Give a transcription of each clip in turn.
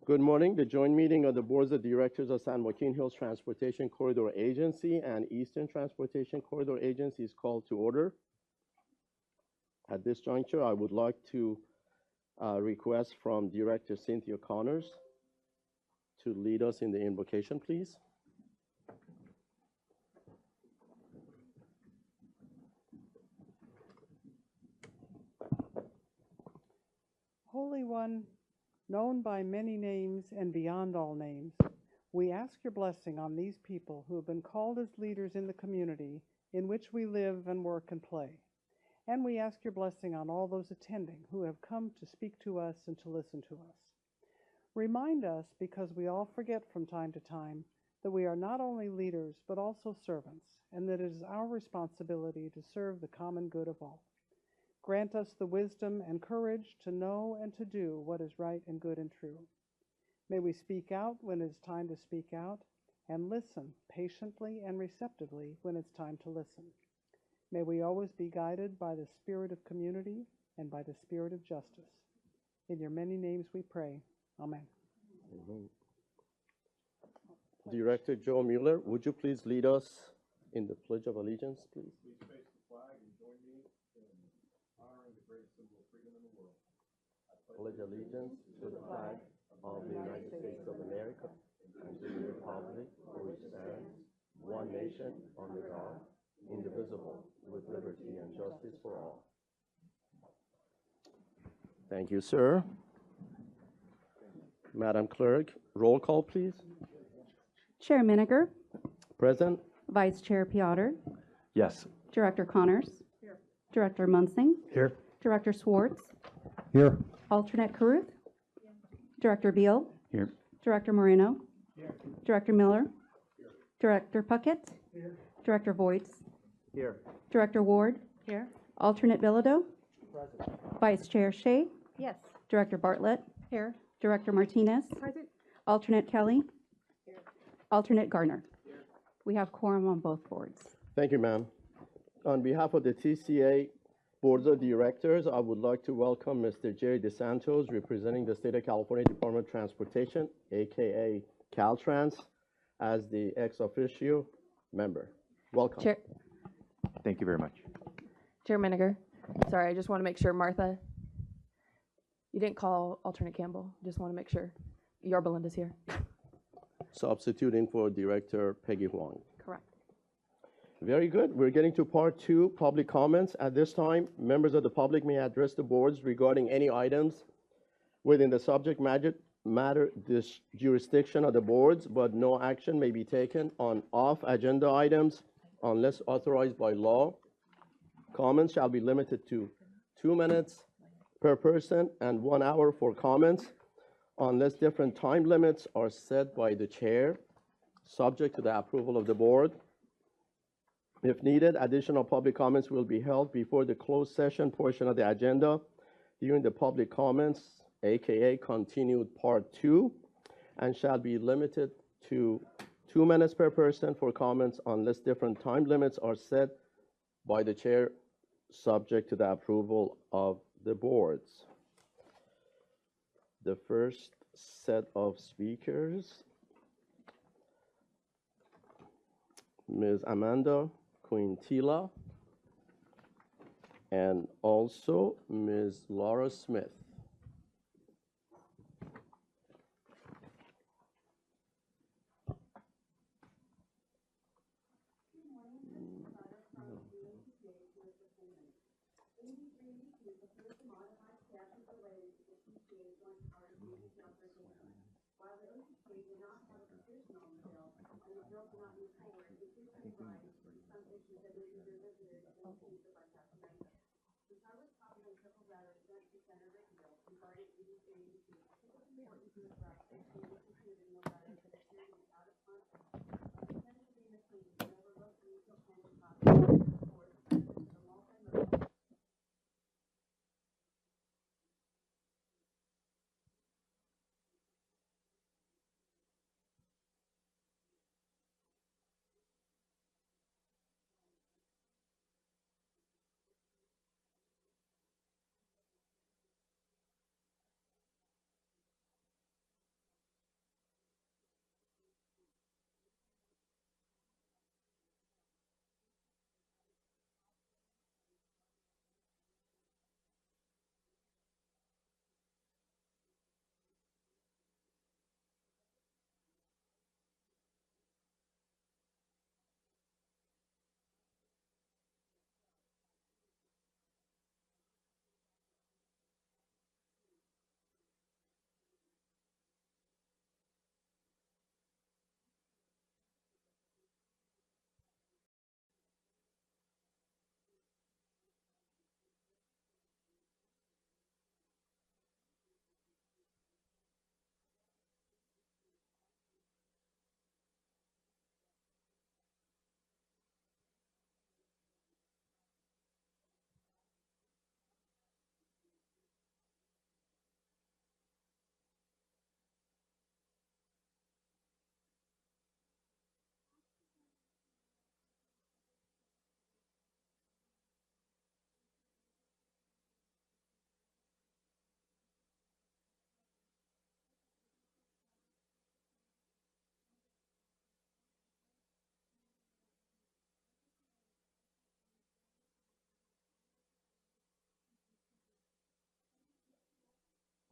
Good morning. The joint meeting of the boards of directors of San Joaquin Hills Transportation Corridor Agency and Eastern Transportation Corridor Agency is called to order. At this juncture, I would like to request from Director Cynthia Connors to lead us in the invocation, please. Holy One, known by many names and beyond all names, we ask your blessing on these people who have been called as leaders in the community in which we live and work and play. And we ask your blessing on all those attending who have come to speak to us and to listen to us. Remind us, because we all forget from time to time, that we are not only leaders but also servants, and that it is our responsibility to serve the common good of all. Grant us the wisdom and courage to know and to do what is right and good and true. May we speak out when it is time to speak out, and listen patiently and receptively when it's time to listen. May we always be guided by the spirit of community and by the spirit of justice. In your many names we pray. Amen. Amen. Director Joe Mueller, would you please lead us in the Pledge of Allegiance, please? Please face the flag and join me in honoring the greatest symbol of freedom in the world. I Pledge allegiance to the flag of the United States of America and to the republic for which stands one nation under God, indivisible, with liberty and justice for all. Thank you, sir. Madam Clerk, roll call, please. Chair Miniger, Present. Vice Chair Piotr, Yes. Director Connors, here. Director Munsing, Here. Director Swartz, Here. Alternate Caruth, Director Beal, Here. Director Moreno, here. Director Miller, here. Director Puckett, here. Director Voights, Here. Director Ward, here. Alternate Bilodeau, present. Vice Chair Shea, yes. Director Bartlett, here. Director Martinez, present. Alternate Kelly, here. Alternate Garner. Here. We have quorum on both boards. Thank you, ma'am. On behalf of the TCA Boards of Directors, I would like to welcome Mr. Jerry DeSantos, representing the State of California Department of Transportation, aka Caltrans, as the ex officio member. Welcome. Chair, Thank you very much. Chair Miniger, sorry, I just want to make sure, Martha, you didn't call alternate Campbell. Just want to make sure Yorba Linda's here. Substituting for Director Peggy Huang. Correct. Very good. We're getting to part two, public comments. At this time, members of the public may address the boards regarding any items within the subject matter jurisdiction of the boards, but no action may be taken on off-agenda items unless authorized by law. Comments shall be limited to 2 minutes per person and 1 hour for comments, unless different time limits are set by the chair, subject to the approval of the board. If needed, additional public comments will be held before the closed session portion of the agenda during the public comments, aka continued part 2, and shall be limited to 2 minutes per person for comments unless different time limits are set by the chair, subject to the approval of the boards. The first set of speakers, Ms. Amanda Quintila, and also Ms. Laura Smith.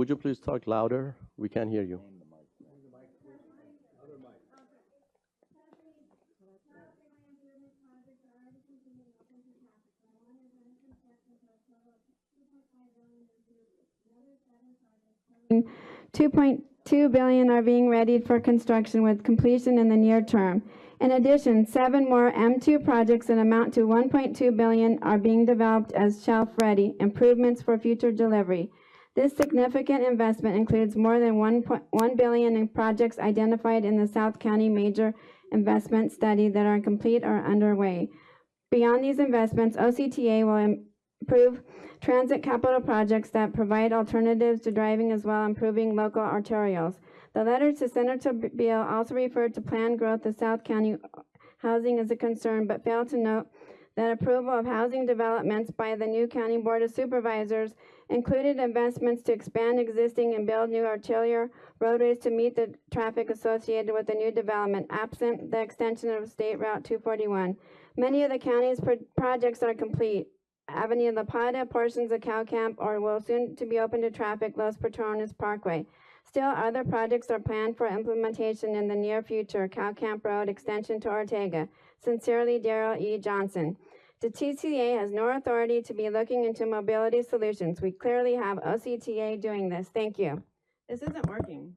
Would you please talk louder? We can't hear you. $2.2 billion are being readied for construction with completion in the near term. In addition, 7 more M2 projects that amount to $1.2 billion are being developed as shelf-ready improvements for future delivery. This significant investment includes more than $1 billion in projects identified in the South County Major Investment Study that are complete or underway. Beyond these investments, OCTA will improve transit capital projects that provide alternatives to driving as well improving local arterials. The letter to Senator Beal also referred to planned growth of South County housing as a concern, but failed to note that approval of housing developments by the new County Board of Supervisors included investments to expand existing and build new arterial roadways to meet the traffic associated with the new development, absent the extension of State Route 241. Many of the county's projects are complete. Avenue La Plata, portions of Cow Camp, or will soon to be open to traffic, Los Patrones Parkway. Still, other projects are planned for implementation in the near future, Cow Camp Road extension to Ortega. Sincerely, Darrell E. Johnson. The TCA has no authority to be looking into mobility solutions. We clearly have OCTA doing this. Thank you. This isn't working.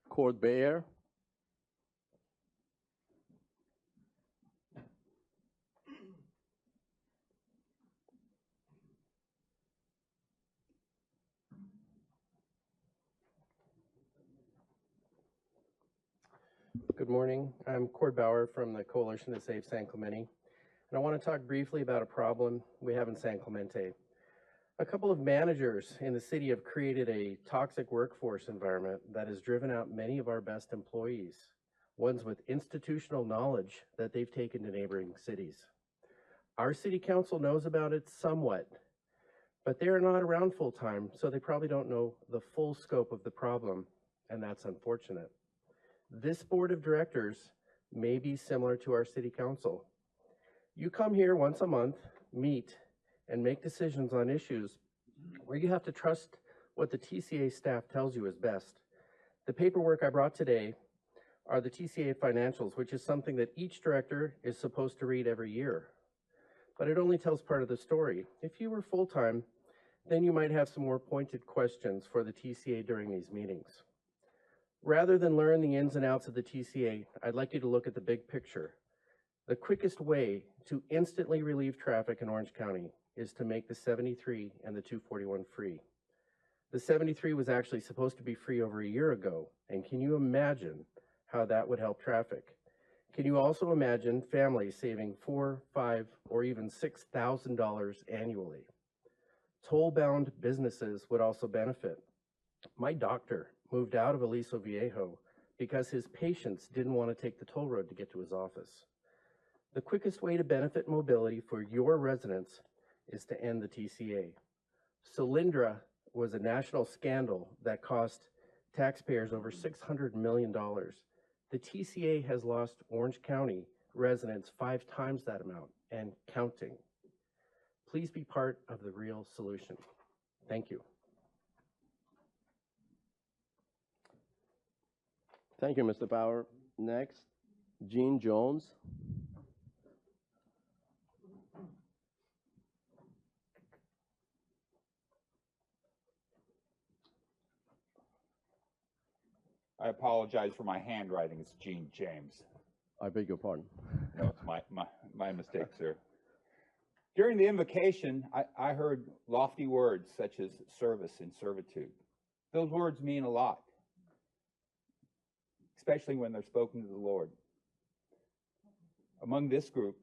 Cord Bayer. Good morning. I'm Cord Bauer from the Coalition to Save San Clemente, and I want to talk briefly about a problem we have in San Clemente. A couple of managers in the city have created a toxic workforce environment that has driven out many of our best employees, ones with institutional knowledge that they've taken to neighboring cities. Our city council knows about it somewhat, but they are not around full time, so they probably don't know the full scope of the problem, and that's unfortunate. This board of directors may be similar to our city council. You come here once a month, meet, and make decisions on issues where you have to trust what the TCA staff tells you is best. The paperwork I brought today are the TCA financials, which is something that each director is supposed to read every year. But it only tells part of the story. If you were full-time, then you might have some more pointed questions for the TCA during these meetings. Rather than learn the ins and outs of the TCA, I'd like you to look at the big picture. The quickest way to instantly relieve traffic in Orange County is to make the 73 and the 241 free. The 73 was actually supposed to be free over a year ago, and can you imagine how that would help traffic? Can you also imagine families saving $4,000, $5,000, or even $6,000 annually? Toll-bound businesses would also benefit. My doctor moved out of Aliso Viejo because his patients didn't want to take the toll road to get to his office. The quickest way to benefit mobility for your residents is to end the TCA. Solyndra was a national scandal that cost taxpayers over $600 million. The TCA has lost Orange County residents 5 times that amount and counting. Please be part of the real solution. Thank you. Thank you, Mr. Bauer. Next, Gene Jones. I apologize for my handwriting. It's Gene James. I beg your pardon. No, it's my mistake, sir. During the invocation, I heard lofty words such as service and servitude. Those words mean a lot, especially when they're spoken to the Lord. Among this group,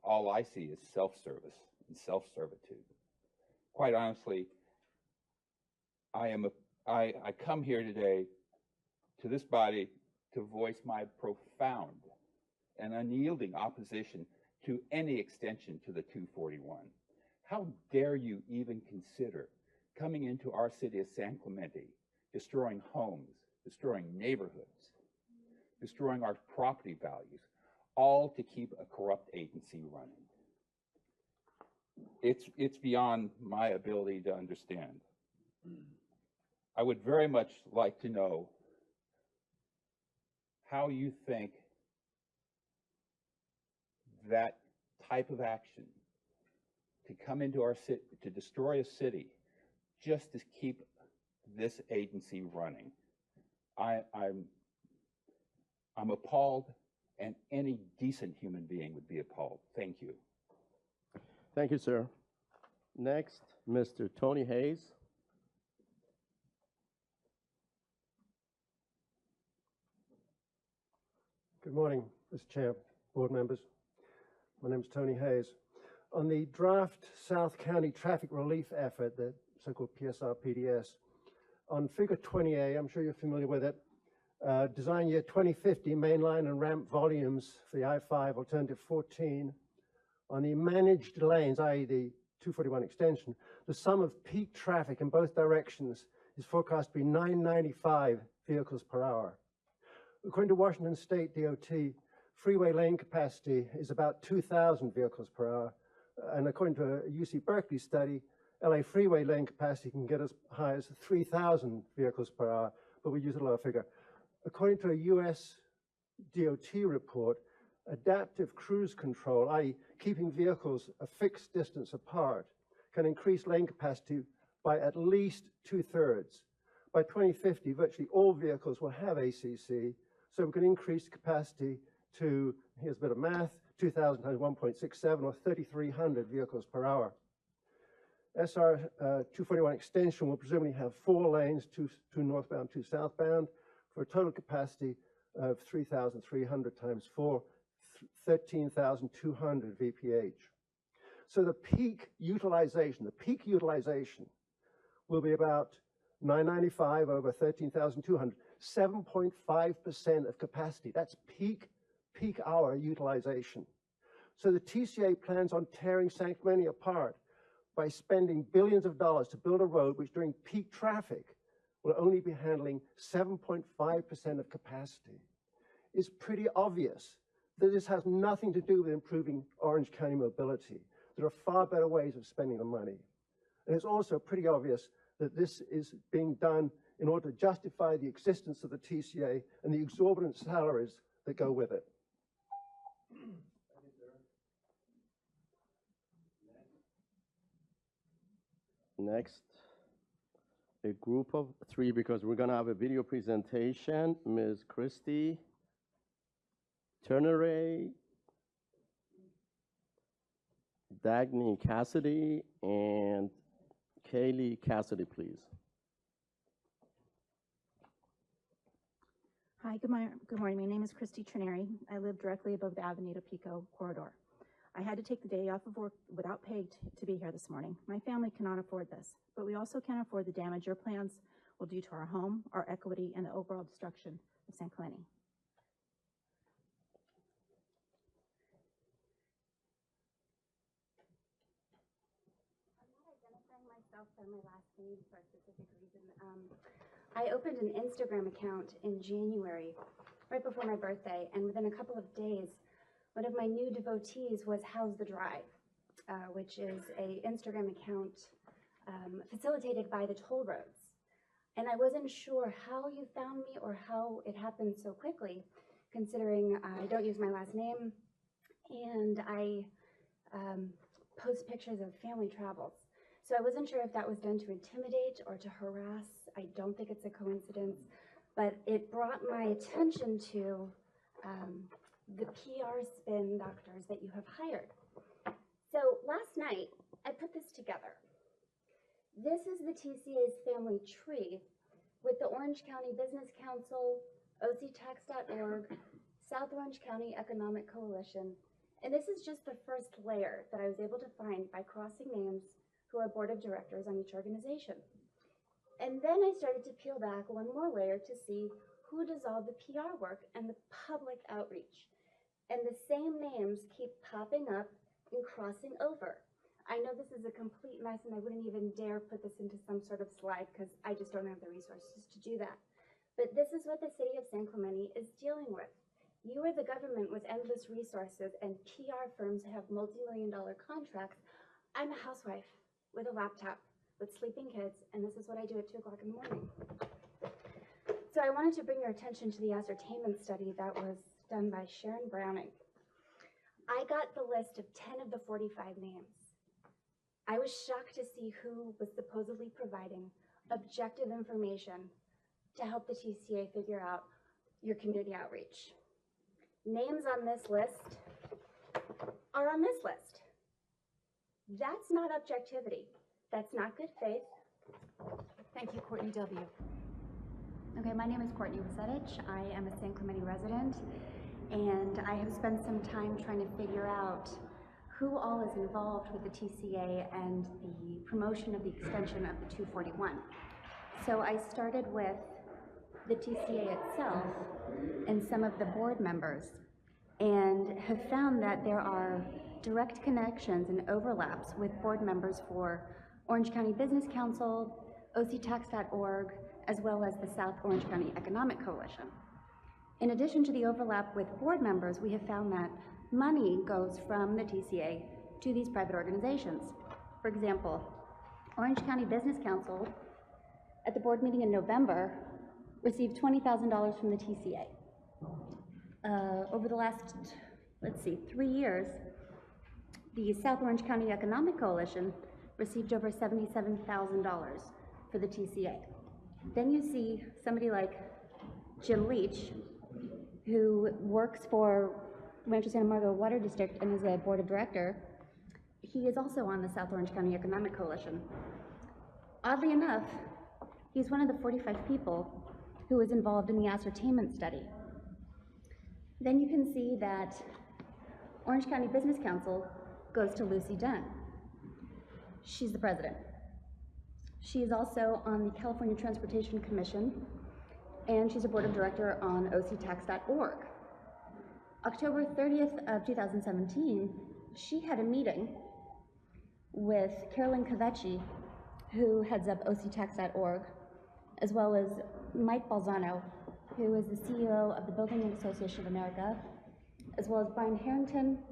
all I see is self-service and self-servitude. Quite honestly, I come here today to this body to voice my profound and unyielding opposition to any extension to the 241. How dare you even consider coming into our city of San Clemente, destroying homes, destroying neighborhoods, destroying our property values, all to keep a corrupt agency running. it's beyond my ability to understand. I would very much like to know how you think that type of action to come into our city, to destroy a city, just to keep this agency running. I'm appalled, and any decent human being would be appalled. Thank you. Thank you, sir. Next, Mr. Tony Hayes. Good morning, Mr. Chair, board members. My name is Tony Hayes. On the draft South County traffic relief effort, the so-called PSR-PDS, on figure 20A, I'm sure you're familiar with it, design year 2050 mainline and ramp volumes for the I-5 alternative 14. On the managed lanes, i.e. the 241 extension, the sum of peak traffic in both directions is forecast to be 995 vehicles per hour. According to Washington State DOT, freeway lane capacity is about 2,000 vehicles per hour. And according to a UC Berkeley study, LA freeway lane capacity can get as high as 3,000 vehicles per hour, but we use a lower figure. According to a US DOT report, adaptive cruise control, i.e. keeping vehicles a fixed distance apart, can increase lane capacity by at least 2/3. By 2050, virtually all vehicles will have ACC, so we can increase capacity to, here's a bit of math, 2,000 times 1.67 or 3,300 vehicles per hour. SR 241 extension will presumably have 4 lanes, two northbound, 2 southbound, for a total capacity of 3,300 times 4, 13,200 VPH. So the peak utilization will be about 995 over 13,200, 7.5% of capacity. That's peak hour utilization. So the TCA plans on tearing San Clemente apart by spending billions of dollars to build a road which during peak traffic will only be handling 7.5% of capacity. It's pretty obvious that this has nothing to do with improving Orange County mobility. There are far better ways of spending the money. And it's also pretty obvious that this is being done in order to justify the existence of the TCA and the exorbitant salaries that go with it. Next, a group of 3, because we're going to have a video presentation. Ms. Christy Turneray, Dagny Cassidy, and Kaylee Cassidy, please. Hi, good morning. My name is Christy Trineri. I live directly above the Avenida Pico corridor. I had to take the day off of work without pay to be here this morning. My family cannot afford this, but we also can't afford the damage your plans will do to our home, our equity, and the overall destruction of San Clemente. By my last name for a specific reason. I opened an Instagram account in January, right before my birthday, and within a couple of days, one of my new devotees was How's the Drive, which is a Instagram account facilitated by the toll roads. And I wasn't sure how you found me or how it happened so quickly, considering I don't use my last name, and I post pictures of family travels. So I wasn't sure if that was done to intimidate or to harass. I don't think it's a coincidence, but it brought my attention to the PR spin doctors that you have hired. So last night, I put this together. This is the TCA's family tree with the Orange County Business Council, OCTax.org, South Orange County Economic Coalition, and this is just the first layer that I was able to find by crossing names who are board of directors on each organization. And then I started to peel back one more layer to see who does all the PR work and the public outreach. And the same names keep popping up and crossing over. I know this is a complete mess and I wouldn't even dare put this into some sort of slide because I just don't have the resources to do that. But this is what the city of San Clemente is dealing with. You are the government with endless resources and PR firms have multi-million-dollar contracts. I'm a housewife with a laptop, with sleeping kids, and this is what I do at 2 o'clock in the morning. So I wanted to bring your attention to the ascertainment study that was done by Sharon Browning. I got the list of 10 of the 45 names. I was shocked to see who was supposedly providing objective information to help the TCA figure out your community outreach. Names on this list are on this list. That's not objectivity. That's not good faith. Thank you, Courtney W. Okay, my name is Courtney Wasetich. I am a San Clemente resident, and I have spent some time trying to figure out who all is involved with the TCA and the promotion of the extension of the 241. So I started with the TCA itself and some of the board members, and have found that there are direct connections and overlaps with board members for Orange County Business Council, OCTax.org, as well as the South Orange County Economic Coalition. In addition to the overlap with board members, we have found that money goes from the TCA to these private organizations. For example, Orange County Business Council, at the board meeting in November, received $20,000 from the TCA. Over the last, 3 years, the South Orange County Economic Coalition received over $77,000 for the TCA. Then you see somebody like Jim Leach, who works for Rancho Santa Margarita Water District and is a board of director. He is also on the South Orange County Economic Coalition. Oddly enough, he's one of the 45 people who was involved in the ascertainment study. Then you can see that Orange County Business Council goes to Lucy Dunn. She's the president. She is also on the California Transportation Commission, and she's a board of director on OCTax.org. October 30th of 2017, she had a meeting with Carolyn Cavecci, who heads up OCTax.org, as well as Mike Balzano, who is the CEO of the Building Association of America, as well as Brian Harrington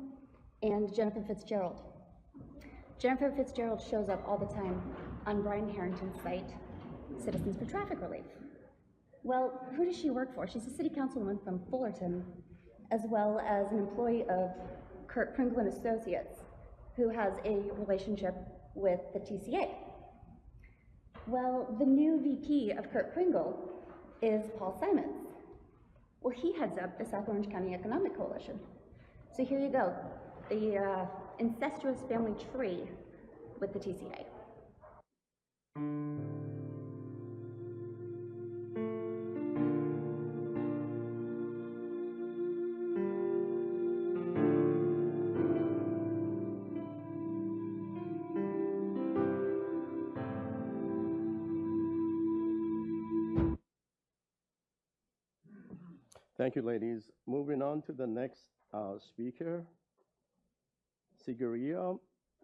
and Jennifer Fitzgerald. Jennifer Fitzgerald shows up all the time on Brian Harrington's site, Citizens for Traffic Relief. Well, who does she work for? She's a city councilwoman from Fullerton, as well as an employee of Kurt Pringle and Associates, who has a relationship with the TCA. Well, the new VP of Kurt Pringle is Paul Simons. Well, he heads up the South Orange County Economic Coalition. So here you go, the incestuous family tree with the TCA. Thank you, ladies. Moving on to the next speaker, Sigiriya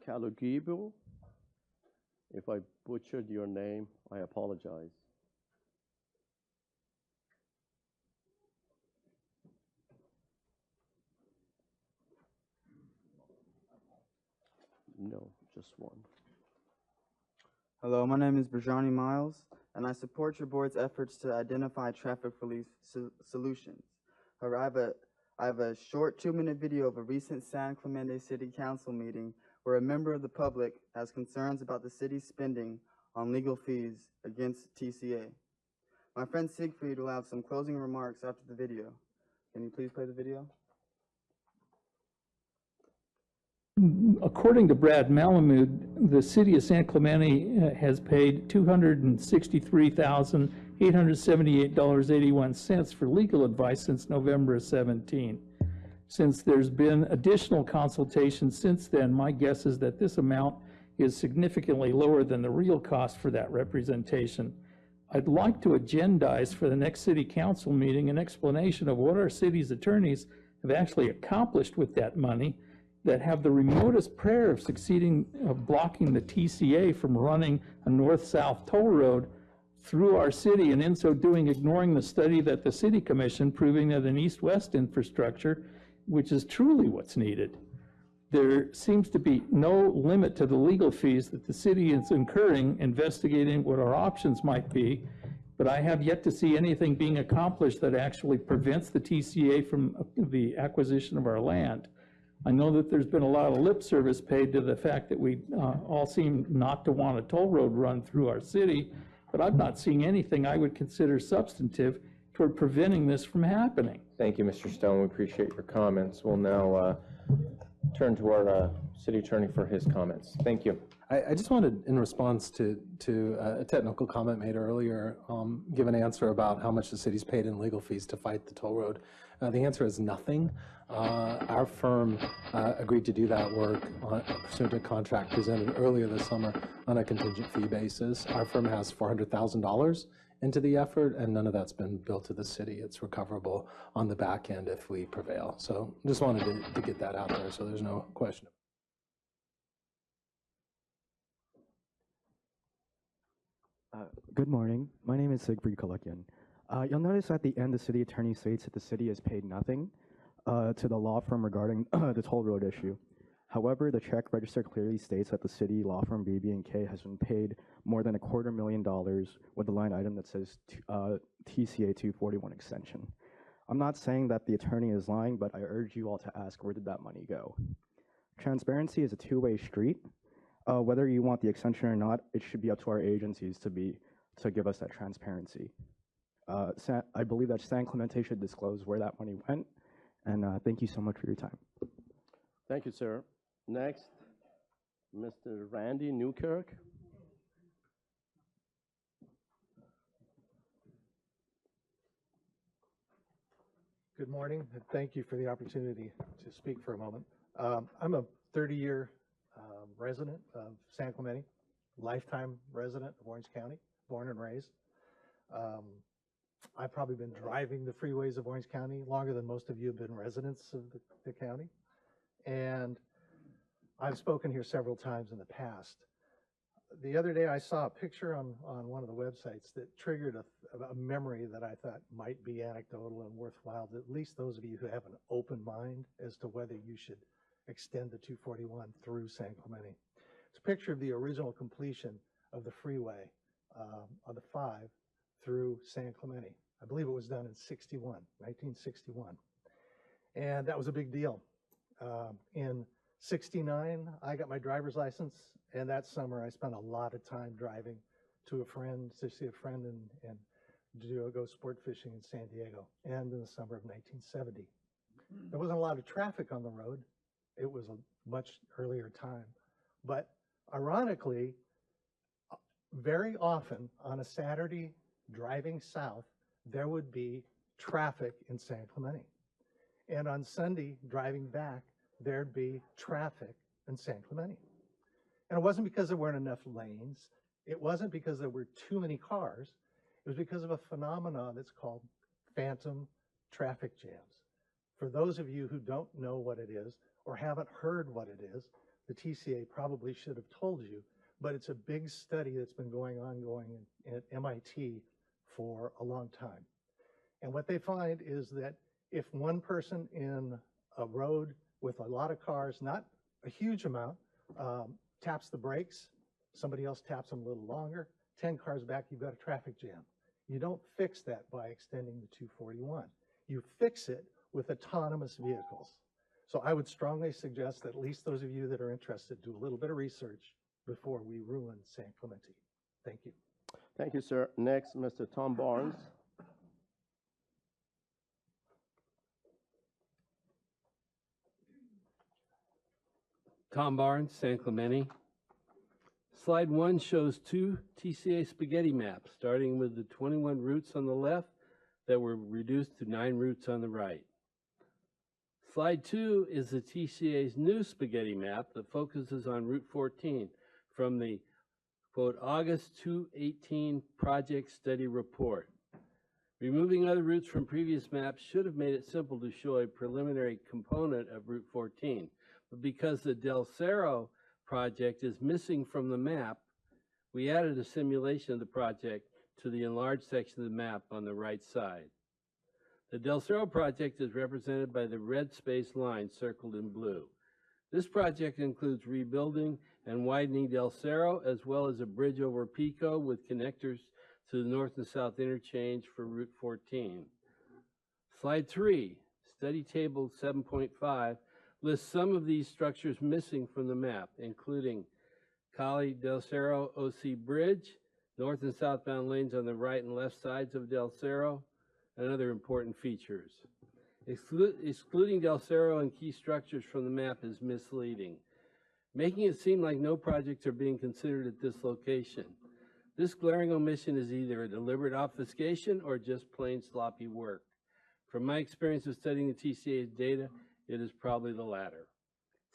Kalugibu. If I butchered your name, I apologize. No, just one. Hello, my name is Brajani Miles, and I support your board's efforts to identify traffic relief solutions. However, I have a short 2-minute video of a recent San Clemente City Council meeting where a member of the public has concerns about the city's spending on legal fees against TCA. My friend Siegfried will have some closing remarks after the video. Can you please play the video? According to Brad Malamud, the city of San Clemente has paid $263,878.81 for legal advice since November of 17. Since there's been additional consultation since then, my guess is that this amount is significantly lower than the real cost for that representation. I'd like to agendize for the next city council meeting an explanation of what our city's attorneys have actually accomplished with that money that have the remotest prayer of succeeding of blocking the TCA from running a north-south toll road through our city, and in so doing ignoring the study that the city commissioned proving that an east-west infrastructure, which is truly what's needed. there seems to be no limit to the legal fees that the city is incurring investigating what our options might be, but I have yet to see anything being accomplished that actually prevents the TCA from the acquisition of our land. I know that there's been a lot of lip service paid to the fact that we all seem not to want a toll road run through our city, but I'm not seeing anything I would consider substantive toward preventing this from happening. Thank you, Mr. Stone. We appreciate your comments. We'll now turn to our city attorney for his comments. Thank you. I just wanted, in response to a technical comment made earlier, give an answer about how much the city's paid in legal fees to fight the toll road. The answer is nothing. Our firm agreed to do that work pursuant to a contract presented earlier this summer on a contingent fee basis. Our firm has $400,000 into the effort, and none of that's been billed to the city. It's recoverable on the back end if we prevail. So just wanted to get that out there so there's no question. Good morning. My name is Siegfried Kalekian. You'll notice at the end the city attorney states that the city has paid nothing to the law firm regarding the toll road issue. However, the check register clearly states that the city law firm BB&K has been paid more than $250,000 with the line item that says TCA 241 extension. I'm not saying that the attorney is lying, but I urge you all to ask, where did that money go? Transparency is a two-way street. Whether you want the extension or not, it should be up to our agencies to give us that transparency. I believe that San Clemente should disclose where that money went, and thank you so much for your time. Thank you, sir. Next, Mr. Randy Newkirk. Good morning, and thank you for the opportunity to speak for a moment. I'm a 30-year resident of San Clemente, lifetime resident of Orange County, born and raised. I've probably been driving the freeways of Orange County longer than most of you have been residents of the county. And I've spoken here several times in the past. The other day I saw a picture on one of the websites that triggered a memory that I thought might be anecdotal and worthwhile, to at least those of you who have an open mind as to whether you should extend the 241 through San Clemente. It's a picture of the original completion of the freeway on the 5 through San Clemente. I believe it was done in 1961. And that was a big deal. In 69, I got my driver's license, and that summer I spent a lot of time driving to see a friend and go sport fishing in San Diego, and in the summer of 1970. There wasn't a lot of traffic on the road. It was a much earlier time. But ironically, very often on a Saturday driving south, there would be traffic in San Clemente. And on Sunday, driving back, there'd be traffic in San Clemente. And it wasn't because there weren't enough lanes. It wasn't because there were too many cars. It was because of a phenomenon that's called phantom traffic jams. For those of you who don't know what it is or haven't heard what it is, the TCA probably should have told you, but it's a big study that's been going at MIT for a long time. And what they find is that if one person in a road with a lot of cars, not a huge amount, taps the brakes, somebody else taps them a little longer, 10 cars back, you've got a traffic jam. You don't fix that by extending the 241. You fix it with autonomous vehicles. So I would strongly suggest that at least those of you that are interested do a little bit of research before we ruin San Clemente. Thank you. Thank you, sir. Next, Mr. Tom Barnes. Tom Barnes, San Clemente. Slide 1 shows 2 TCA spaghetti maps, starting with the 21 routes on the left that were reduced to 9 routes on the right. Slide 2 is the TCA's new spaghetti map that focuses on Route 14 from the, quote, August 2018 project study report. Removing other routes from previous maps should have made it simple to show a preliminary component of Route 14. But because the Del Cerro project is missing from the map, we added a simulation of the project to the enlarged section of the map on the right side. The Del Cerro project is represented by the red space line circled in blue. This project includes rebuilding and widening Del Cerro, as well as a bridge over Pico with connectors to the north and south interchange for Route 14. Slide 3, study table 7.5, lists some of these structures missing from the map, including Cali Del Cerro OC Bridge, north and southbound lanes on the right and left sides of Del Cerro, and other important features. Excluding Del Cerro and key structures from the map is misleading, making it seem like no projects are being considered at this location. This glaring omission is either a deliberate obfuscation or just plain sloppy work. From my experience of studying the TCA's data, it is probably the latter.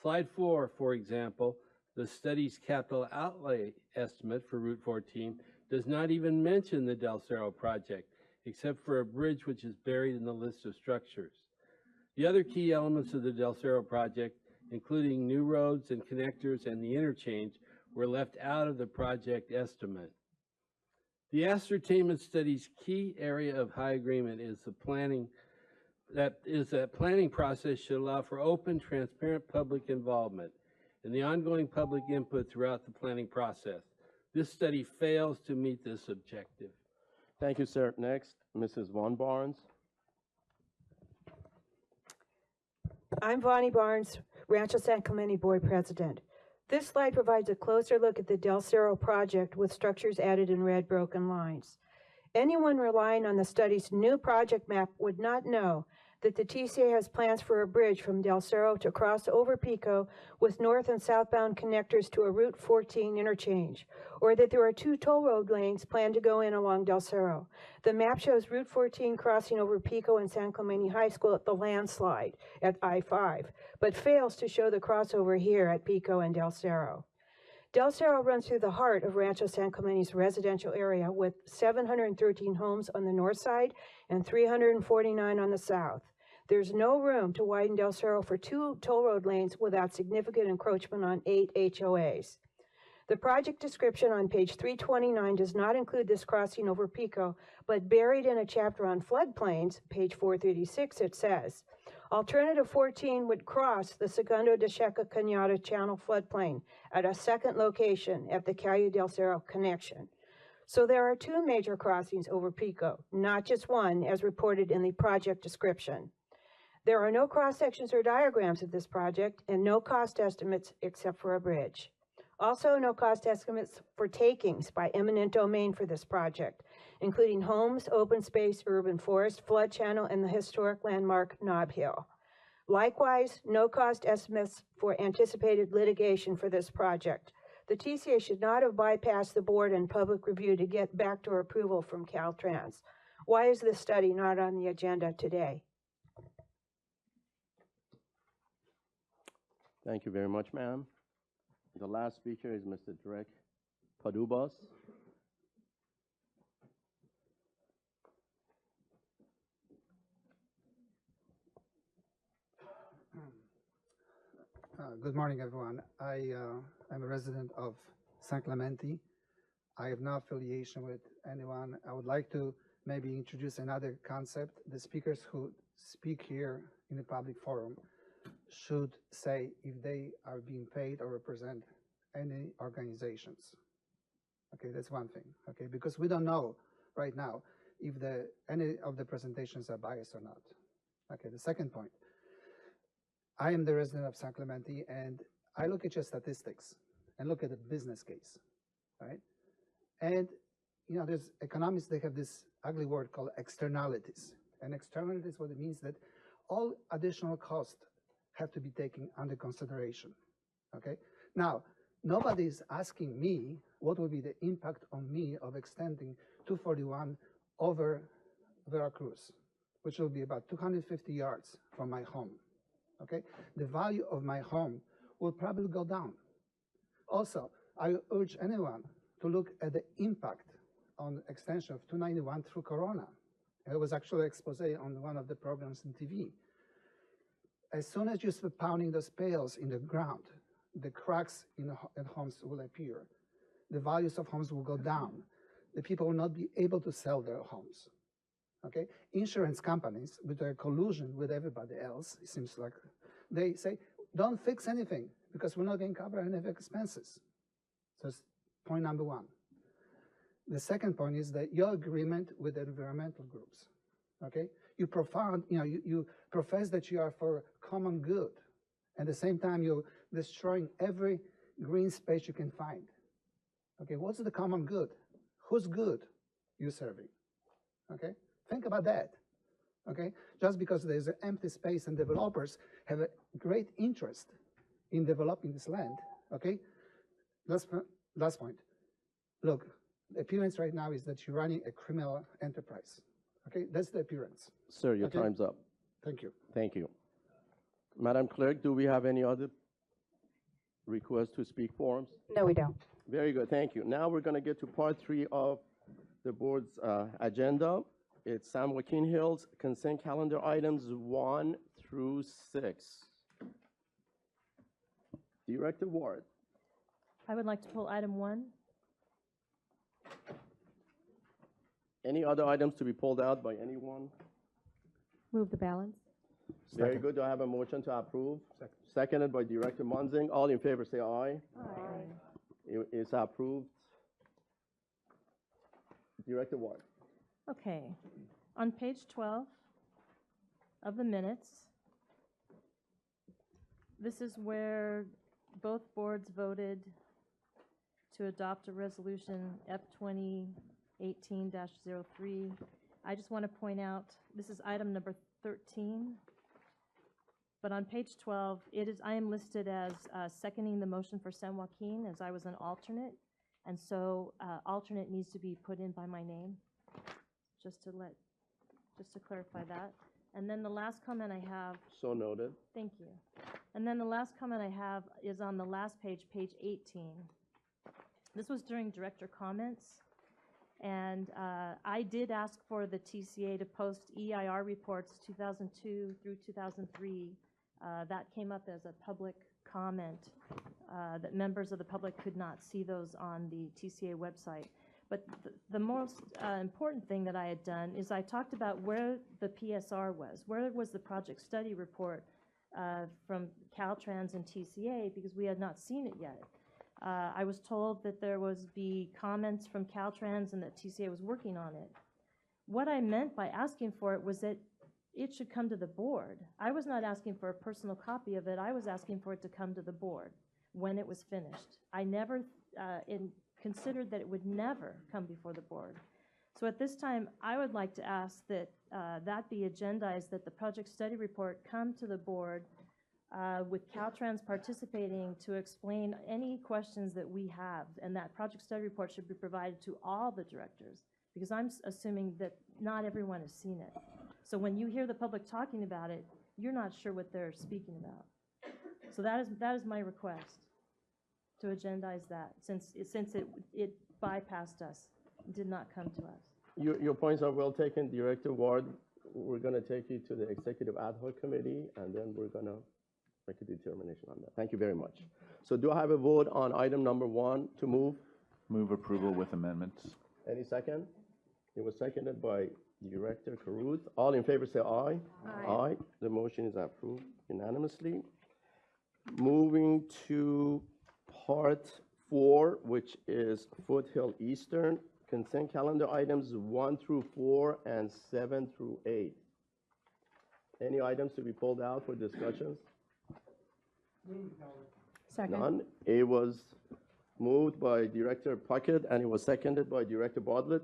Slide 4, for example, the study's capital outlay estimate for Route 14 does not even mention the Del Cerro project, except for a bridge which is buried in the list of structures. The other key elements of the Del Cerro project, including new roads and connectors and the interchange, were left out of the project estimate. The ascertainment study's key area of high agreement is that planning process should allow for open, transparent public involvement and the ongoing public input throughout the planning process. This study fails to meet this objective. Thank you, sir. Next, Mrs. Vaughn Barnes. I'm Vonnie Barnes, Rancho San Clemente Board President. This slide provides a closer look at the Del Cerro project with structures added in red broken lines. Anyone relying on the study's new project map would not know that the TCA has plans for a bridge from Del Cerro to cross over Pico with north and southbound connectors to a Route 14 interchange, or that there are 2 toll road lanes planned to go in along Del Cerro. The map shows Route 14 crossing over Pico and San Clemente High School at the landslide at I-5, but fails to show the crossover here at Pico and Del Cerro. Del Cerro runs through the heart of Rancho San Clemente's residential area with 713 homes on the north side and 349 on the south. There's no room to widen Del Cerro for 2 toll road lanes without significant encroachment on 8 HOAs. The project description on page 329 does not include this crossing over Pico, but buried in a chapter on floodplains, page 436, it says, Alternative 14 would cross the Segundo de Checa Cañada Channel floodplain at a second location at the Calle del Cerro connection. So there are 2 major crossings over Pico, not just one as reported in the project description. There are no cross-sections or diagrams of this project and no cost estimates except for a bridge. Also, no cost estimates for takings by eminent domain for this project, including homes, open space, urban forest, flood channel, and the historic landmark Nob Hill. Likewise, no cost estimates for anticipated litigation for this project. The TCA should not have bypassed the board and public review to get backdoor approval from Caltrans. Why is this study not on the agenda today? Thank you very much, ma'am. The last speaker is Mr. Drek Padubas. Good morning, everyone. I'm a resident of San Clemente. I have no affiliation with anyone. I would like to maybe introduce another concept. The speakers who speak here in the public forum should say if they are being paid or represent any organizations. Okay, that's one thing. Okay, because we don't know right now if any of the presentations are biased or not. Okay, the second point. I am the resident of San Clemente, and I look at your statistics and look at the business case, right? And you know, there's economists, they have this ugly word called externalities. And externalities, what it means that all additional costs have to be taken under consideration, okay? Now, nobody is asking me what will be the impact on me of extending 241 over Veracruz, which will be about 250 yards from my home, okay? The value of my home will probably go down. Also, I urge anyone to look at the impact on extension of 291 through Corona. It was actually an expose on one of the programs on TV. As soon as you start pounding those pails in the ground, the cracks in homes will appear. The values of homes will go down. The people will not be able to sell their homes. Okay? Insurance companies, with their collusion with everybody else, it seems like, they say, don't fix anything because we're not going to cover any of the expenses. So that's point number one. The second point is that your agreement with the environmental groups, okay? You profess that you are for common good. At the same time, you're destroying every green space you can find. Okay, what's the common good? Whose good you serving? Okay, think about that. Okay, just because there's an empty space and developers have a great interest in developing this land. Okay, last point. Look, the appearance right now is that you're running a criminal enterprise. Okay, that's the appearance. Sir, your Okay? time's up. Thank you. Thank you. Madam Clerk, do we have any other requests to speak forums? No, we don't. Very good, thank you. Now we're going to get to part 3 of the board's agenda. It's San Joaquin Hills consent calendar items 1 through 6. Director Ward. I would like to pull item 1. Any other items to be pulled out by anyone? Move the balance. Very good. Do I have a motion to approve? Seconded by Director Munzing. All in favor say aye. Aye. It is approved. Director Ward. Okay. On page 12 of the minutes, this is where both boards voted to adopt a resolution F 2018-03. I just want to point out, this is item number 13. But on page 12, I am listed as seconding the motion for San Joaquin, as I was an alternate. And so alternate needs to be put in by my name, just to clarify that. And then the last comment I have. So noted. Thank you. And then the last comment I have is on the last page, page 18. This was during director comments. And I did ask for the TCA to post EIR reports 2002 through 2003. That came up as a public comment that members of the public could not see those on the TCA website. But the most important thing that I had done is I talked about where the PSR was. Where was the project study report from Caltrans and TCA, because we had not seen it yet. I was told that there was be comments from Caltrans and that TCA was working on it. What I meant by asking for it was that it should come to the board. I was not asking for a personal copy of it. I was asking for it to come to the board when it was finished. I never considered that it would never come before the board. So at this time, I would like to ask that that be agendized, that the project study report come to the board with Caltrans participating to explain any questions that we have, and that project study report should be provided to all the directors, because I'm assuming that not everyone has seen it. So when you hear the public talking about it, you're not sure what they're speaking about. So that is my request, to agendize that, since it bypassed us, did not come to us. Your points are well taken, Director Ward. We're going to take you to the Executive Ad Hoc Committee, and then we're going to make a determination on that. Thank you very much. So do I have a vote on item number 1 to move? Move approval with amendments. Any second? It was seconded by Director Caruth. All in favor say aye. Aye. The motion is approved unanimously. Moving to part 4, which is Foothill Eastern, consent calendar items 1 through 4 and 7 through 8. Any items to be pulled out for discussions? Second. None. It was moved by Director Puckett and it was seconded by Director Bartlett.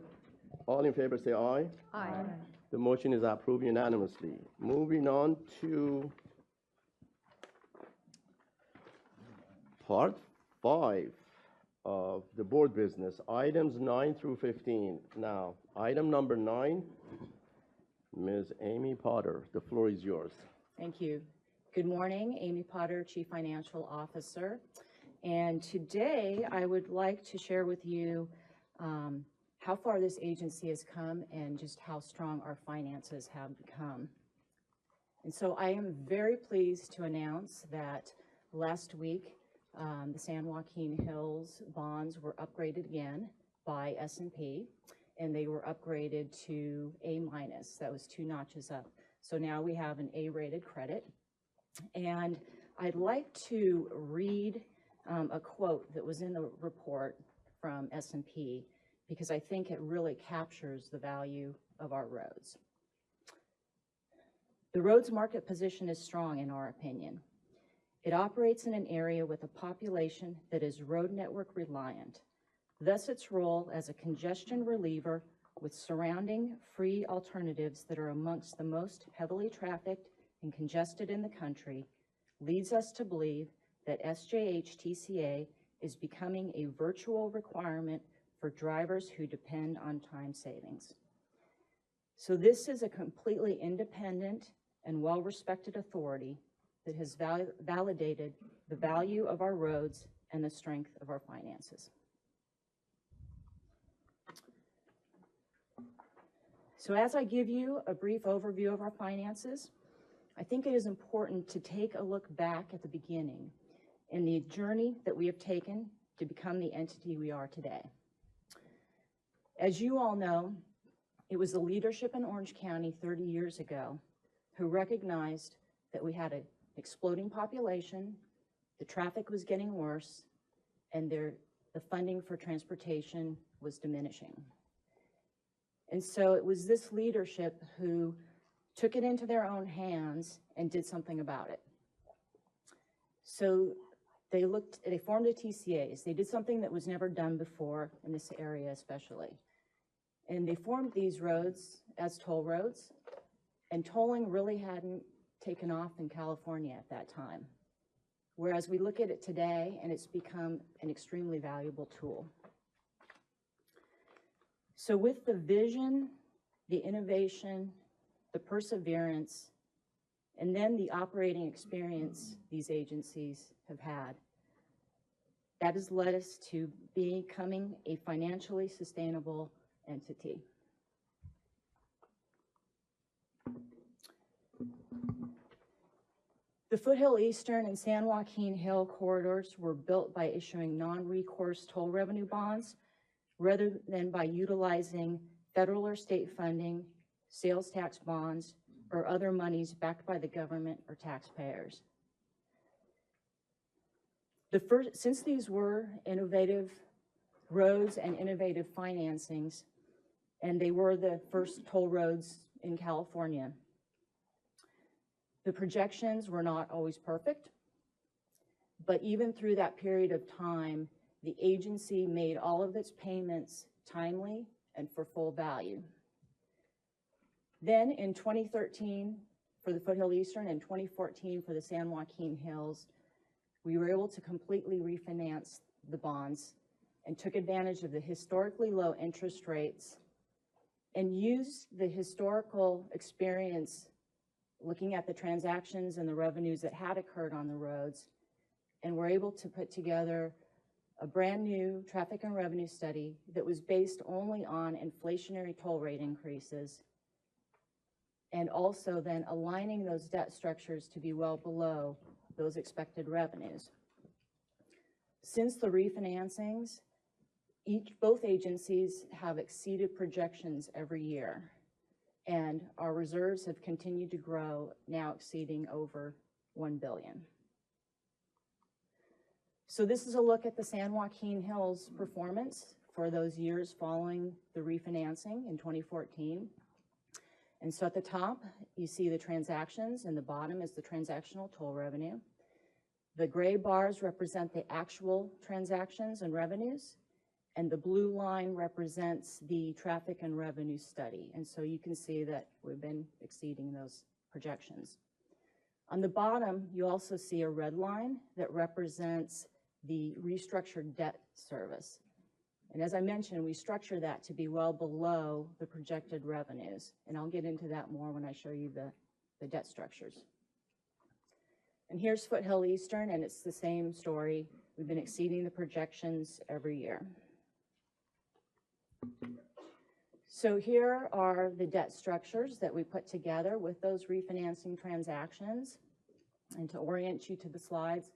All in favor say aye. Aye. The motion is approved unanimously. Moving on to part 5 of the board business, items 9 through 15. Now, item number 9, Ms. Amy Potter, the floor is yours. Thank you. Good morning, Amy Potter, Chief Financial Officer. And today I would like to share with you how far this agency has come and just how strong our finances have become. And so I am very pleased to announce that last week the San Joaquin Hills bonds were upgraded again by S&P, and they were upgraded to A-. That was 2 notches up. So now we have an A-rated credit. And I'd like to read a quote that was in the report from S&P because I think it really captures the value of our roads. The roads market position is strong in our opinion. It operates in an area with a population that is road network reliant. Thus, its role as a congestion reliever with surrounding free alternatives that are amongst the most heavily trafficked and congested in the country leads us to believe that SJH TCA is becoming a virtual requirement for drivers who depend on time savings. So this is a completely independent and well-respected authority that has validated the value of our roads and the strength of our finances. So as I give you a brief overview of our finances, I think it is important to take a look back at the beginning in the journey that we have taken to become the entity we are today. As you all know, it was the leadership in Orange County 30 years ago who recognized that we had an exploding population, the traffic was getting worse, and the funding for transportation was diminishing. And so it was this leadership who took it into their own hands and did something about it. So they formed the TCAs. They did something that was never done before in this area especially. And they formed these roads as toll roads, and tolling really hadn't taken off in California at that time. Whereas we look at it today and it's become an extremely valuable tool. So with the vision, the innovation, the perseverance, and then the operating experience these agencies have had, that has led us to becoming a financially sustainable entity. The Foothill Eastern and San Joaquin Hill corridors were built by issuing non-recourse toll revenue bonds rather than by utilizing federal or state funding, sales tax bonds, or other monies backed by the government or taxpayers. Since these were innovative roads and innovative financings, and they were the first toll roads in California, the projections were not always perfect, but even through that period of time, the agency made all of its payments timely and for full value. Then in 2013 for the Foothill Eastern and 2014 for the San Joaquin Hills, we were able to completely refinance the bonds and took advantage of the historically low interest rates and used the historical experience looking at the transactions and the revenues that had occurred on the roads, and were able to put together a brand new traffic and revenue study that was based only on inflationary toll rate increases, and also then aligning those debt structures to be well below those expected revenues. Since the refinancings, both agencies have exceeded projections every year, and our reserves have continued to grow, now exceeding over $1 billion. So this is a look at the San Joaquin Hills performance for those years following the refinancing in 2014. And so at the top, you see the transactions, and the bottom is the transactional toll revenue. The gray bars represent the actual transactions and revenues, and the blue line represents the traffic and revenue study. And so you can see that we've been exceeding those projections. On the bottom, you also see a red line that represents the restructured debt service. And as I mentioned, we structure that to be well below the projected revenues. And I'll get into that more when I show you the debt structures. And here's Foothill Eastern, and it's the same story. We've been exceeding the projections every year. So here are the debt structures that we put together with those refinancing transactions. And to orient you to the slides,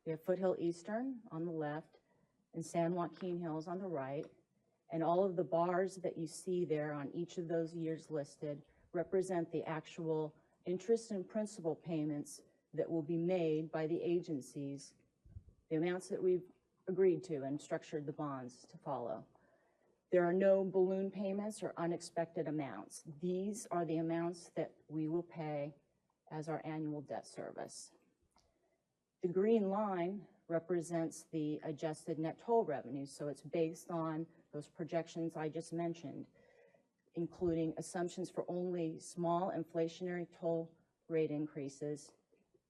we have Foothill Eastern on the left and San Joaquin Hills on the right. And all of the bars that you see there on each of those years listed represent the actual interest and principal payments that will be made by the agencies, the amounts that we've agreed to and structured the bonds to follow. There are no balloon payments or unexpected amounts. These are the amounts that we will pay as our annual debt service. The green line represents the adjusted net toll revenues, so it's based on those projections I just mentioned, including assumptions for only small inflationary toll rate increases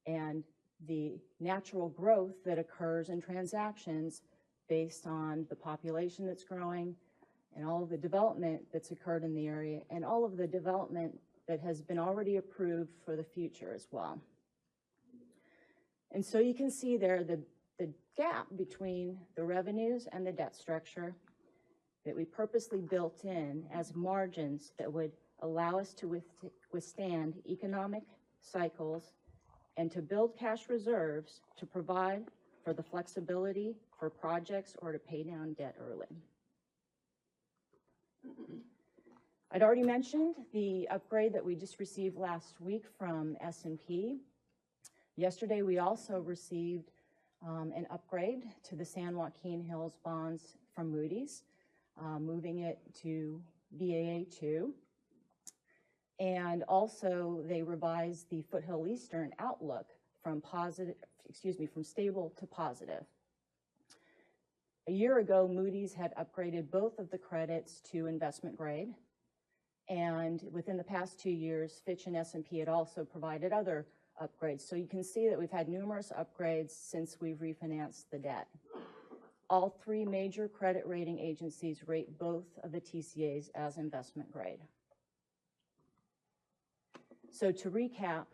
and the natural growth that occurs in transactions based on the population that's growing and all of the development that's occurred in the area and all of the development that has been already approved for the future as well. And so you can see there the gap between the revenues and the debt structure that we purposely built in as margins that would allow us to withstand economic cycles and to build cash reserves to provide for the flexibility for projects or to pay down debt early. I'd already mentioned the upgrade that we just received last week from S&P. Yesterday, we also received an upgrade to the San Joaquin Hills bonds from Moody's, moving it to Baa2. And also, they revised the Foothill Eastern outlook from stable to positive. A year ago, Moody's had upgraded both of the credits to investment grade. And within the past 2 years, Fitch and S&P had also provided other upgrades. So you can see that we've had numerous upgrades since we've refinanced the debt. All three major credit rating agencies rate both of the TCAs as investment grade. So to recap,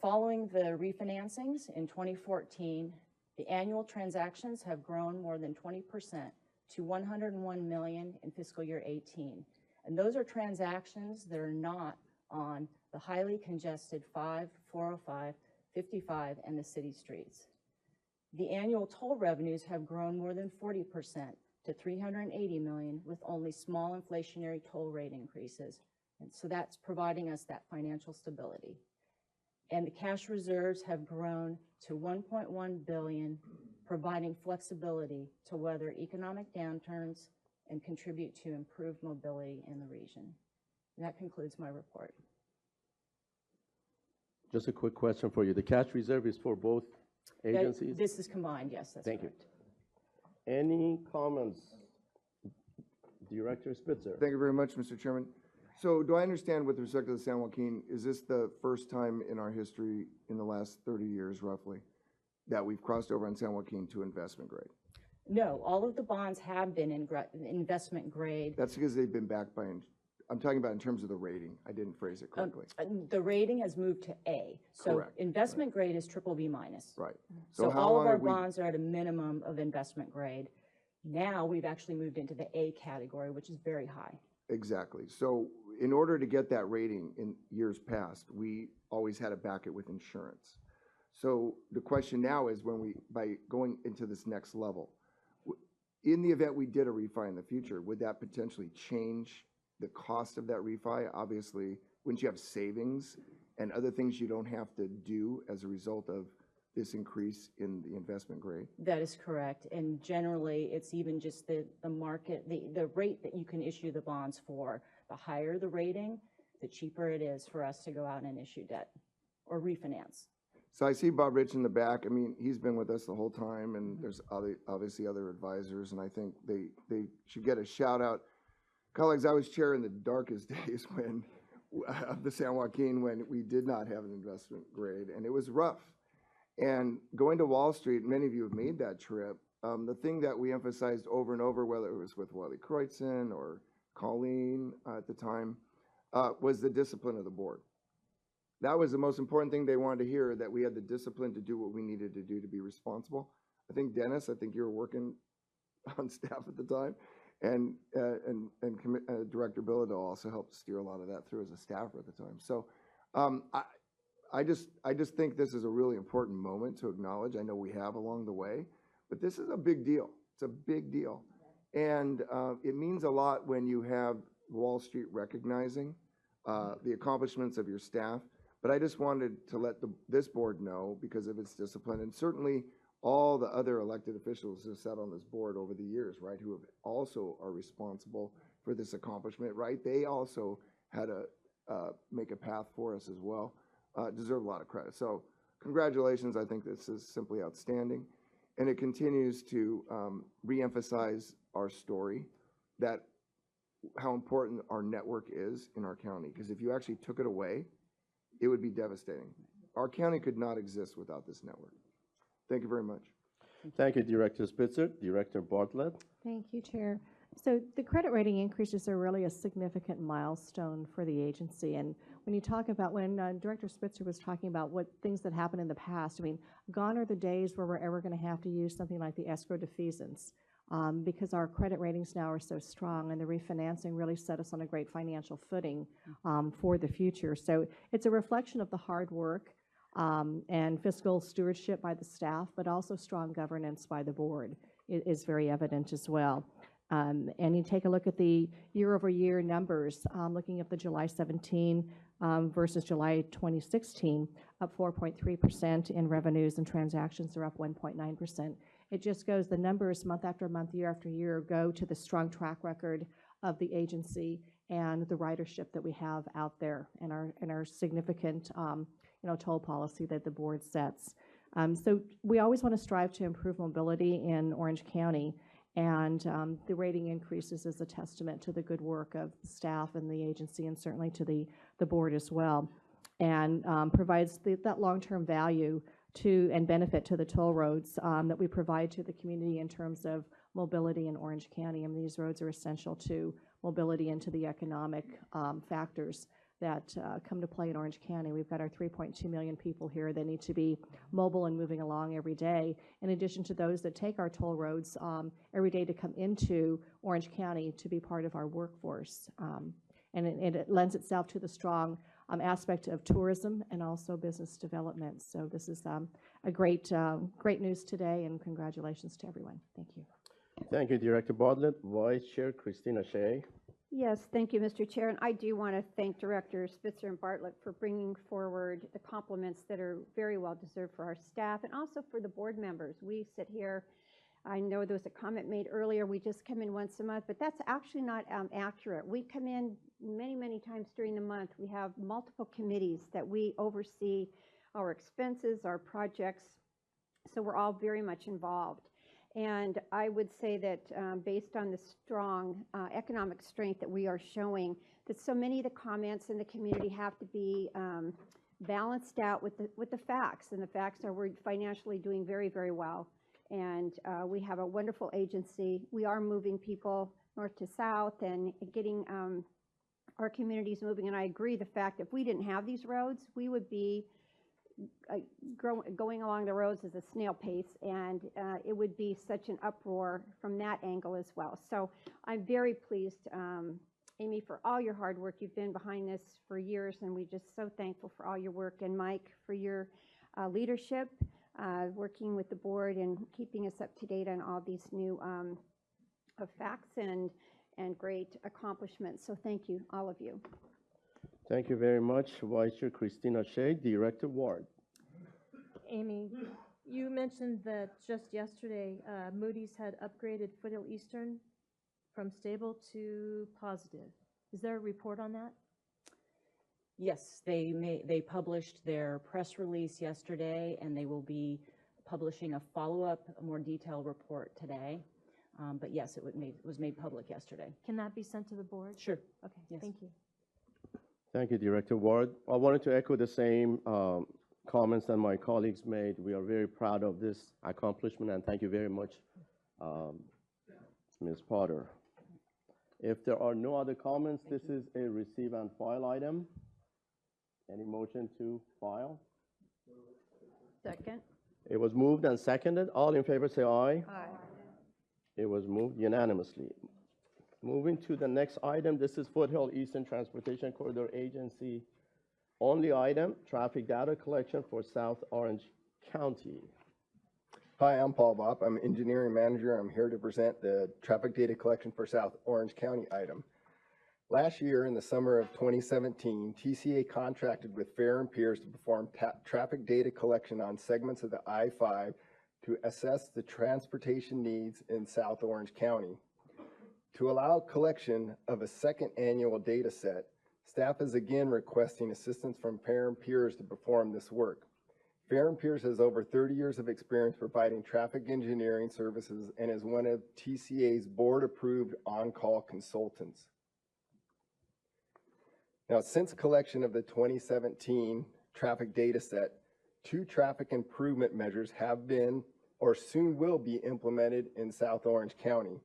following the refinancings in 2014, the annual transactions have grown more than 20% to $101 million in fiscal year 18. And those are transactions that are not on the highly congested 5, 405, 55, and the city streets. The annual toll revenues have grown more than 40% to $380 million with only small inflationary toll rate increases. And so that's providing us that financial stability. And the cash reserves have grown to $1.1 billion, providing flexibility to weather economic downturns and contribute to improved mobility in the region. And that concludes my report. Just a quick question for you. The cash reserve is for both agencies? This is combined, yes, that's correct. Thank you. Any comments? Director Spitzer. Thank you very much, Mr. Chairman. So do I understand with respect to the San Joaquin, is this the first time in our history in the last 30 years roughly that we've crossed over on San Joaquin to investment grade? No, all of the bonds have been in investment grade. That's because they've been backed by, I'm talking about in terms of the rating. I didn't phrase it correctly. The rating has moved to A. So Correct. investment grade is BBB minus. Right. So how all of long our have we- bonds are at a minimum of investment grade. Now we've actually moved into the A category, which is very high. Exactly. So in order to get that rating in years past, we always had to back it with insurance. So the question now is by going into this next level, in the event we did a refi in the future, would that potentially change the cost of that refi? Obviously, wouldn't you have savings and other things you don't have to do as a result of this increase in the investment grade? That is correct. And generally, it's even just the market, the rate that you can issue the bonds for. The higher the rating, the cheaper it is for us to go out and issue debt or refinance. So I see Bob Rich in the back. I mean, he's been with us the whole time, and there's obviously other advisors, and I think they should get a shout out. Colleagues, I was chair in the darkest days of the San Joaquin when we did not have an investment grade, and it was rough. And going to Wall Street, many of you have made that trip. The thing that we emphasized over and over, whether it was with Wally Kreutzen or Colleen at the time, was the discipline of the board. That was the most important thing they wanted to hear, that we had the discipline to do what we needed to do to be responsible. I think Dennis, I think you were working on staff at the time, and Director Bilodeau also helped steer a lot of that through as a staffer at the time. So I just think this is a really important moment to acknowledge. I know we have along the way, but this is a big deal. It's a big deal. And it means a lot when you have Wall Street recognizing the accomplishments of your staff, But I just wanted to let this board know because of its discipline, and certainly all the other elected officials who sat on this board over the years, right, who have also are responsible for this accomplishment, right? They also had to make a path for us as well. Deserve a lot of credit. So congratulations. I think this is simply outstanding. And it continues to reemphasize our story, that how important our network is in our county. Because if you actually took it away, it would be devastating. Our county could not exist without this network. Thank you very much. Thank you, Director Spitzer. Director Bartlett. Thank you, Chair. So the credit rating increases are really a significant milestone for the agency. And when you talk about, when Director Spitzer was talking about what things that happened in the past, I mean, gone are the days where we're ever going to have to use something like the escrow defeasance because our credit ratings now are so strong, and the refinancing really set us on a great financial footing for the future. So it's a reflection of the hard work and fiscal stewardship by the staff, but also strong governance by the board is very evident as well. And you take a look at the year-over-year numbers, looking at the July 17 versus July 2016, up 4.3% in revenues, and transactions are up 1.9%. It just goes, the numbers month after month, year after year, go to the strong track record of the agency and the ridership that we have out there, and our significant toll policy that the board sets. So we always want to strive to improve mobility in Orange County. And the rating increases is a testament to the good work of the staff and the agency, and certainly to the board as well, and provides that long-term value to and benefit to the toll roads that we provide to the community in terms of mobility in Orange County. And these roads are essential to mobility and to the economic factors that come to play in Orange County. We've got our 3.2 million people here that need to be mobile and moving along every day, in addition to those that take our toll roads every day to come into Orange County to be part of our workforce. And it lends itself to the strong aspect of tourism and also business development. So this is a great news today, and congratulations to everyone. Thank you. Thank you, Director Bartlett. Vice Chair Christina Shea. Yes, thank you, Mr. Chair. And I do want to thank Directors Spitzer and Bartlett for bringing forward the compliments that are very well deserved for our staff and also for the board members. We sit here, I know there was a comment made earlier, we just come in once a month, but that's actually not accurate. We come in many, many times during the month. We have multiple committees that we oversee our expenses, our projects, so we're all very much involved. And I would say that based on the strong economic strength that we are showing, that so many of the comments in the community have to be balanced out with the facts. And the facts are we're financially doing very, very well. And we have a wonderful agency. We are moving people north to south and getting our communities moving. And I agree, the fact that if we didn't have these roads, we would be going along the roads as a snail pace, and it would be such an uproar from that angle as well. So I'm very pleased, Amy, for all your hard work. You've been behind this for years, and we're just so thankful for all your work. And Mike, for your leadership, working with the board and keeping us up to date on all these new facts and great accomplishments. So thank you, all of you. Thank you very much, Vice Chair Christina Shea. Director Ward. Amy, you mentioned that just yesterday, Moody's had upgraded Foothill Eastern from stable to positive. Is there a report on that? Yes, they published their press release yesterday, and they will be publishing a follow-up, a more detailed report today. But yes, it was made public yesterday. Can that be sent to the board? Sure. Okay, Yes. Thank you. Thank you, Director Ward. I wanted to echo the same comments that my colleagues made. We are very proud of this accomplishment, and thank you very much, Ms. Potter. If there are no other comments, this is a receive and file item. Any motion to file? Second. It was moved and seconded. All in favor say aye. Aye. It was moved unanimously. Moving to the next item, this is Foothill Eastern Transportation Corridor Agency. Only item, traffic data collection for South Orange County. Hi, I'm Paul Bopp. I'm engineering manager. I'm here to present the traffic data collection for South Orange County item. Last year, in the summer of 2017, TCA contracted with Fair and Piers to perform traffic data collection on segments of the I-5 to assess the transportation needs in South Orange County. To allow collection of a second annual data set, staff is again requesting assistance from Fair and Piers to perform this work. Fair and Piers has over 30 years of experience providing traffic engineering services and is one of TCA's board-approved on-call consultants. Now, since collection of the 2017 traffic data set, 2 traffic improvement measures have been or soon will be implemented in South Orange County.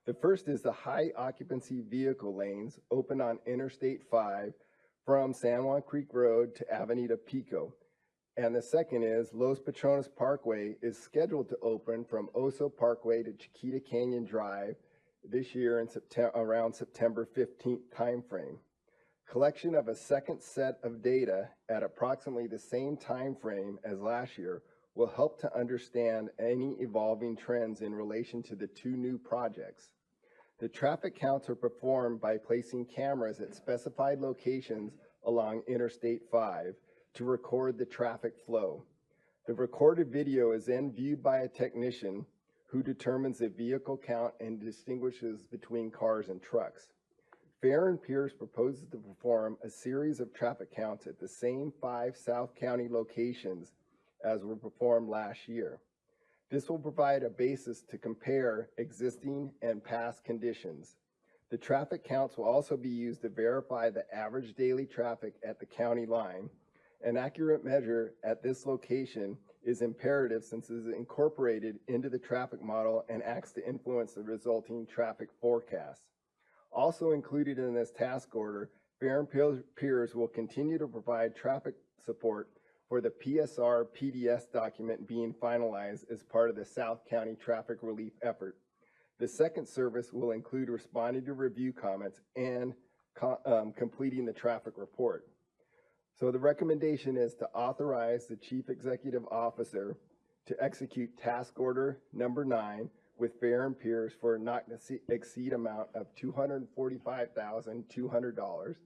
The first is the high occupancy vehicle lanes open on Interstate 5 from San Juan Creek Road to Avenida Pico. And the second is Los Patronos Parkway is scheduled to open from Oso Parkway to Chiquita Canyon Drive this year in around September 15th timeframe. Collection of a second set of data at approximately the same time frame as last year will help to understand any evolving trends in relation to the 2 new projects. The traffic counts are performed by placing cameras at specified locations along Interstate 5 to record the traffic flow. The recorded video is then viewed by a technician who determines the vehicle count and distinguishes between cars and trucks. Fair and Piers proposes to perform a series of traffic counts at the same 5 South County locations as were performed last year. This will provide a basis to compare existing and past conditions. The traffic counts will also be used to verify the average daily traffic at the county line. An accurate measure at this location is imperative since it is incorporated into the traffic model and acts to influence the resulting traffic forecast. Also included in this task order, Fair and Piers will continue to provide traffic support for the PSR PDS document being finalized as part of the South County traffic relief effort. The second service will include responding to review comments and completing the traffic report. So the recommendation is to authorize the Chief Executive Officer to execute task order number 9 with Fair and Piers for a not to exceed amount of $245,200,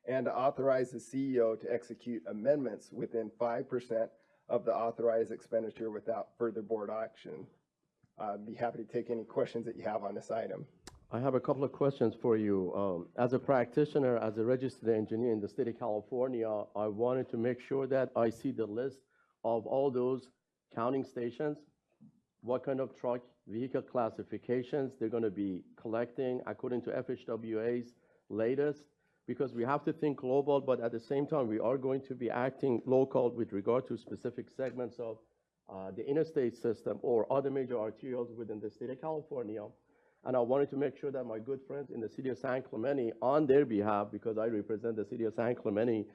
and to authorize the CEO to execute amendments within 5% of the authorized expenditure without further board action. I'd be happy to take any questions that you have on this item. I have a couple of questions for you. As a practitioner, as a registered engineer in the state of California, I wanted to make sure that I see the list of all those counting stations, what kind of truck vehicle classifications they're going to be collecting according to FHWA's latest, because we have to think global, but at the same time, we are going to be acting local with regard to specific segments of the interstate system or other major arterials within the state of California. And I wanted to make sure that my good friends in the city of San Clemente, on their behalf, because I represent the city of San Clemente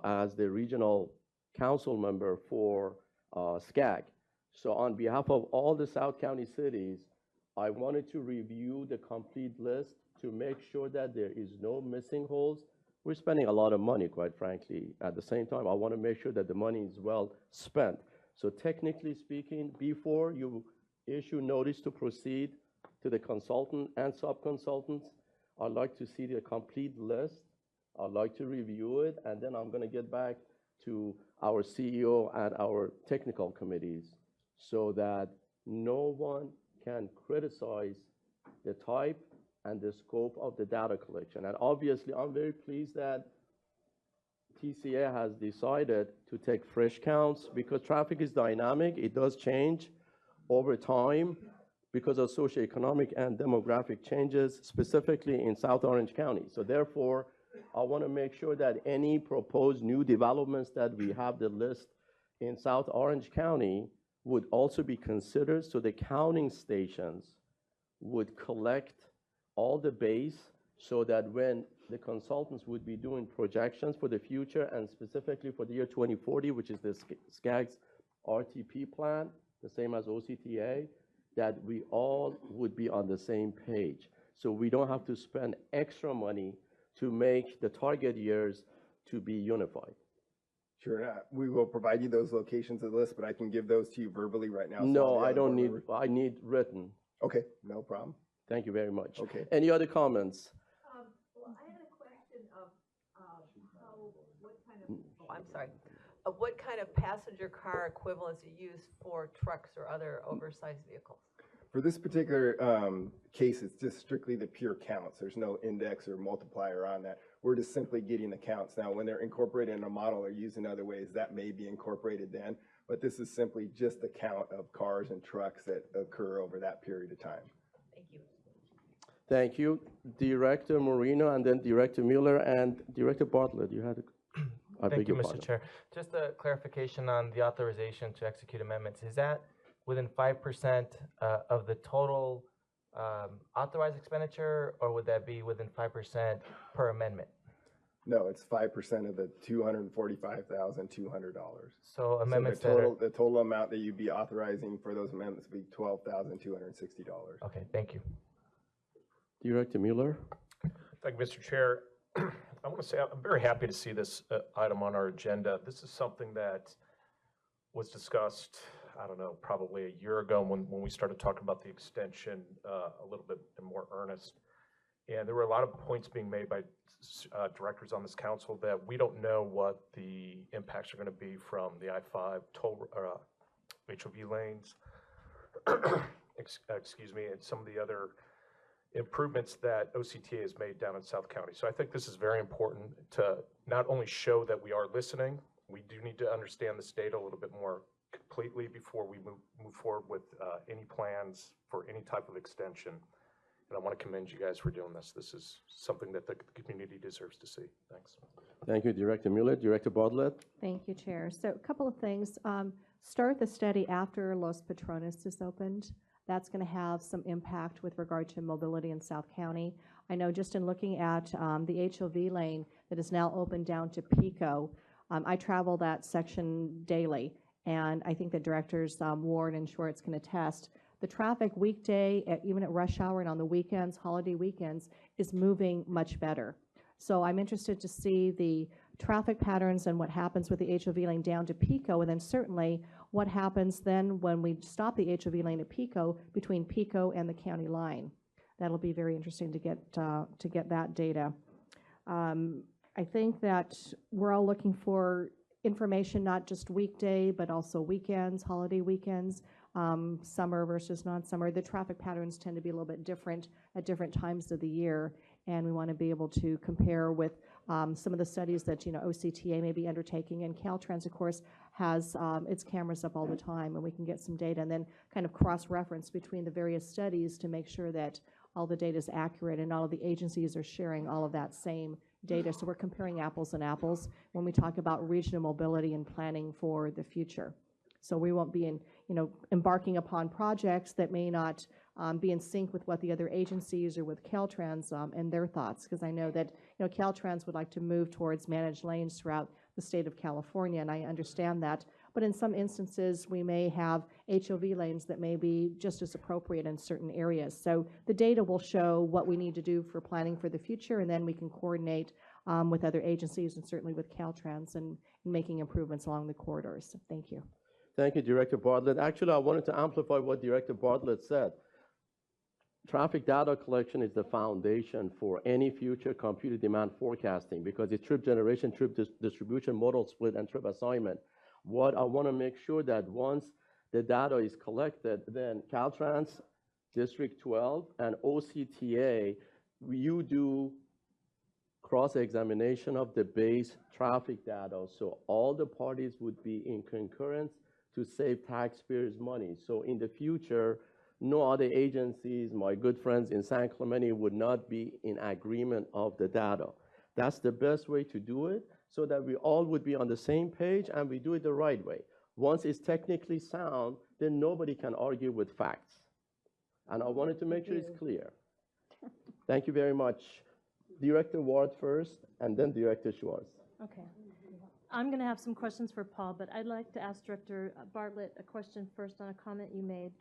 as the regional council member for SCAG. So on behalf of all the South County cities, I wanted to review the complete list to make sure that there is no missing holes. We're spending a lot of money, quite frankly. At the same time, I want to make sure that the money is well spent. So technically speaking, before you issue notice to proceed to the consultant and sub-consultants, I'd like to see the complete list. I'd like to review it, and then I'm going to get back to our CEO and our technical committees so that no one can criticize the type and the scope of the data collection. And obviously, I'm very pleased that TCA has decided to take fresh counts because traffic is dynamic. It does change over time because of socioeconomic and demographic changes, specifically in South Orange County. So therefore, I want to make sure that any proposed new developments that we have the list in South Orange County would also be considered, so the counting stations would collect all the base so that when the consultants would be doing projections for the future and specifically for the year 2040, which is the SCAG's RTP plan, the same as OCTA, that we all would be on the same page. So we don't have to spend extra money to make the target years to be unified. Sure, we will provide you those locations of the list, but I can give those to you verbally right now. No, I don't need, I need written. Okay, no problem. Thank you very much. Okay. Any other comments? Well, I had I'm sorry. What kind of passenger car equivalents you use for trucks or other oversized vehicles? For this particular case, it's just strictly the pure counts. There's no index or multiplier on that. We're just simply getting the counts. Now, when they're incorporated in a model or used in other ways, that may be incorporated then, but this is simply just the count of cars and trucks that occur over that period of time. Thank you. Thank you, Director Moreno, and then Director Mueller, and Director Bartlett. You had a Thank you, Mr. Chair. Just a clarification on the authorization to execute amendments. Is that within 5% of the total authorized expenditure, or would that be within 5% per amendment? No, it's 5% of the $245,200. So amendments the total amount that you'd be authorizing for those amendments would be $12,260. Okay, thank you. Director Mueller. Thank you, Mr. Chair. I want to say I'm very happy to see this item on our agenda. This is something that was discussed, I don't know, probably a year ago when we started talking about the extension a little bit in more earnest. And there were a lot of points being made by directors on this council that we don't know what the impacts are going to be from the I-5 toll HOV lanes, excuse me, and some of the other improvements that OCTA has made down in South County. So I think this is very important to not only show that we are listening, we do need to understand this data a little bit more completely before we move forward with any plans for any type of extension. And I want to commend you guys for doing this. This is something that the community deserves to see. Thanks. Thank you, Director Mueller. Director Bartlett. Thank you, Chair. So a couple of things. Start the study after Los Patrones is opened. That's going to have some impact with regard to mobility in South County. I know just in looking at the HOV lane that is now open down to Pico, I travel that section daily, and I think that Directors Ward and Schwartz can attest. The traffic weekday, even at rush hour and on the weekends, holiday weekends, is moving much better. So I'm interested to see the traffic patterns and what happens with the HOV lane down to Pico, and then certainly what happens then when we stop the HOV lane at Pico, between Pico and the county line. That'll be very interesting to get that data. I think that we're all looking for information, not just weekday, but also weekends, holiday weekends, summer versus non-summer. The traffic patterns tend to be a little bit different at different times of the year, and we want to be able to compare with some of the studies that OCTA may be undertaking, and Caltrans, of course, has its cameras up all the time, and we can get some data and then kind of cross-reference between the various studies to make sure that all the data is accurate and all of the agencies are sharing all of that same data. So we're comparing apples and apples when we talk about regional mobility and planning for the future. So we won't be embarking upon projects that may not be in sync with what the other agencies or with Caltrans and their thoughts, because I know that Caltrans would like to move towards managed lanes throughout the state of California, and I understand that. But in some instances, we may have HOV lanes that may be just as appropriate in certain areas. So the data will show what we need to do for planning for the future, and then we can coordinate with other agencies and certainly with Caltrans and making improvements along the corridors. So thank you. Thank you, Director Bartlett. Actually, I wanted to amplify what Director Bartlett said. Traffic data collection is the foundation for any future computer demand forecasting because it's trip generation, trip distribution, modal split, and trip assignment. What I want to make sure that once the data is collected, then Caltrans, District 12, and OCTA, you do cross-examination of the base traffic data, so all the parties would be in concurrence to save taxpayers' money. So in the future, no other agencies, my good friends in San Clemente, would not be in agreement of the data. That's the best way to do it, so that we all would be on the same page and we do it the right way. Once it's technically sound, then nobody can argue with facts. And I wanted to make sure it's clear. Thank you very much. Director Ward first, and then Director Schwartz. Okay. I'm going to have some questions for Paul, but I'd like to ask Director Bartlett a question first on a comment you made.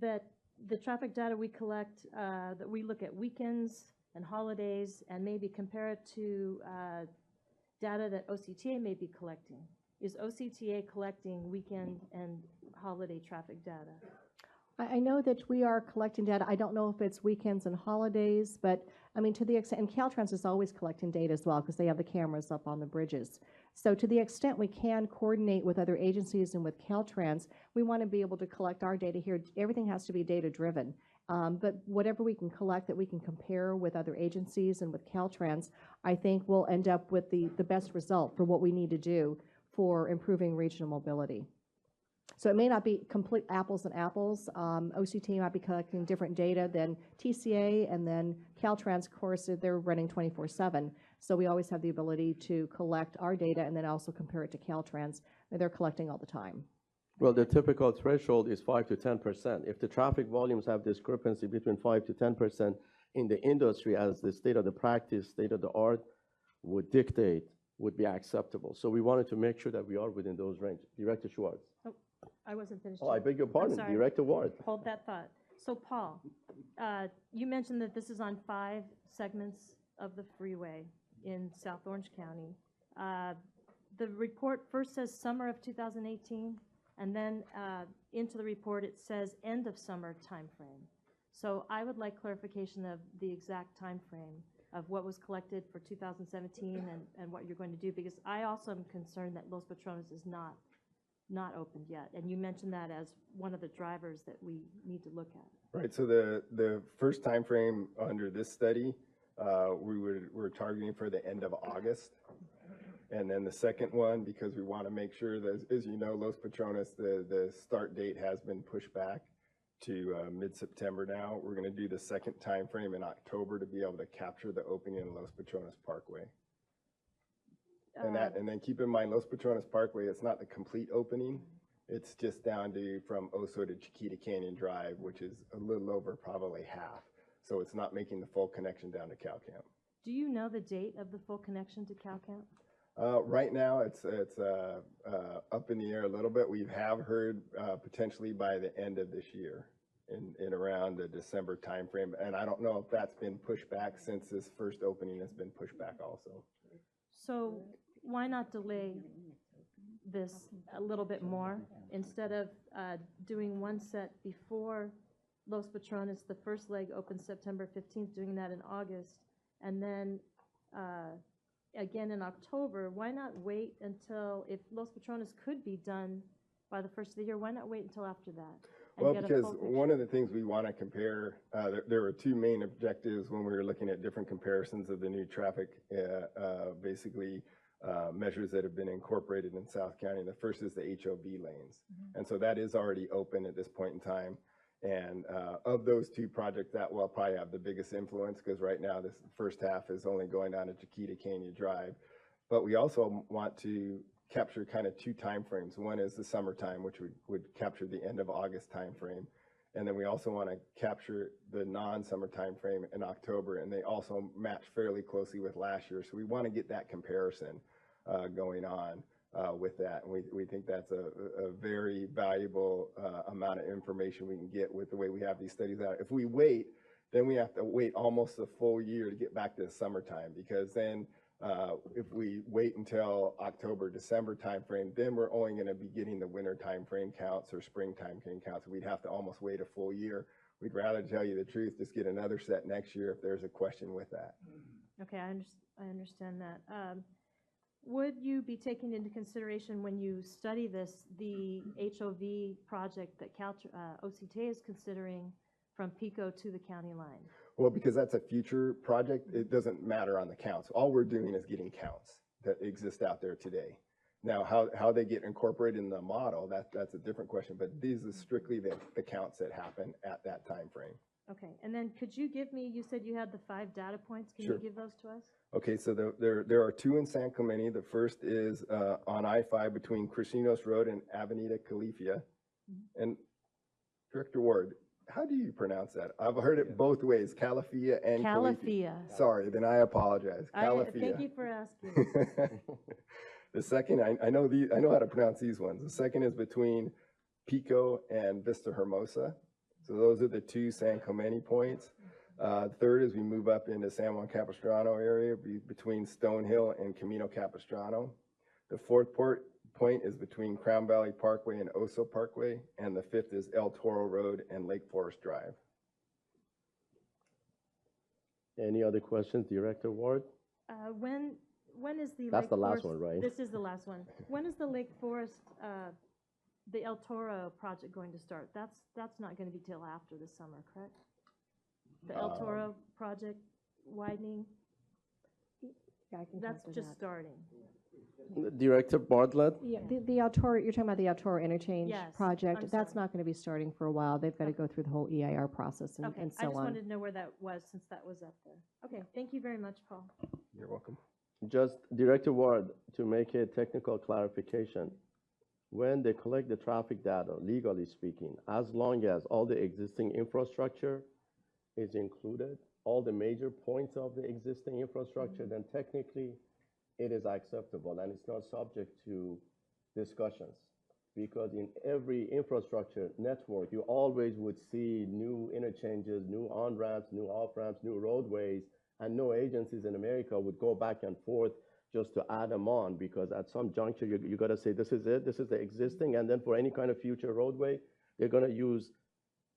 That the traffic data we collect, that we look at weekends and holidays and maybe compare it to data that OCTA may be collecting. Is OCTA collecting weekend and holiday traffic data? I know that we are collecting data. I don't know if it's weekends and holidays, but I mean, to the extent, and Caltrans is always collecting data as well because they have the cameras up on the bridges. So to the extent we can coordinate with other agencies and with Caltrans, we want to be able to collect our data here. Everything has to be data driven. But whatever we can collect that we can compare with other agencies and with Caltrans, I think we'll end up with the best result for what we need to do for improving regional mobility. So it may not be complete apples and apples. OCT might be collecting different data than TCA, and then Caltrans, of course, they're running 24/7. So we always have the ability to collect our data and then also compare it to Caltrans, and they're collecting all the time. Well, the typical threshold is 5 to 10%. If the traffic volumes have discrepancy between 5 to 10% in the industry, as the state of the practice, state of the art would dictate, would be acceptable. So we wanted to make sure that we are within those ranges. Director Schwartz. Oh, I wasn't finished. Oh, I yet. beg your I'm pardon, sorry. Director Ward. Hold that thought. So Paul, you mentioned that this is on 5 segments of the freeway in South Orange County. The report first says summer of 2018, and then into the report it says end of summer timeframe. So I would like clarification of the exact timeframe of what was collected for 2017 and what you're going to do, because I also am concerned that Los Patrones is not opened yet, and you mentioned that as one of the drivers that we need to look at. Right, so the first time frame under this study, we're targeting for the end of August. And then the second one, because we want to make sure that, as you know, Los Patrones, the start date has been pushed back to mid-September now. We're going to do the second time frame in October to be able to capture the opening in Los Patrones Parkway. And then keep in mind, Los Patrones Parkway, it's not the complete opening. It's just down to from Oso to Chiquita Canyon Drive, which is a little over probably half. So it's not making the full connection down to Cal Camp. Do you know the date of the full connection to CalCamp? Right now, it's up in the air a little bit. We have heard potentially by the end of this year, in around the December timeframe. And I don't know if that's been pushed back since this first opening has been pushed back also. So why not delay this a little bit more instead of doing one set before Los Patrones, the first leg opens September 15th, doing that in August, and then again in October? Why not wait until, if Los Patrones could be done by the first of the year, why not wait until after that? Well, because one of the things we want to compare, there were 2 main objectives when we were looking at different comparisons of the new traffic, basically measures that have been incorporated in South County. The first is the HOV lanes. And so that is already open at this point in time. And of those 2 projects, that will probably have the biggest influence, because right now this first half is only going down to Chiquita Canyon Drive. But we also want to capture kind of 2 time frames. One is the summertime, which would capture the end of August time frame. And then we also want to capture the non-summer time frame in October, and they also match fairly closely with last year. So we want to get that comparison going on with that. And we think that's a very valuable amount of information we can get with the way we have these studies out. If we wait, then we have to wait almost a full year to get back to the summertime, because then if we wait until October, December timeframe, then we're only going to be getting the winter timeframe counts or spring timeframe counts. We'd have to almost wait a full year. We'd rather tell you the truth, just get another set next year if there's a question with that. Okay, I understand that. Would you be taking into consideration when you study this, the HOV project that OCTA is considering from Pico to the county line? Well, because that's a future project, it doesn't matter on the counts. All we're doing is getting counts that exist out there today. Now, how they get incorporated in the model, that's a different question, but these are strictly the counts that happen at that time frame. Okay, and then could you give me, you said you had the 5 data points. Can Sure. you give those to us? Okay, so there are 2 in San Clemente. The first is on I-5 between Crucinos Road and Avenida Califia. And Director Ward, how do you pronounce that? I've heard it both ways, Califia and Califia. Sorry, then I apologize. Califia. Thank you for asking. The second, I know how to pronounce these ones. The second is between Pico and Vista Hermosa. So those are the 2 San Clemente points. Third is we move up into San Juan Capistrano area between Stonehill and Camino Capistrano. The fourth point is between Crown Valley Parkway and Oso Parkway, and the fifth is El Toro Road and Lake Forest Drive. Any other questions, Director Ward? When is the That's Lake the last Forest- one, right? This is the last one. When is the Lake Forest, the El Toro project going to start? That's not going to be till after the summer, correct? The El Toro project widening, Yeah, I can that's talk to just that. starting. Director Bartlett? Yeah, the El Toro, you're talking about the El Toro interchange Yes, project. I'm That's sorry. not going to be starting for a while. They've got to go through the whole EIR process and Okay, and I so just on. wanted to know where that was since that was up there. Okay, thank you very much, Paul. You're welcome. Just Director Ward, to make a technical clarification, when they collect the traffic data, legally speaking, as long as all the existing infrastructure is included, all the major points of the existing infrastructure, then technically it is acceptable and it's not subject to discussions. Because in every infrastructure network, you always would see new interchanges, new on-ramps, new off-ramps, new roadways, and no agencies in America would go back and forth just to add them on, because at some juncture, you got to say, this is it, this is the existing, and then for any kind of future roadway, they're going to use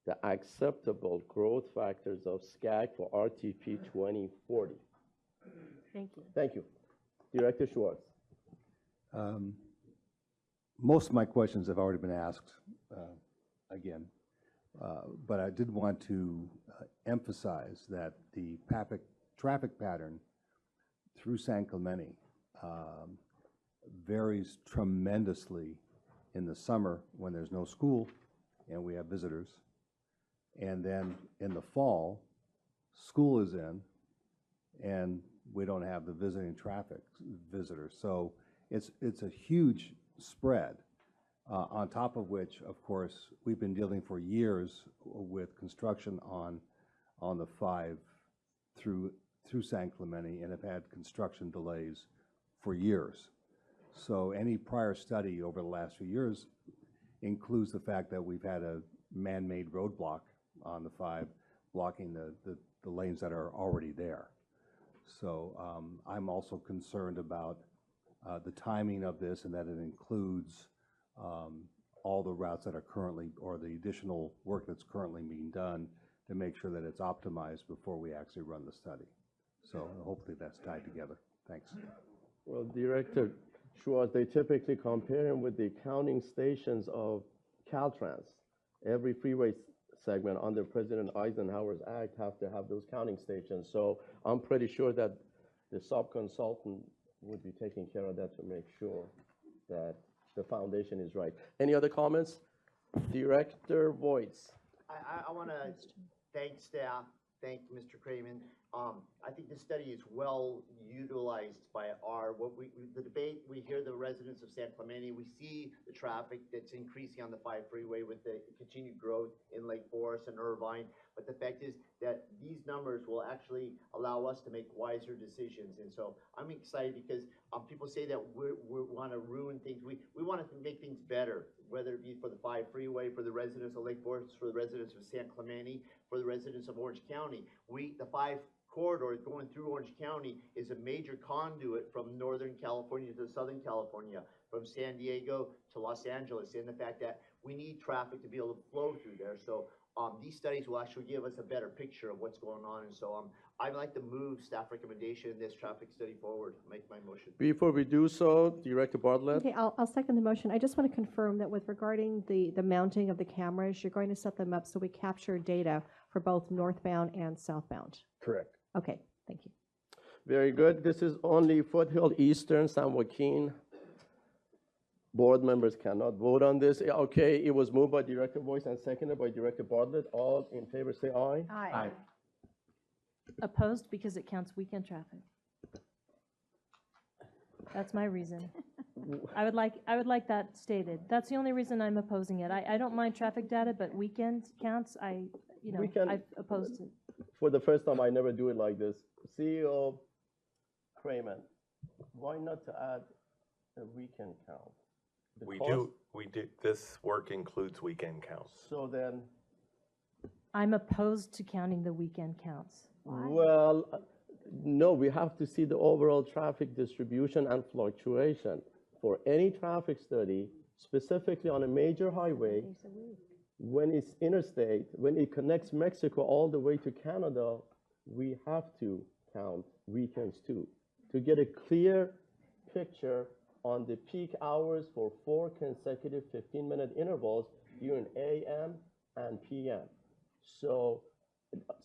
the acceptable growth factors of SCAG for RTP 2040. Thank you. Thank you. Director Schwartz. Most of my questions have already been asked again, but I did want to emphasize that the traffic pattern through San Clemente varies tremendously in the summer when there's no school and we have visitors. And then in the fall, school is in and we don't have the visiting traffic visitors. So it's a huge spread, on top of which, of course, we've been dealing for years with construction on the 5 through San Clemente and have had construction delays for years. So any prior study over the last few years includes the fact that we've had a man-made roadblock on the 5 blocking the lanes that are already there. So I'm also concerned about the timing of this and that it includes all the routes that are currently, or the additional work that's currently being done to make sure that it's optimized before we actually run the study. So hopefully that's tied together. Thanks. Well, Director Schwartz, they typically compare them with the counting stations of Caltrans. Every freeway segment under President Eisenhower's act have to have those counting stations. So I'm pretty sure that the sub-consultant would be taking care of that to make sure that the foundation is right. Any other comments? Director Voights. I want to thank staff, thank Mr. Craven. I think this study is well utilized by the debate. We hear the residents of San Clemente. We see the traffic that's increasing on the 5 freeway with the continued growth in Lake Forest and Irvine. But the fact is that these numbers will actually allow us to make wiser decisions. And so I'm excited because people say that we want to ruin things. We want to make things better, whether it be for the 5 freeway, for the residents of Lake Forest, for the residents of San Clemente, for the residents of Orange County. The 5 corridor going through Orange County is a major conduit from Northern California to Southern California, from San Diego to Los Angeles, and the fact that we need traffic to be able to flow through there. So these studies will actually give us a better picture of what's going on. And so I'd like to move staff recommendation in this traffic study forward. Make my motion. Before we do so, Director Bartlett. Okay, I'll second the motion. I just want to confirm that with regarding the mounting of the cameras, you're going to set them up so we capture data for both northbound and southbound. Correct. Okay, thank you. Very good. This is only Foothill Eastern, San Joaquin. Board members cannot vote on this. Okay, it was moved by Director Voights and seconded by Director Bartlett. All in favor say aye. Aye. Opposed because it counts weekend traffic. That's my reason. I would like that stated. That's the only reason I'm opposing it. I don't mind traffic data, but weekend counts, I've opposed it. For the first time, I never do it like this. CEO Craven, why not to add a weekend count? We do, this work includes weekend counts. So then, I'm opposed to counting the weekend counts. well, no, we have to see the overall traffic distribution and fluctuation. for any traffic study, specifically on a major highway, when it's interstate, when it connects Mexico all the way to Canada, we have to count weekends too, to get a clear picture on the peak hours for 4 consecutive 15-minute intervals during AM and PM. So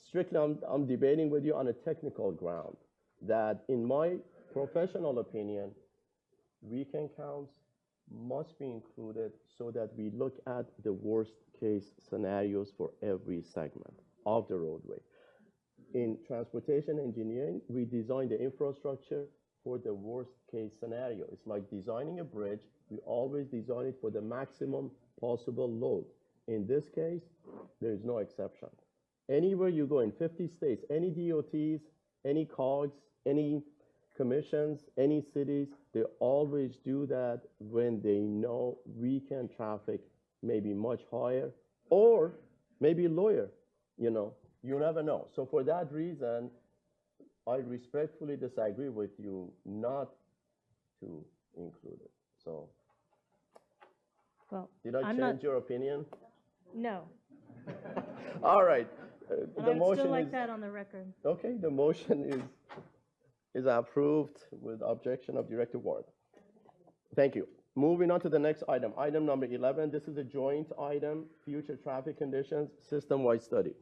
strictly, I'm debating with you on a technical ground that, in my professional opinion, weekend counts must be included so that we look at the worst case scenarios for every segment of the roadway. In transportation engineering, we design the infrastructure for the worst case scenario. It's like designing a bridge. We always design it for the maximum possible load. In this case, there is no exception. Anywhere you go in 50 states, any DOTs, any COGS, any commissions, any cities, they always do that when they know weekend traffic may be much higher or maybe lower, you never know. So for that reason, I respectfully disagree with you not to include it. So, Well, did I change your opinion? No. All right. And The I would motion still like is that on the record. okay. The motion is approved with objection of Director Ward. Thank you. Moving on to the next item. Item number 11. This is a joint item: future traffic conditions system-wide study.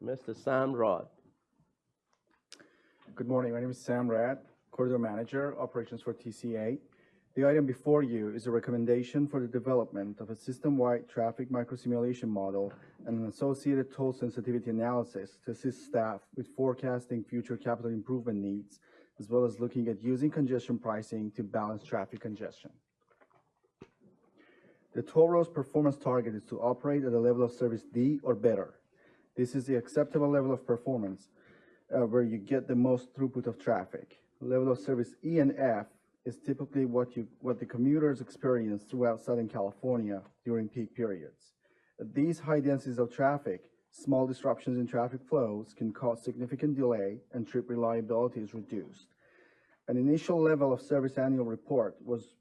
Mr. Sam Rod. Good morning. My name is Sam Rad, Corridor Manager, Operations for TCA. The item before you is a recommendation for the development of a system-wide traffic microsimulation model and an associated toll sensitivity analysis to assist staff with forecasting future capital improvement needs, as well as looking at using congestion pricing to balance traffic congestion. The toll road's performance target is to operate at a level of service D or better. This is the acceptable level of performance where you get the most throughput of traffic. Level of service E and F is typically what the commuters experience throughout Southern California during peak periods. At these high densities of traffic, small disruptions in traffic flows can cause significant delay and trip reliability is reduced. An initial level of service annual report was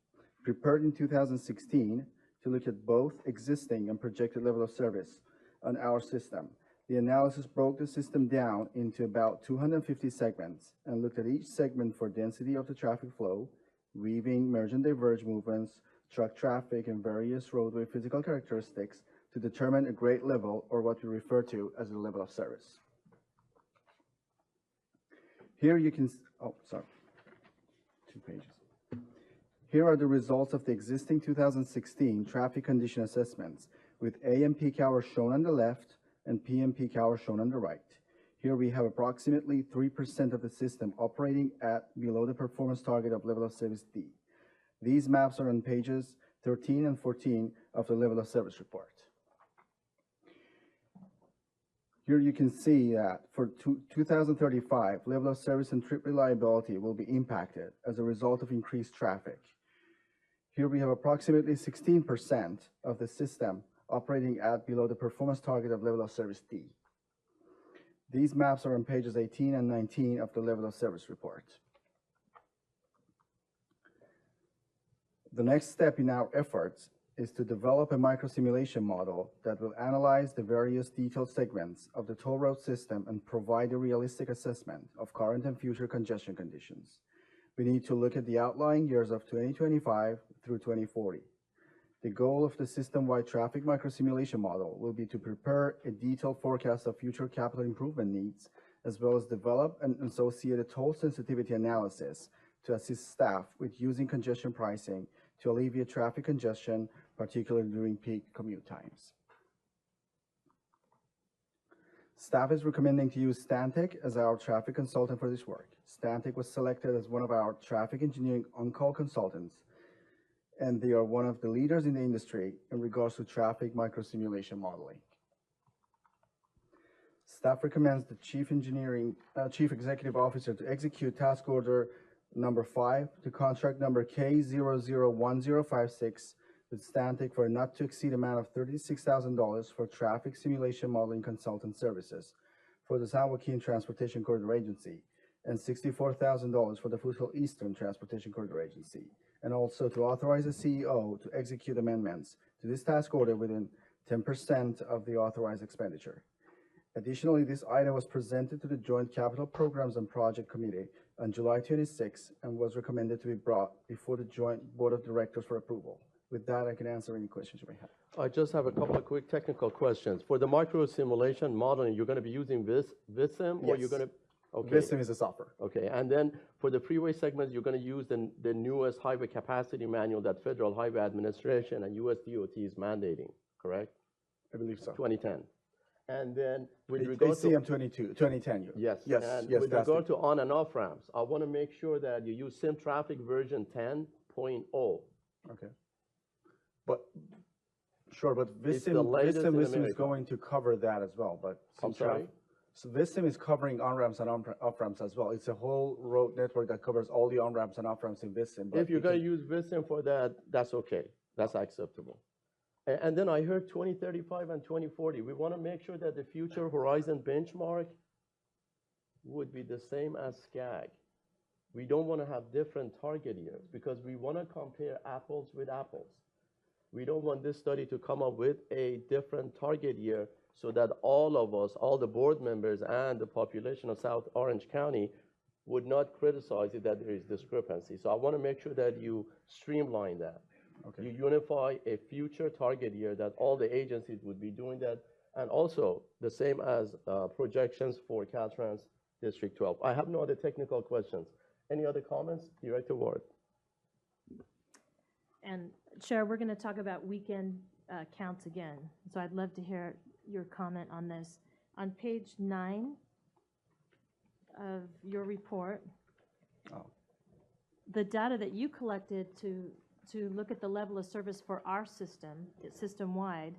prepared in 2016 to look at both existing and projected level of service on our system. The analysis broke the system down into about 250 segments and looked at each segment for density of the traffic flow, weaving, merge and diverge movements, truck traffic, and various roadway physical characteristics to determine a grade level, or what we refer to as the level of service. Here you can, 2 pages. Here are the results of the existing 2016 traffic condition assessments, with AM peak hours shown on the left and PM peak hours shown on the right. Here we have approximately 3% of the system operating at below the performance target of level of service D. These maps are on pages 13 and 14 of the level of service report. Here you can see that for 2035, level of service and trip reliability will be impacted as a result of increased traffic. Here we have approximately 16% of the system operating at below the performance target of level of service D. These maps are on pages 18 and 19 of the level of service report. The next step in our efforts is to develop a microsimulation model that will analyze the various detailed segments of the toll road system and provide a realistic assessment of current and future congestion conditions. We need to look at the outlying years of 2025 through 2040. The goal of the system-wide traffic microsimulation model will be to prepare a detailed forecast of future capital improvement needs, as well as develop an associated toll sensitivity analysis to assist staff with using congestion pricing to alleviate traffic congestion, particularly during peak commute times. Staff is recommending to use Stantec as our traffic consultant for this work. Stantec was selected as one of our traffic engineering on-call consultants, and they are one of the leaders in the industry in regards to traffic microsimulation modeling. Staff recommends the Chief Executive Officer to execute task order number 5 to contract number K001056 with Stantec for a not to exceed amount of $36,000 for traffic simulation modeling consultant services for the San Joaquin Transportation Corridor Agency. and $64,000 for the Foothill Eastern Transportation Corridor Agency, and also to authorize the CEO to execute amendments to this task order within 10% of the authorized expenditure. Additionally, this item was presented to the Joint Capital Programs and Project Committee on July 26 and was recommended to be brought before the Joint Board of Directors for approval. With that, I can answer any questions you may have. I just have a couple of quick technical questions. For the micro simulation modeling, you're going to be using Vissim, or you're Yes. going to? Okay. Vissim is a software. Okay, and then for the freeway segments, you're going to use the newest highway capacity manual that Federal Highway Administration and US DOT is mandating, correct? I believe so. 2010. And then with regard to ACM 2010. yes, Yes. and Yes. with that's regard the- to on and off ramps, I want to make sure that you use SimTraffic version 10.0. Okay. But, sure, but It's the Vissim latest in is America. going to cover that as well, but. I'm sorry? So Vissim is covering on-ramps and off-ramps as well. It's a whole road network that covers all the on-ramps and off-ramps in Vissim. but If you're you going to can- use Vissim for that, that's okay. That's acceptable. And then I heard 2035 and 2040. We want to make sure that the future horizon benchmark would be the same as SCAG. We don't want to have different target years because we want to compare apples with apples. We don't want this study to come up with a different target year so that all of us, all the board members and the population of South Orange County would not criticize it that there is discrepancy. So I want to make sure that you streamline that. Okay. You unify a future target year that all the agencies would be doing that, and also the same as projections for Caltrans District 12. I have no other technical questions. Any other comments? Director Ward. And Chair, we're going to talk about weekend counts again. So I'd love to hear your comment on this. On page 9 of your report, the data that you collected to look at the level of service for our system, system-wide,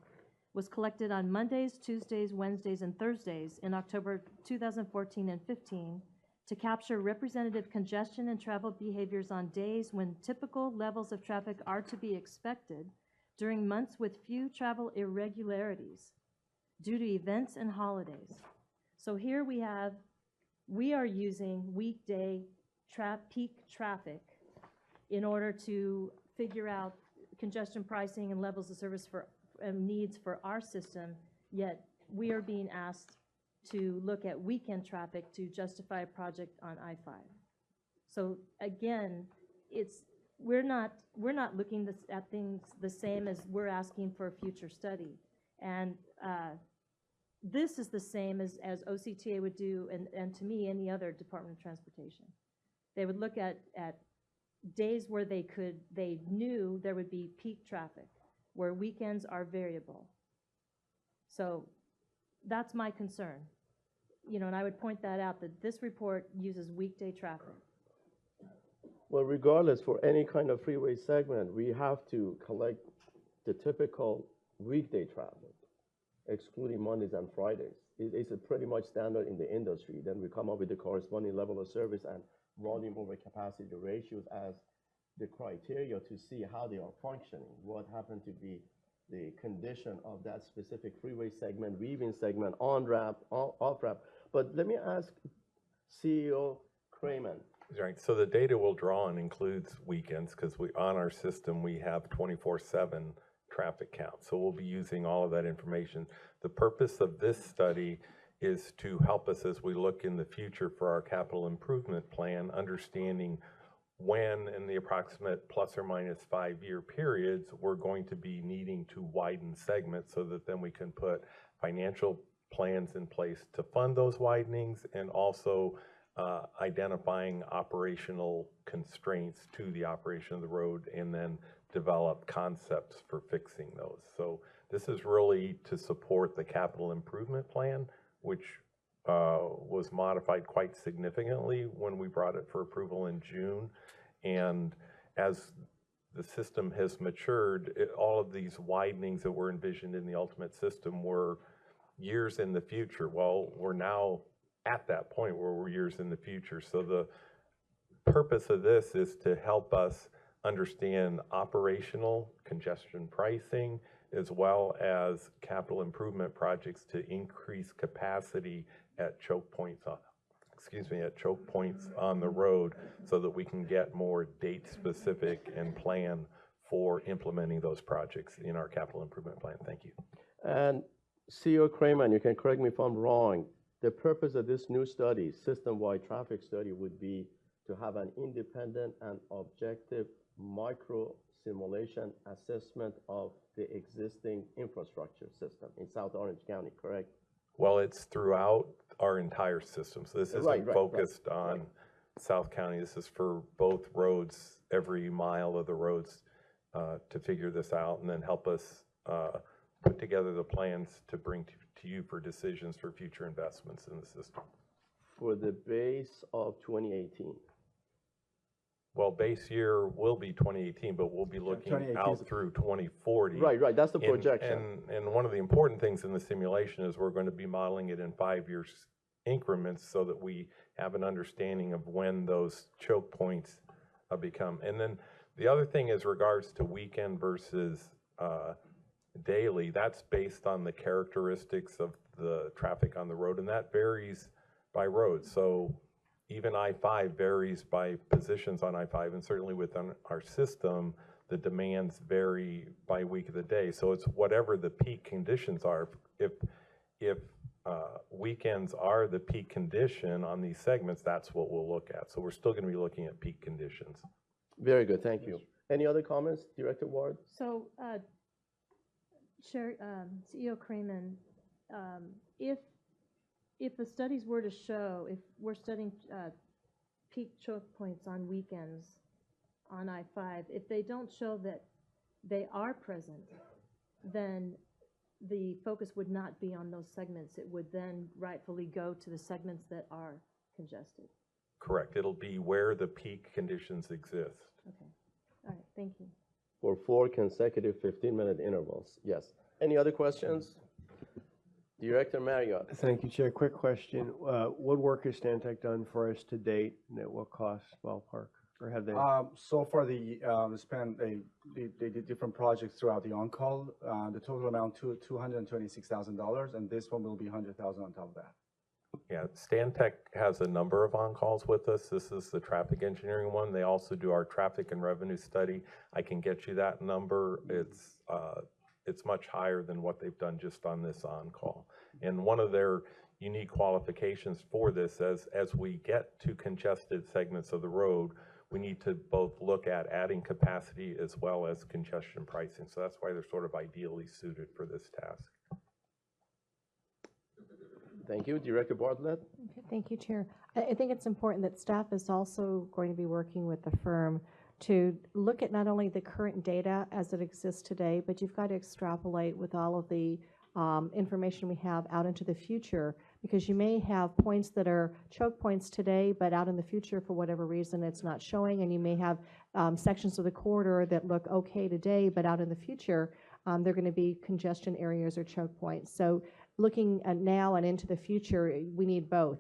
was collected on Mondays, Tuesdays, Wednesdays, and Thursdays in October 2014 and 15 to capture representative congestion and travel behaviors on days when typical levels of traffic are to be expected during months with few travel irregularities due to events and holidays. So here we are using weekday peak traffic in order to figure out congestion pricing and levels of service for needs for our system, yet we are being asked to look at weekend traffic to justify a project on I-5. So again, we're not looking at things the same as we're asking for a future study. And this is the same as OCTA would do, and to me, any other Department of Transportation. They would look at days where they knew there would be peak traffic, where weekends are variable. So that's my concern. And I would point that out, that this report uses weekday traffic. Well, regardless, for any kind of freeway segment, we have to collect the typical weekday traffic, excluding Mondays and Fridays. It's a pretty much standard in the industry. Then we come up with the corresponding level of service and volume over capacity ratios as the criteria to see how they are functioning, what happened to be the condition of that specific freeway segment, weaving segment, on-ramp, off-ramp. But let me ask CEO Kramer. Right, so the data we'll draw on includes weekends because on our system we have 24/7 traffic count. So we'll be using all of that information. The purpose of this study is to help us as we look in the future for our capital improvement plan, understanding when in the approximate plus or minus 5-year periods we're going to be needing to widen segments so that then we can put financial plans in place to fund those widenings, and also identifying operational constraints to the operation of the road, and then develop concepts for fixing those. So this is really to support the capital improvement plan, which was modified quite significantly when we brought it for approval in June. And as the system has matured, all of these widenings that were envisioned in the ultimate system were years in the future. Well, we're now at that point where we're years in the future. So the purpose of this is to help us understand operational congestion pricing, as well as capital improvement projects to increase capacity at choke points at choke points on the road so that we can get more date-specific and plan for implementing those projects in our capital improvement plan. Thank you. And CEO Kramer, you can correct me if I'm wrong, the purpose of this new study, system-wide traffic study, would be to have an independent and objective micro simulation assessment of the existing infrastructure system in South Orange County, correct? Well, it's throughout our entire system. So this isn't Right, focused on South County. This is for both roads, every mile of the roads, to figure this out and then help us put together the plans to bring to you for decisions for future investments in the system. For the base of 2018. Well, base year will be 2018, but we'll be looking 2018 out through 2040. Right, that's the projection. And one of the important things in the simulation is we're going to be modeling it in 5-year increments so that we have an understanding of when those choke points become. And then the other thing is regards to weekend versus daily, that's based on the characteristics of the traffic on the road, and that varies by road. So even I-5 varies by positions on I-5, and certainly within our system, the demands vary by week of the day. So it's whatever the peak conditions are. If weekends are the peak condition on these segments, that's what we'll look at. So we're still going to be looking at peak conditions. Very good, thank you. Any other comments, Director Ward? So, CEO Kramer, if the studies were to show, if we're studying peak choke points on weekends on I-5, if they don't show that they are present, then the focus would not be on those segments. It would then rightfully go to the segments that are congested. Correct. It'll be where the peak conditions exist. Okay. All right. Thank you. For 4 consecutive 15-minute intervals. Yes. Any other questions? Director Marriott. Thank you, Chair. Quick question. What work has Stantec done for us to date, and at what cost, ballpark? Or have they? So far, they did different projects throughout the on-call. The total amount to $226,000, and this one will be $100,000 on top of that. Yeah, Stantec has a number of on-calls with us. This is the traffic engineering one. They also do our traffic and revenue study. I can get you that number. It's much higher than what they've done just on this on-call. And one of their unique qualifications for this, as we get to congested segments of the road, we need to both look at adding capacity as well as congestion pricing. So that's why they're sort of ideally suited for this task. Thank you. Director Bartlett? Okay, thank you, Chair. I think it's important that staff is also going to be working with the firm to look at not only the current data as it exists today, but you've got to extrapolate with all of the information we have out into the future, because you may have points that are choke points today, but out in the future, for whatever reason, it's not showing, and you may have sections of the corridor that look okay today, but out in the future, they're going to be congestion areas or choke points. So looking at now and into the future, we need both,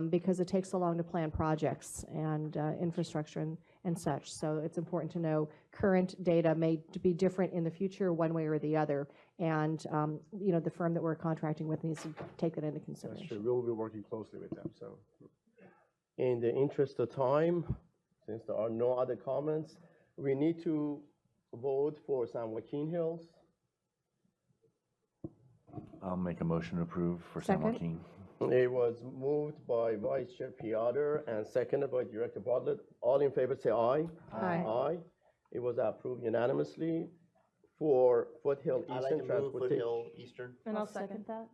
because it takes so long to plan projects and infrastructure and such. So it's important to know current data may be different in the future one way or the other. And the firm that we're contracting with needs to take that into consideration. That's true. We'll be working closely with them. So, in the interest of time, since there are no other comments, we need to vote for San Joaquin Hills. I'll make a motion to approve for San Joaquin. It was moved by Vice Chair Piotr and seconded by Director Bartlett. All in favor say aye. Aye. Aye. It was approved unanimously. For Foothill I'd Eastern like to move Transportation. Foothill Eastern. And I'll second that.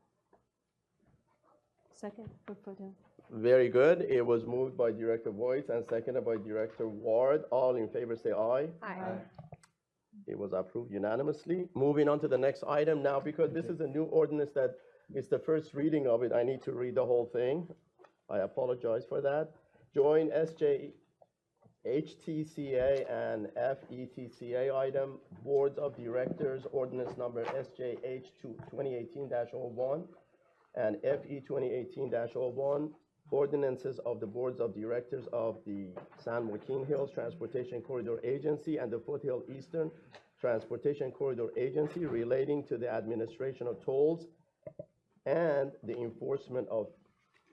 Second for Foothill. Very good. It was moved by Director Voigt and seconded by Director Ward. All in favor say aye. Aye. It was approved unanimously. Moving on to the next item now, because this is a new ordinance that is the first reading of it, I need to read the whole thing. I apologize for that. Join SJ HTCA and FETCA item, Boards of Directors, ordinance number SJH 2018-01 and FE 2018-01, ordinances of the Boards of Directors of the San Joaquin Hills Transportation Corridor Agency and the Foothill Eastern Transportation Corridor Agency relating to the administration of tolls and the enforcement of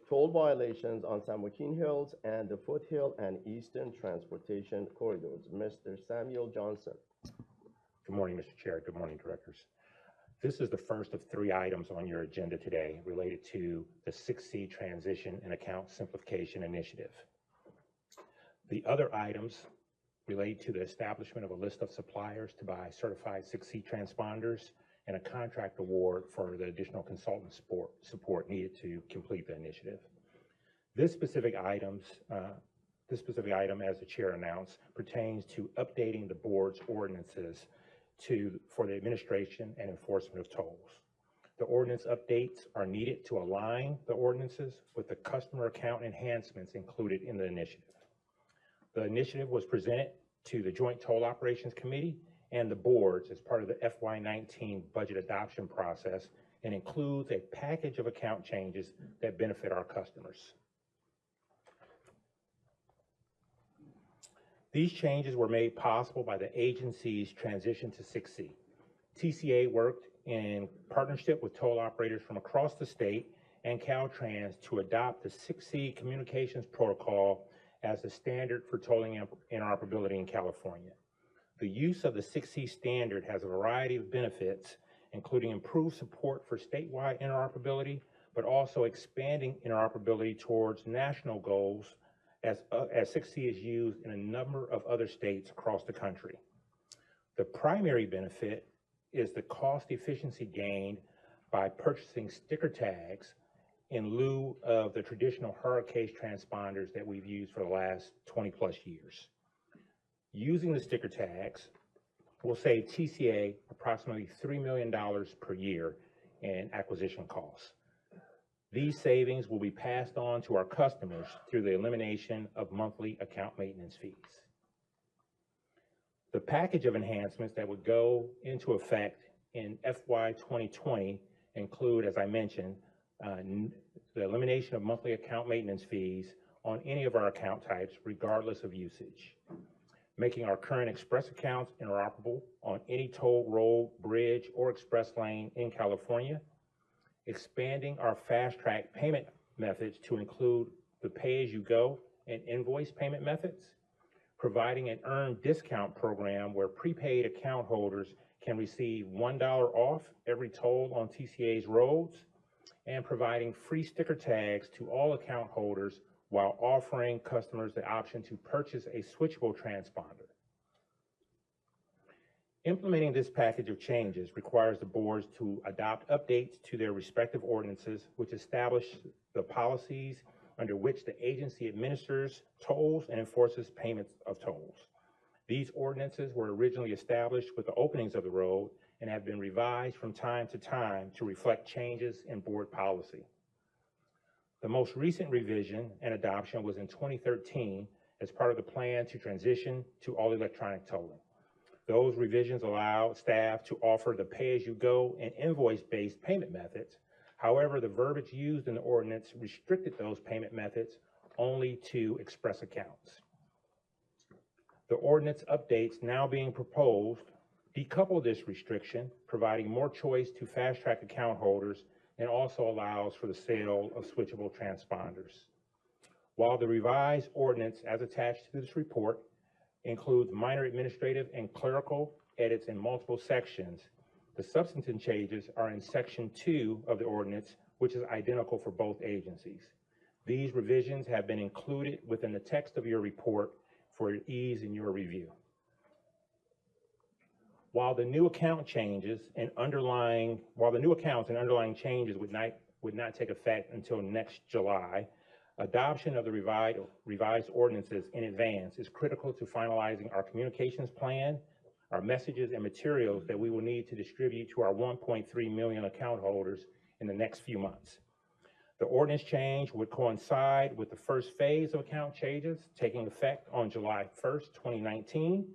toll violations on San Joaquin Hills and the Foothill and Eastern Transportation Corridors. Mr. Samuel Johnson. Good morning, Mr. Chair. Good morning, directors. This is the first of 3 items on your agenda today related to the 6C Transition and Account Simplification Initiative. The other items relate to the establishment of a list of suppliers to buy certified 6C transponders and a contract award for the additional consultant support needed to complete the initiative. This specific item, as the chair announced, pertains to updating the board's ordinances for the administration and enforcement of tolls. The ordinance updates are needed to align the ordinances with the customer account enhancements included in the initiative. The initiative was presented to the Joint Toll Operations Committee and the boards as part of the FY19 budget adoption process and includes a package of account changes that benefit our customers. These changes were made possible by the agency's transition to 6C. TCA worked in partnership with toll operators from across the state and Caltrans to adopt the 6C communications protocol as the standard for tolling interoperability in California. The use of the 6C standard has a variety of benefits, including improved support for statewide interoperability, but also expanding interoperability towards national goals as 6C is used in a number of other states across the country. The primary benefit is the cost efficiency gained by purchasing sticker tags in lieu of the traditional hurricane transponders that we've used for the last 20 plus years. Using the sticker tags will save TCA approximately $3 million per year in acquisition costs. These savings will be passed on to our customers through the elimination of monthly account maintenance fees. The package of enhancements that would go into effect in FY 2020 include, as I mentioned, the elimination of monthly account maintenance fees on any of our account types, regardless of usage, making our current express accounts interoperable on any toll road, bridge, or express lane in California, expanding our fast track payment methods to include the pay-as-you-go and invoice payment methods, providing an earned discount program where prepaid account holders can receive $1 off every toll on TCA's roads, and providing free sticker tags to all account holders while offering customers the option to purchase a switchable transponder. Implementing this package of changes requires the boards to adopt updates to their respective ordinances, which establish the policies under which the agency administers tolls and enforces payments of tolls. These ordinances were originally established with the openings of the road and have been revised from time to time to reflect changes in board policy. The most recent revision and adoption was in 2013 as part of the plan to transition to all electronic tolling. Those revisions allow staff to offer the pay-as-you-go and invoice-based payment methods. However, the verbiage used in the ordinance restricted those payment methods only to express accounts. The ordinance updates now being proposed decouple this restriction, providing more choice to fast-track account holders, and also allows for the sale of switchable transponders. While the revised ordinance as attached to this report includes minor administrative and clerical edits in multiple sections, the substantive changes are in Section 2 of the ordinance, which is identical for both agencies. These revisions have been included within the text of your report for ease in your review. While the new account changes and underlying changes would not take effect until next July, adoption of the revised ordinances in advance is critical to finalizing our communications plan, our messages and materials that we will need to distribute to our 1.3 million account holders in the next few months. The ordinance change would coincide with the first phase of account changes taking effect on July 1st, 2019,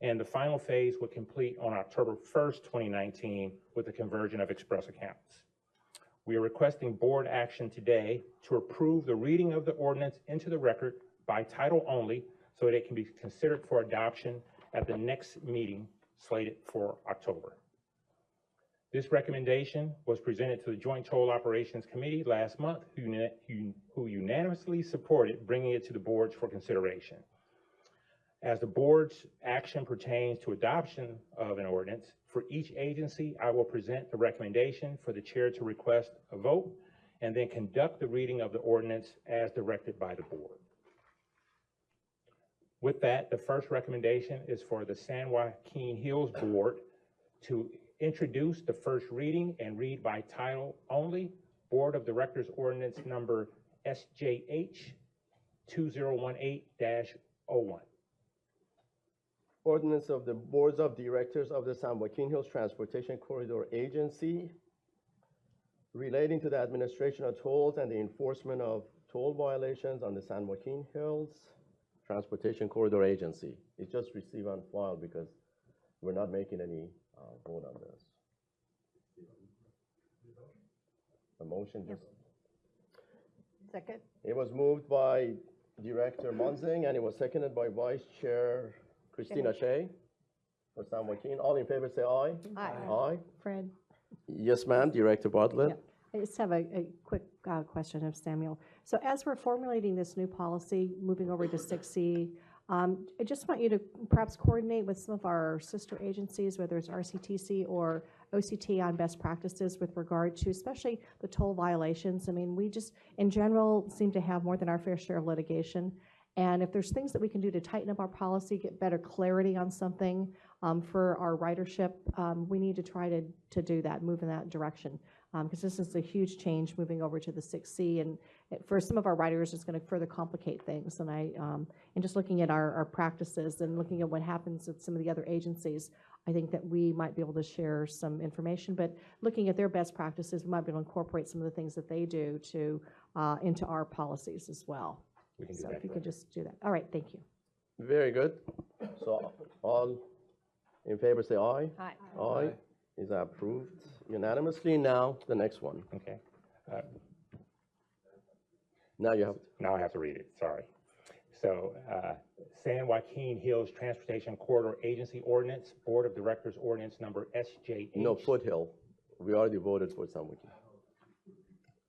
and the final phase would complete on October 1st, 2019 with the conversion of express accounts. We are requesting board action today to approve the reading of the ordinance into the record by title only so that it can be considered for adoption at the next meeting slated for October. This recommendation was presented to the Joint Toll Operations Committee last month, who unanimously supported bringing it to the boards for consideration. As the board's action pertains to adoption of an ordinance, for each agency, I will present the recommendation for the chair to request a vote and then conduct the reading of the ordinance as directed by the board. With that, the first recommendation is for the San Joaquin Hills Board to introduce the first reading and read by title only, Board of Directors Ordinance Number SJH 2018-01. Ordinance of the Boards of Directors of the San Joaquin Hills Transportation Corridor Agency relating to the administration of tolls and the enforcement of toll violations on the San Joaquin Hills Transportation Corridor Agency. It's just received on file because we're not making any vote on this. The motion just. Second? It was moved by Director Munzing and it was seconded by Vice Chair Christina Shea for San Joaquin. All in favor say aye. Aye. Aye. Fred? Yes, ma'am. Director Bartlett. I just have a quick question of Samuel. So as we're formulating this new policy, moving over to 6C, I just want you to perhaps coordinate with some of our sister agencies, whether it's RCTC or OCT, on best practices with regard to especially the toll violations. I mean, we just, in general, seem to have more than our fair share of litigation. And if there's things that we can do to tighten up our policy, get better clarity on something for our ridership, we need to try to do that, move in that direction. Because this is a huge change moving over to the 6C, and for some of our riders, it's going to further complicate things. And and just looking at our practices and looking at what happens at some of the other agencies, I think that we might be able to share some information. But looking at their best practices, we might be able to incorporate some of the things that they do to into our policies as well. So if you could just do that. All right, thank you. Very good. So all in favor say aye. Aye. Aye. Is approved unanimously. Now the next one. Okay. Now you have. Now I have to read it, sorry. So, San Joaquin Hills Transportation Corridor Agency Ordinance, Board of Directors Ordinance Number SJH. No, Foothill. We already voted for San Joaquin.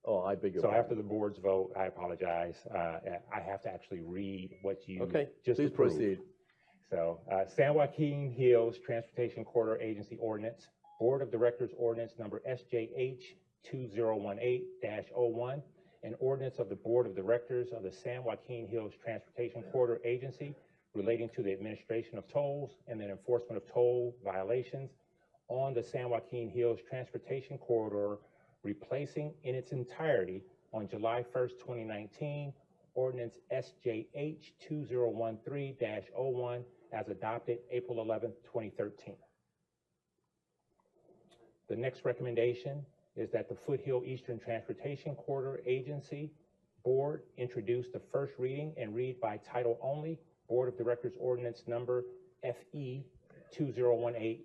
Oh, I beg your So pardon. after the board's vote, I apologize. I have to actually read what you just please approved. proceed. So, San Joaquin Hills Transportation Corridor Agency Ordinance, Board of Directors Ordinance Number SJH 2018-01, an ordinance of the Board of Directors of the San Joaquin Hills Transportation Corridor Agency relating to the administration of tolls and the enforcement of toll violations on the San Joaquin Hills Transportation Corridor, replacing in its entirety on July 1st, 2019, Ordinance SJH 2013-01 as adopted April 11th, 2013. The next recommendation is that the Foothill Eastern Transportation Corridor Agency Board introduce the first reading and read by title only, Board of Directors Ordinance Number FE 2018-01.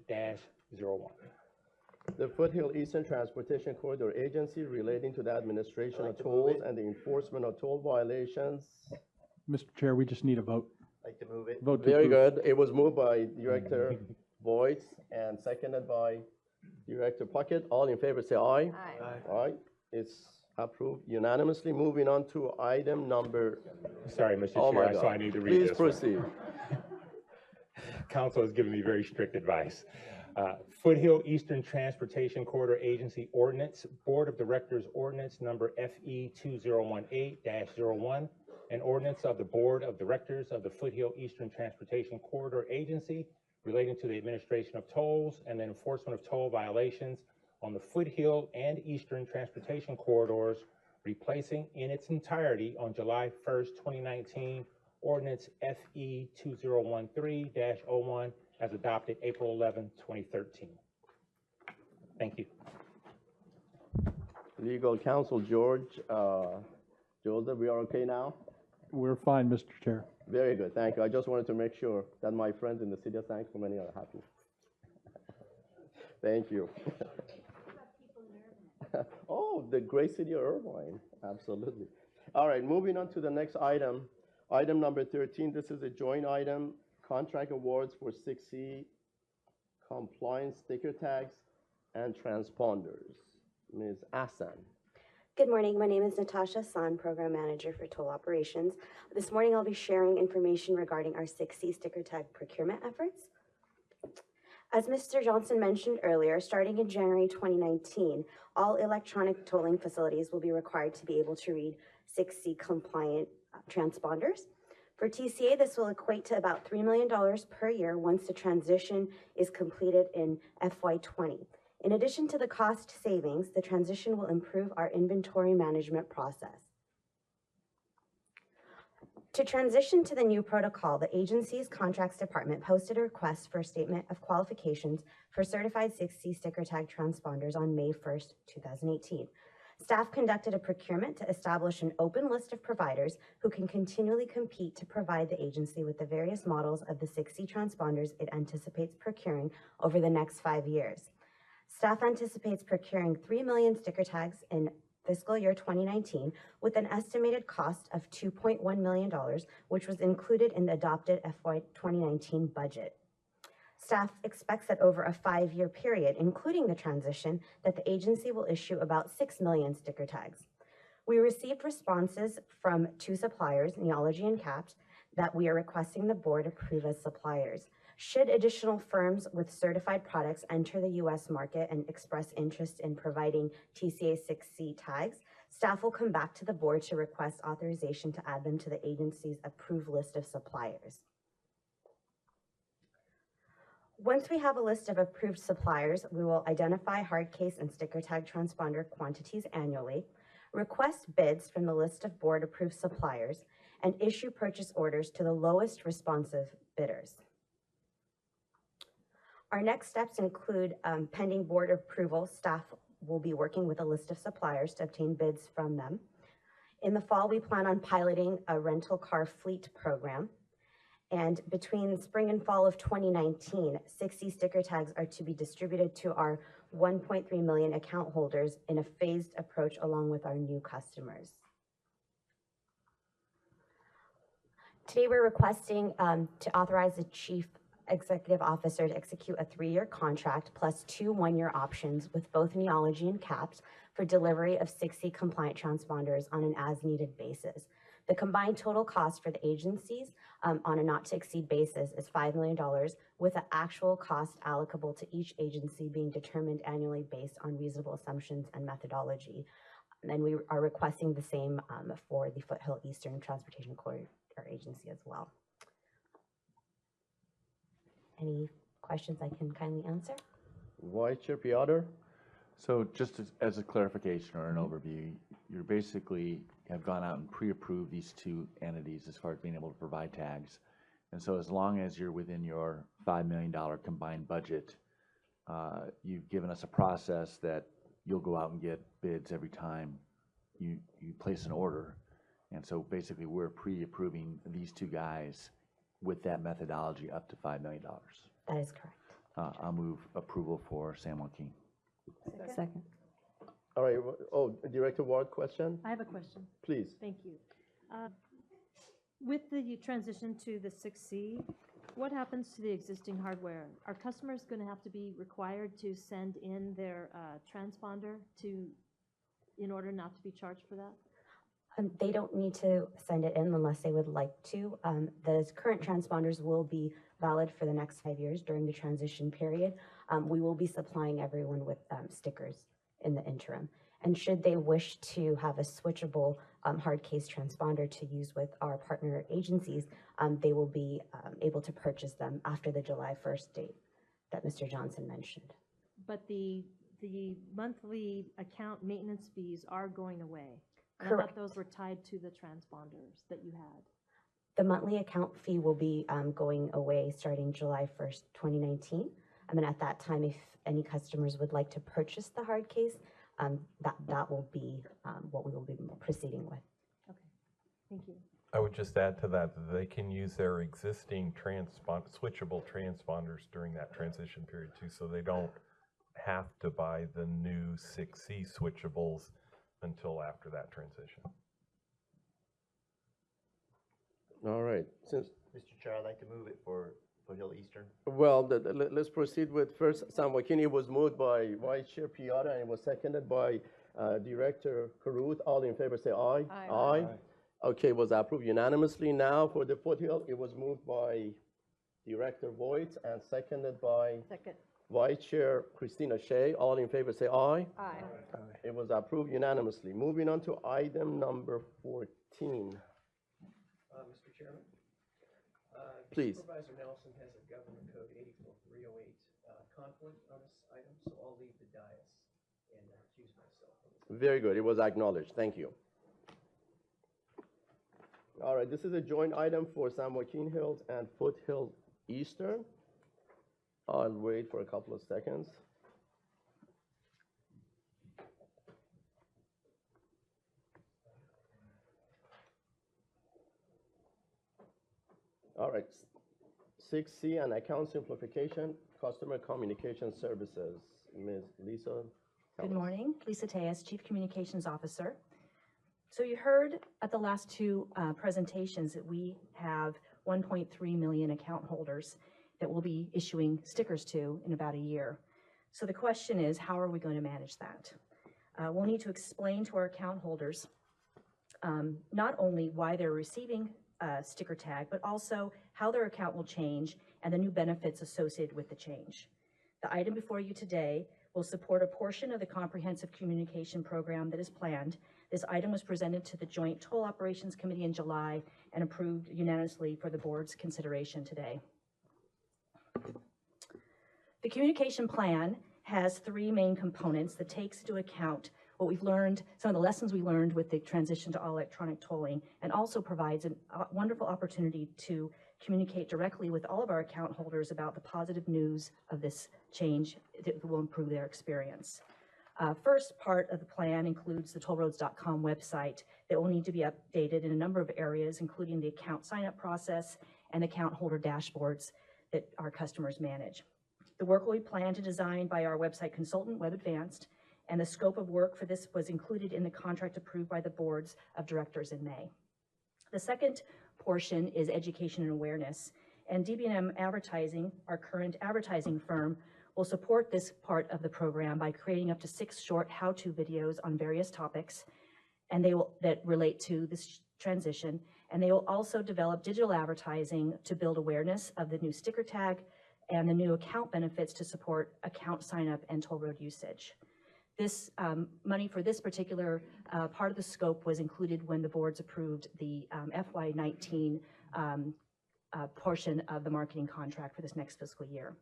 The Foothill Eastern Transportation Corridor Agency relating to the administration of tolls and the enforcement of toll violations. Mr. Chair, we just need a vote. Like to move it. Vote to Very approve. good. It was moved by Director Boyd and seconded by Director Puckett. All in favor say aye. Aye. Aye. It's approved unanimously. Moving on to item number. Sorry, Mr. Oh my Chair, so God. I need to read Please this one. proceed. Council has given me very strict advice. Foothill Eastern Transportation Corridor Agency Ordinance, Board of Directors Ordinance Number FE 2018-01, an ordinance of the Board of Directors of the Foothill Eastern Transportation Corridor Agency relating to the administration of tolls and the enforcement of toll violations on the Foothill and Eastern Transportation Corridors, replacing in its entirety on July 1st, 2019, Ordinance FE 2013-01 as adopted April 11, 2013. Thank you. Legal counsel George, Joseph, we are okay now? We're fine, Mr. Chair. Very good, thank you. I just wanted to make sure that my friends in the city of San Clemente are happy. Thank you. Oh, the great city of Irvine, absolutely. All right, moving on to the next item. Item number 13, this is a joint item, contract awards for 6C compliance sticker tags and transponders. Ms. Asan. Good morning. My name is Natasha San, Program Manager for Toll Operations. This morning I'll be sharing information regarding our 6C sticker tag procurement efforts. As Mr. Johnson mentioned earlier, starting in January 2019, all electronic tolling facilities will be required to be able to read 6C compliant transponders. For TCA, this will equate to about $3 million per year once the transition is completed in FY20. In addition to the cost savings, the transition will improve our inventory management process. To transition to the new protocol, the agency's contracts department posted a request for a statement of qualifications for certified 6C sticker tag transponders on May 1st, 2018. Staff conducted a procurement to establish an open list of providers who can continually compete to provide the agency with the various models of the 6C transponders it anticipates procuring over the next 5 years. Staff anticipates procuring 3 million sticker tags in fiscal year 2019 with an estimated cost of $2.1 million, which was included in the adopted FY 2019 budget. Staff expects that over a 5-year period, including the transition, that the agency will issue about 6 million sticker tags. We received responses from 2 suppliers, Neology and CAPT, that we are requesting the board approve as suppliers. Should additional firms with certified products enter the U.S. market and express interest in providing TCA 6C tags, staff will come back to the board to request authorization to add them to the agency's approved list of suppliers. Once we have a list of approved suppliers, we will identify hard case and sticker tag transponder quantities annually, request bids from the list of board-approved suppliers, and issue purchase orders to the lowest responsive bidders. Our next steps include pending board approval. Staff will be working with a list of suppliers to obtain bids from them. In the fall, we plan on piloting a rental car fleet program. And between spring and fall of 2019, 6C sticker tags are to be distributed to our 1.3 million account holders in a phased approach along with our new customers. Today, we're requesting to authorize the Chief Executive Officer to execute a 3-year contract plus 2 1-year options with both Neology and CAPT for delivery of 6C compliant transponders on an as-needed basis. The combined total cost for the agencies on a not-to-exceed basis is $5 million, with an actual cost allocable to each agency being determined annually based on reasonable assumptions and methodology. And we are requesting the same for the Foothill Eastern Transportation Corridor Agency as well. Any questions I can kindly answer? Vice Chair Piotr? So just as a clarification or an overview, you're basically have gone out and pre-approved these 2 entities as far as being able to provide tags. And so as long as you're within your $5 million combined budget, you've given us a process that you'll go out and get bids every time you place an order. And so basically we're pre-approving these 2 guys with that methodology up to $5 million. That is correct. I'll move approval for San Joaquin. Second. All right, oh, Director Ward, question? I have a question. Please. Thank you. With the transition to the 6C, what happens to the existing hardware? Are customers going to have to be required to send in their transponder in order not to be charged for that? They don't need to send it in unless they would like to. The current transponders will be valid for the next 5 years during the transition period. We will be supplying everyone with stickers in the interim. And should they wish to have a switchable hard case transponder to use with our partner agencies, they will be able to purchase them after the July 1st date that Mr. Johnson mentioned. But the monthly account maintenance fees are going away. And Correct. I thought those were tied to the transponders that you had. The monthly account fee will be going away starting July 1st, 2019. And at that time, if any customers would like to purchase the hard case, that will be what we will be proceeding with. Okay, thank you. I would just add to that they can use their existing switchable transponders during that transition period too, so they don't have to buy the new 6C switchables until after that transition. All right. Since Mr. Chair, I'd like to move it for Foothill Eastern? Well, let's proceed with first, San Joaquin. It was moved by Vice Chair Piata and it was seconded by Director Caruth. All in favor say aye. Aye. Aye. Okay, it was approved unanimously. Now for the Foothill, it was moved by Director Voigt and seconded by Second. Vice Chair Christina Shea. All in favor say aye. Aye. It was approved unanimously. Moving on to item number 14. Mr. Chairman? Please. Supervisor Nelson has a Government Code 84308 conflict on this item, so I'll leave the dais and recuse myself from this. Very good. It was acknowledged. Thank you. All right, this is a joint item for San Joaquin Hills and Foothill Eastern. I'll wait for a couple of seconds. All right, 6C, and account simplification, customer communication services. Ms. Lisa. Good morning, Lisa Tejas, Chief Communications Officer. So you heard at the last two presentations that we have 1.3 million account holders that we'll be issuing stickers to in about a year. So the question is, how are we going to manage that? We'll need to explain to our account holders not only why they're receiving a sticker tag, but also how their account will change and the new benefits associated with the change. The item before you today will support a portion of the comprehensive communication program that is planned. This item was presented to the Joint Toll Operations Committee in July and approved unanimously for the board's consideration today. The communication plan has three main components that takes into account what we've learned, some of the lessons we learned with the transition to all electronic tolling, and also provides a wonderful opportunity to communicate directly with all of our account holders about the positive news of this change that will improve their experience. First part of the plan includes the tollroads.com website that will need to be updated in a number of areas, including the account sign-up process and account holder dashboards that our customers manage. The work will be planned and designed by our website consultant, Web Advanced, and the scope of work for this was included in the contract approved by the boards of directors in May. The second portion is education and awareness, and DB&M Advertising, our current advertising firm, will support this part of the program by creating up to 6 short how-to videos on various topics and that relate to this transition, and they will also develop digital advertising to build awareness of the new sticker tag and the new account benefits to support account sign-up and toll road usage. This money for this particular part of the scope was included when the boards approved the FY19 portion of the marketing contract for this next fiscal year.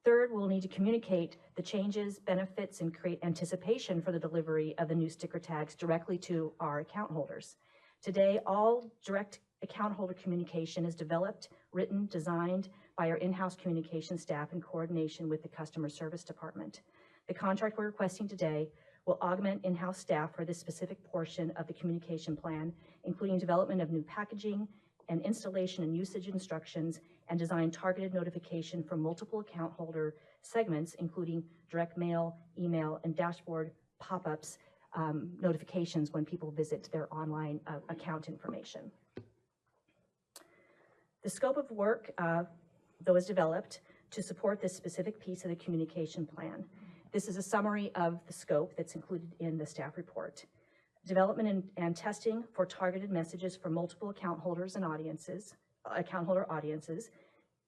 Third, we'll need to communicate the changes, benefits, and create anticipation for the delivery of the new sticker tags directly to our account holders. Today, all direct account holder communication is developed, written, designed by our in-house communication staff in coordination with the customer service department. The contract we're requesting today will augment in-house staff for this specific portion of the communication plan, including development of new packaging and installation and usage instructions, and design targeted notification for multiple account holder segments, including direct mail, email, and dashboard pop-ups notifications when people visit their online account information. The scope of work, though, is developed to support this specific piece of the communication plan. This is a summary of the scope that's included in the staff report. Development and testing for targeted messages for multiple account holders and audiences, account holder audiences.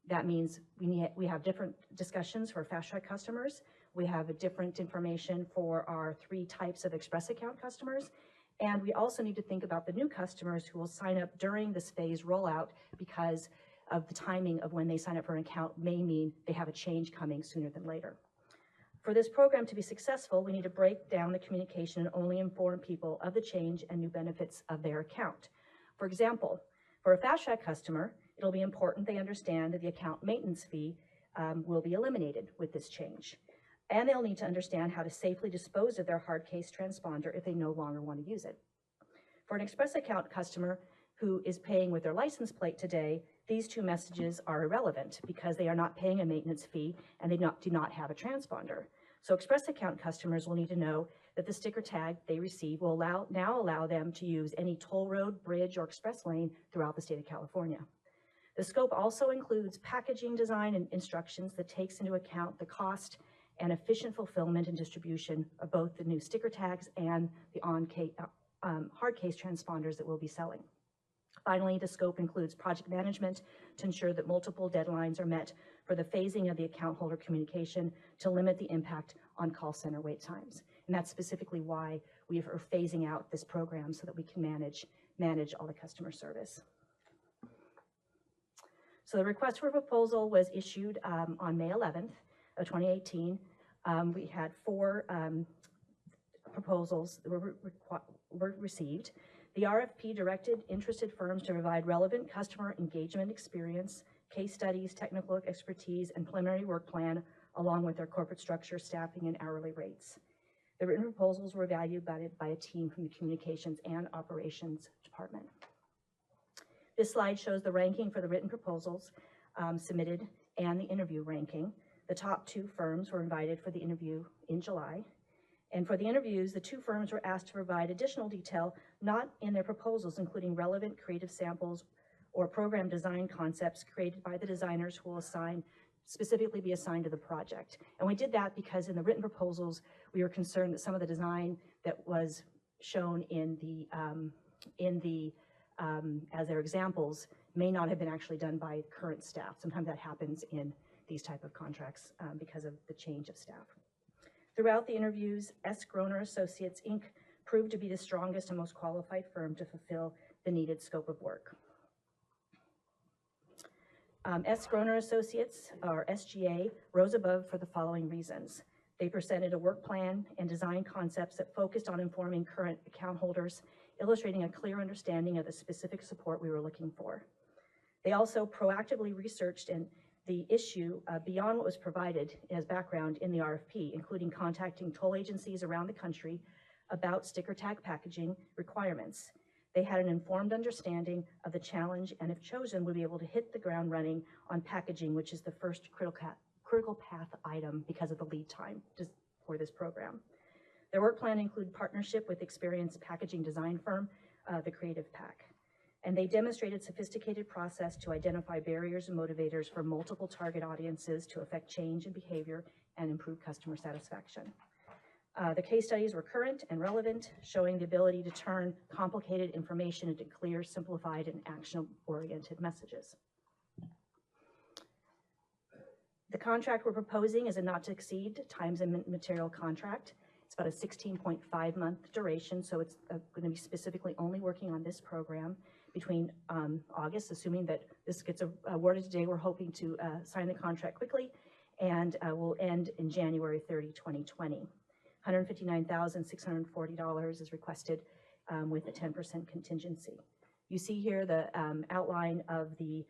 That means we have different discussions for Fast Track customers. We have a different information for our 3 types of Express account customers. And we also need to think about the new customers who will sign up during this phase rollout, because of the timing of when they sign up for an account may mean they have a change coming sooner than later. For this program to be successful, we need to break down the communication and only inform people of the change and new benefits of their account. For example, for a Fast Track customer, it'll be important they understand that the account maintenance fee will be eliminated with this change. And they'll need to understand how to safely dispose of their hard case transponder if they no longer want to use it. For an Express account customer who is paying with their license plate today, these 2 messages are irrelevant because they are not paying a maintenance fee and they do not have a transponder. So Express account customers will need to know that the sticker tag they receive will now allow them to use any toll road, bridge, or express lane throughout the state of California. The scope also includes packaging design and instructions that takes into account the cost and efficient fulfillment and distribution of both the new sticker tags and the hard case transponders that we'll be selling. Finally, the scope includes project management to ensure that multiple deadlines are met for the phasing of the account holder communication to limit the impact on call center wait times. And that's specifically why we are phasing out this program so that we can manage all the customer service. So the request for proposal was issued on May 11th of 2018. We had 4 proposals that were received. The RFP directed interested firms to provide relevant customer engagement experience, case studies, technical expertise, and preliminary work plan, along with their corporate structure, staffing, and hourly rates. The written proposals were evaluated by a team from the Communications and Operations Department. This slide shows the ranking for the written proposals submitted and the interview ranking. The top 2 firms were invited for the interview in July. And for the interviews, the 2 firms were asked to provide additional detail, not in their proposals, including relevant creative samples or program design concepts created by the designers who will specifically be assigned to the project. And we did that because in the written proposals, we were concerned that some of the design that was shown in the as their examples may not have been actually done by current staff. Sometimes that happens in these type of contracts because of the change of staff. Throughout the interviews, S. Groner Associates, Inc. proved to be the strongest and most qualified firm to fulfill the needed scope of work. S. Groner Associates, or SGA, rose above for the following reasons. They presented a work plan and design concepts that focused on informing current account holders, illustrating a clear understanding of the specific support we were looking for. They also proactively researched the issue beyond what was provided as background in the RFP, including contacting toll agencies around the country about sticker tag packaging requirements. They had an informed understanding of the challenge and, if chosen, would be able to hit the ground running on packaging, which is the first critical path item because of the lead time for this program. Their work plan included partnership with experienced packaging design firm, the Creative Pack. And they demonstrated sophisticated process to identify barriers and motivators for multiple target audiences to affect change in behavior and improve customer satisfaction. The case studies were current and relevant, showing the ability to turn complicated information into clear, simplified, and action-oriented messages. The contract we're proposing is a not-to-exceed times and material contract. It's about a 16.5-month duration, so it's going to be specifically only working on this program between August, assuming that this gets awarded today. We're hoping to sign the contract quickly, and will end in January 30, 2020. $159,640 is requested with a 10% contingency. You see here the outline of the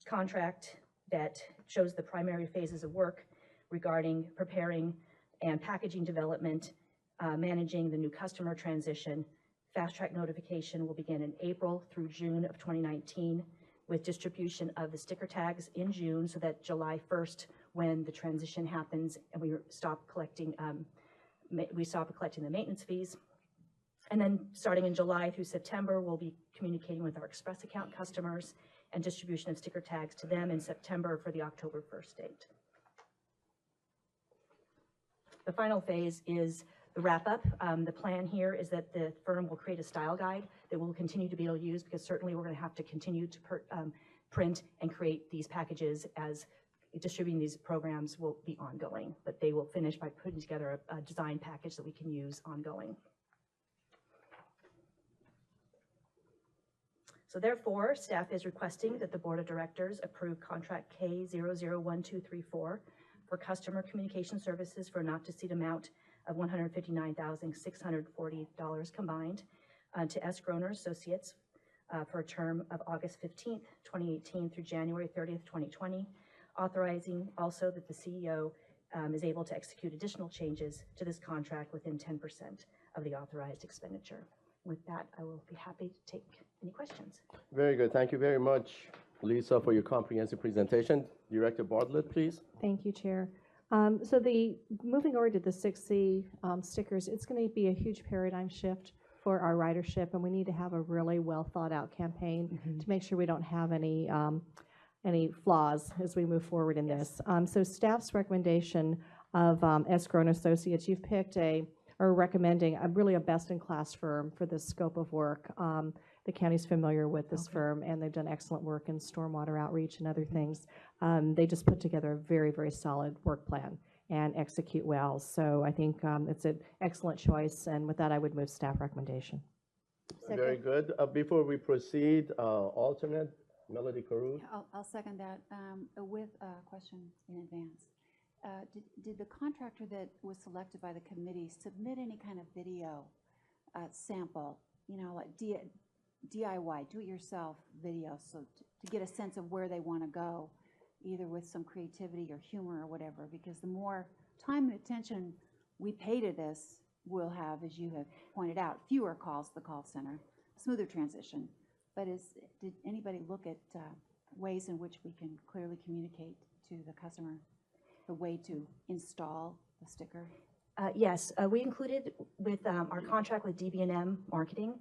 contract that shows the primary phases of work regarding preparing and packaging development, managing the new customer transition. Fast track notification will begin in April through June of 2019, with distribution of the sticker tags in June, so that July 1st, when the transition happens and we stop collecting the maintenance fees. And then starting in July through September, we'll be communicating with our Express account customers and distribution of sticker tags to them in September for the October 1st date. The final phase is the wrap-up. The plan here is that the firm will create a style guide that we'll continue to be able to use, because certainly we're going to have to continue to print and create these packages, as distributing these programs will be ongoing, but they will finish by putting together a design package that we can use ongoing. So therefore, staff is requesting that the Board of Directors approve contract K001234 for customer communication services for a not-to-exceed amount of $159,640 combined to S. Groner Associates for a term of August 15th, 2018 through January 30th, 2020, authorizing also that the CEO is able to execute additional changes to this contract within 10% of the authorized expenditure. With that, I will be happy to take any questions. Very good. Thank you very much, Lisa, for your comprehensive presentation. Director Bartlett, please. Thank you, Chair. So moving over to the 6C stickers, it's going to be a huge paradigm shift for our ridership, and we need to have a really well thought out campaign to make sure we don't have any flaws as we move forward in this. So staff's recommendation of Escrow and Associates, you've picked or recommending really a best-in-class firm for this scope of work. The county's familiar with this firm, and they've done excellent work in stormwater outreach and other things. They just put together a very, very solid work plan and execute well. So I think it's an excellent choice, and with that, I would move staff recommendation. Very good. Before we proceed, alternate, Melody Carew. I'll second that with a question in advance. Did the contractor that was selected by the committee submit any kind of video sample, you know, like DIY, do-it-yourself video, so to get a sense of where they want to go, either with some creativity or humor or whatever, because the more time and attention we pay to this, we'll have, as you have pointed out, fewer calls to the call center, smoother transition. But did anybody look at ways in which we can clearly communicate to the customer the way to install the sticker? Yes, we included with our contract with DB&M Marketing,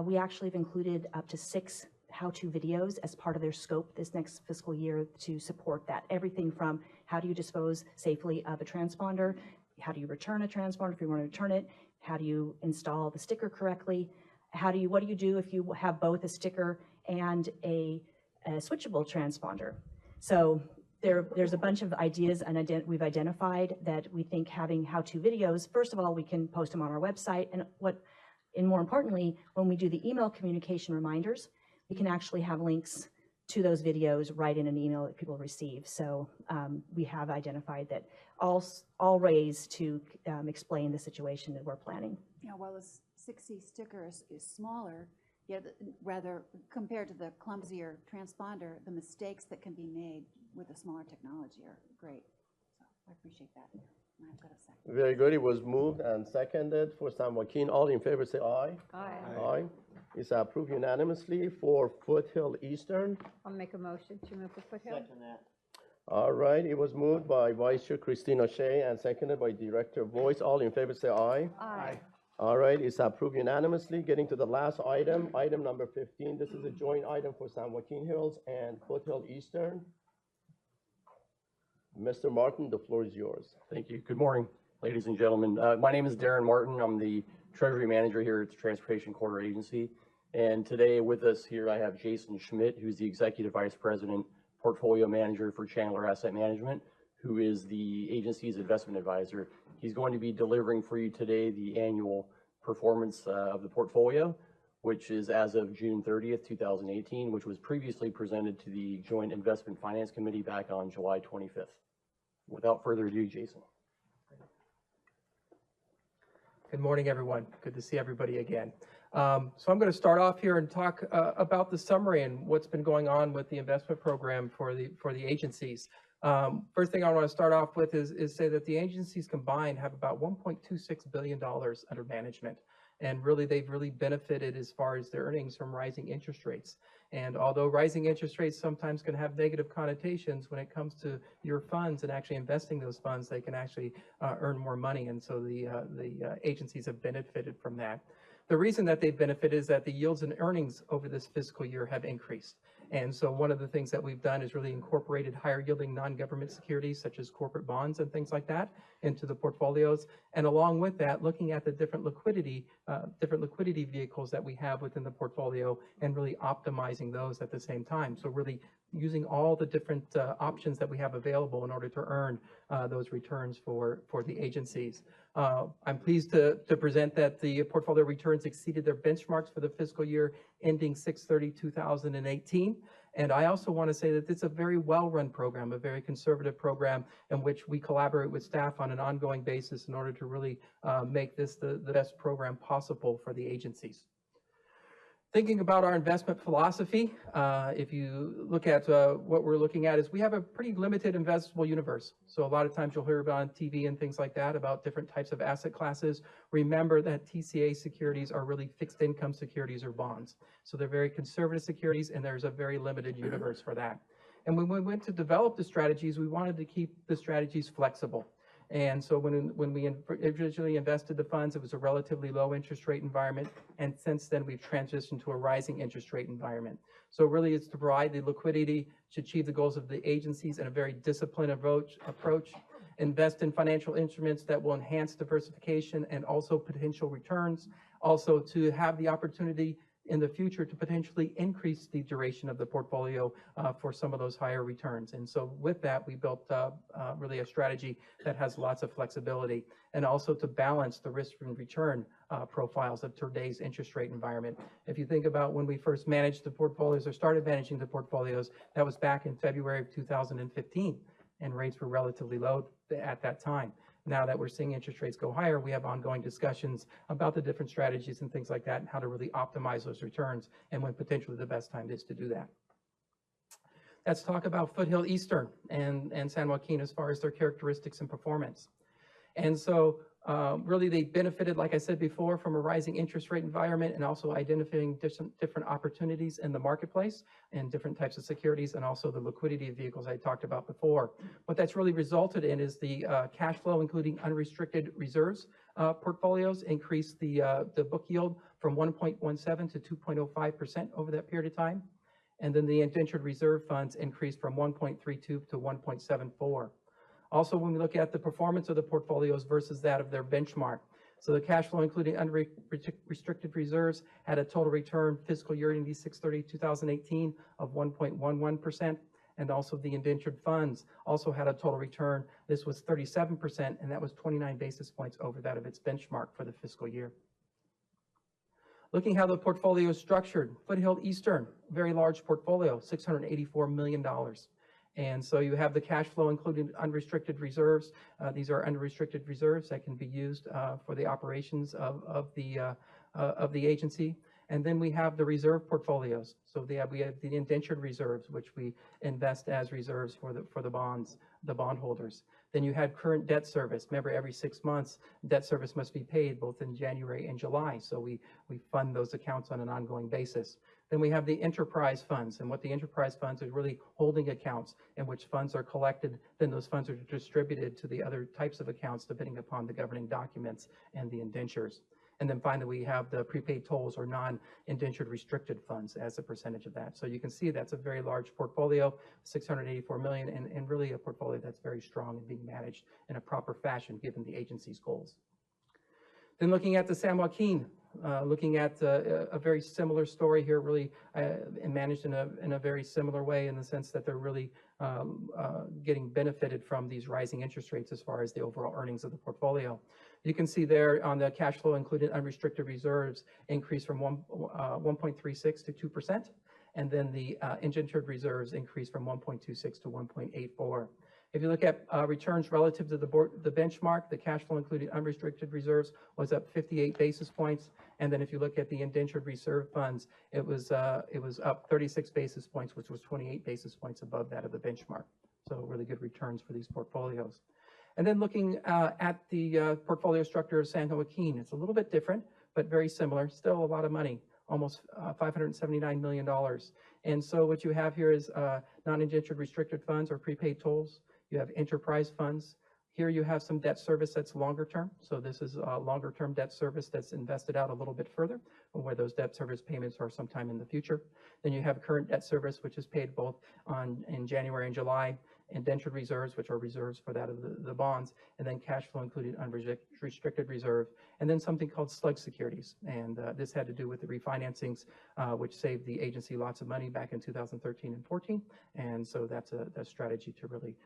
we actually have included up to 6 how-to videos as part of their scope this next fiscal year to support that. Everything from how do you dispose safely of a transponder, how do you return a transponder if you want to return it, how do you install the sticker correctly, what do you do if you have both a sticker and a switchable transponder. So there's a bunch of ideas and we've identified that we think having how-to videos, first of all, we can post them on our website, and more importantly, when we do the email communication reminders, we can actually have links to those videos right in an email that people receive. So we have identified that all ways to explain the situation that we're planning. Yeah, while the 6C sticker is smaller, yet rather compared to the clumsier transponder, the mistakes that can be made with the smaller technology are great. So I appreciate that. And I've got a second. Very good. It was moved and seconded for San Joaquin. All in favor say aye. Aye. Aye. It's approved unanimously for Foothill Eastern. I'll make a motion to move the Foothill. Second that. All right, it was moved by Vice Chair Christina Shea and seconded by Director Boyce. All in favor say aye. Aye. All right, it's approved unanimously. Getting to the last item, item number 15. This is a joint item for San Joaquin Hills and Foothill Eastern. Mr. Martin, the floor is yours. Thank you. Good morning, ladies and gentlemen. My name is Darren Martin. I'm the Treasury Manager here at the Transportation Corridor Agency. And today with us here, I have Jason Schmidt, who's the Executive Vice President, Portfolio Manager for Chandler Asset Management, who is the agency's investment advisor. He's going to be delivering for you today the annual performance of the portfolio, which is as of June 30th, 2018, which was previously presented to the Joint Investment Finance Committee back on July 25th. Without further ado, Jason. Good morning, everyone. Good to see everybody again. So I'm going to start off here and talk about the summary and what's been going on with the investment program for the agencies. First thing I want to start off with is say that the agencies combined have about $1.26 billion under management. And really, they've really benefited as far as their earnings from rising interest rates. And although rising interest rates sometimes can have negative connotations when it comes to your funds and actually investing those funds, they can actually earn more money. And so the agencies have benefited from that. The reason that they've benefited is that the yields and earnings over this fiscal year have increased. And so one of the things that we've done is really incorporated higher yielding non-government securities such as corporate bonds and things like that into the portfolios. And along with that, looking at the different liquidity vehicles that we have within the portfolio and really optimizing those at the same time. So really using all the different options that we have available in order to earn those returns for the agencies. I'm pleased to present that the portfolio returns exceeded their benchmarks for the fiscal year ending 6/30/2018. And I also want to say that it's a very well-run program, a very conservative program in which we collaborate with staff on an ongoing basis in order to really make this the best program possible for the agencies. Thinking about our investment philosophy, if you look at what we're looking at is we have a pretty limited investable universe. So a lot of times you'll hear about on TV and things like that about different types of asset classes. Remember that TCA securities are really fixed income securities or bonds. So they're very conservative securities and there's a very limited universe for that. And when we went to develop the strategies, we wanted to keep the strategies flexible. And so when we originally invested the funds, it was a relatively low interest rate environment. And since then, we've transitioned to a rising interest rate environment. So really it's to provide the liquidity to achieve the goals of the agencies in a very disciplined approach, invest in financial instruments that will enhance diversification and also potential returns, also to have the opportunity in the future to potentially increase the duration of the portfolio for some of those higher returns. And so with that, we built really a strategy that has lots of flexibility, and also to balance the risk and return profiles of today's interest rate environment. If you think about when we first managed the portfolios or started managing the portfolios, that was back in February of 2015, and rates were relatively low at that time. Now that we're seeing interest rates go higher, we have ongoing discussions about the different strategies and things like that, and how to really optimize those returns, and when potentially the best time is to do that. Let's talk about Foothill Eastern and San Joaquin as far as their characteristics and performance. And so really they benefited, like I said before, from a rising interest rate environment, and also identifying different opportunities in the marketplace and different types of securities, and also the liquidity vehicles I talked about before. What that's really resulted in is the cash flow, including unrestricted reserves portfolios, increased the book yield from 1.17 to 2.05% over that period of time. And then the indentured reserve funds increased from 1.32 to 1.74. Also, when we look at the performance of the portfolios versus that of their benchmark, so the cash flow, including unrestricted reserves, had a total return fiscal year ending 6/30/2018 of 1.11%, and also the indentured funds also had a total return. This was 37%, and that was 29 basis points over that of its benchmark for the fiscal year. Looking how the portfolio is structured, Foothill Eastern, very large portfolio, $684 million. And so you have the cash flow, including unrestricted reserves. These are unrestricted reserves that can be used for the operations of the agency. And then we have the reserve portfolios. So we have the indentured reserves, which we invest as reserves for the bonds, the bondholders. Then you have current debt service. Remember, every 6 months, debt service must be paid both in January and July. So we fund those accounts on an ongoing basis. Then we have the enterprise funds, and what the enterprise funds is really holding accounts in which funds are collected. Then those funds are distributed to the other types of accounts depending upon the governing documents and the indentures. And then finally, we have the prepaid tolls or non-indentured restricted funds as a percentage of that. So you can see that's a very large portfolio, $684 million, and really a portfolio that's very strong and being managed in a proper fashion given the agency's goals. Then looking at the San Joaquin, looking at a very similar story here, really managed in a very similar way, in the sense that they're really getting benefited from these rising interest rates as far as the overall earnings of the portfolio. You can see there on the cash flow, included unrestricted reserves, increased from 1.36 to 2%, and then the indentured reserves increased from 1.26 to 1.84. If you look at returns relative to the benchmark, the cash flow, including unrestricted reserves, was up 58 basis points. And then if you look at the indentured reserve funds, it was up 36 basis points, which was 28 basis points above that of the benchmark. So really good returns for these portfolios. And then looking at the portfolio structure of San Joaquin, it's a little bit different, but very similar. Still a lot of money, almost $579 million. And so what you have here is non-indentured restricted funds or prepaid tolls. You have enterprise funds. Here you have some debt service that's longer term. So this is a longer term debt service that's invested out a little bit further, where those debt service payments are sometime in the future. Then you have current debt service, which is paid both in January and July, indentured reserves, which are reserves for that of the bonds, and then cash flow, including unrestricted reserve, and then something called slug securities. And this had to do with the refinancings, which saved the agency lots of money back in 2013 and 14. And so that's a strategy to really,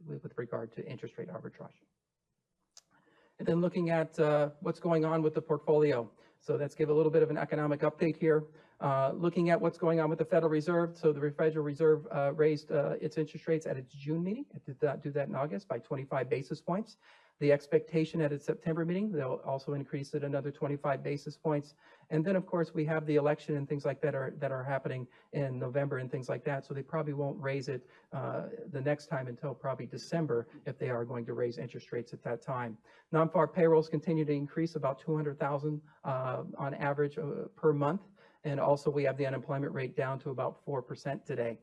with regard to interest rate arbitrage. And then looking at what's going on with the portfolio. So let's give a little bit of an economic update here. Looking at what's going on with the Federal Reserve. So the Federal Reserve raised its interest rates at its June meeting. It did not do that in August by 25 basis points. The expectation at its September meeting, they'll also increase it another 25 basis points. And then, of course, we have the election and things like that are happening in November and things like that. So they probably won't raise it the next time until probably December, if they are going to raise interest rates at that time. Non-farm payrolls continue to increase about 200,000 on average per month. And also we have the unemployment rate down to about 4% today.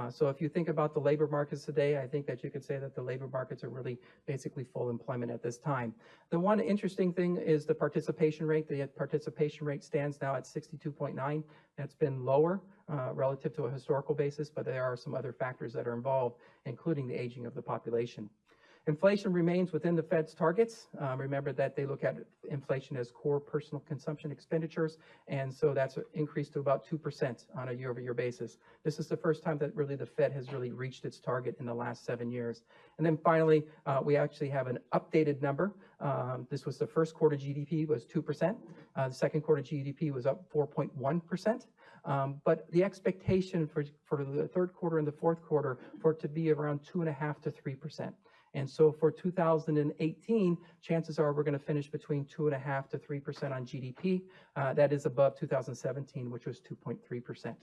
So if you think about the labor markets today, I think that you could say that the labor markets are really basically full employment at this time. The one interesting thing is the participation rate. The participation rate stands now at 62.9. That's been lower relative to a historical basis, but there are some other factors that are involved, including the aging of the population. Inflation remains within the Fed's targets. Remember that they look at inflation as core personal consumption expenditures, and so that's increased to about 2% on a year-over-year basis. This is the first time that really the Fed has really reached its target in the last 7 years. And then finally, we actually have an updated number. This was the first quarter GDP was 2%. The second quarter GDP was up 4.1%. But the expectation for the third quarter and the fourth quarter for it to be around 2.5% to 3%. And so for 2018, chances are we're going to finish between 2.5% to 3% on GDP. That is above 2017, which was 2.3%.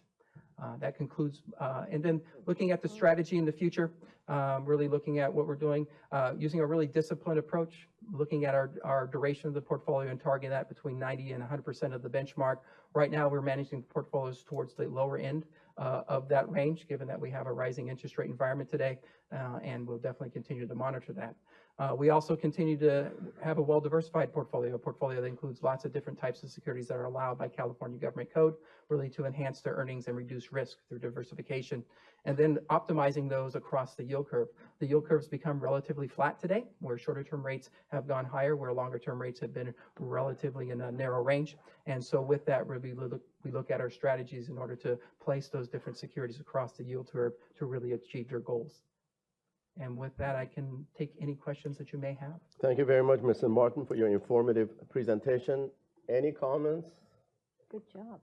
That concludes, and then looking at the strategy in the future, really looking at what we're doing, using a really disciplined approach, looking at our duration of the portfolio and targeting that between 90 and 100% of the benchmark. Right now, we're managing the portfolios towards the lower end of that range, given that we have a rising interest rate environment today, and we'll definitely continue to monitor that. We also continue to have a well-diversified portfolio, a portfolio that includes lots of different types of securities that are allowed by California government code, really to enhance their earnings and reduce risk through diversification, and then optimizing those across the yield curve. The yield curve's become relatively flat today, where shorter-term rates have gone higher, where longer-term rates have been relatively in a narrow range. And so with that, we look at our strategies in order to place those different securities across the yield curve to really achieve their goals. And with that, I can take any questions that you may have. Thank you very much, Mr. Martin, for your informative presentation. Any comments? Good job.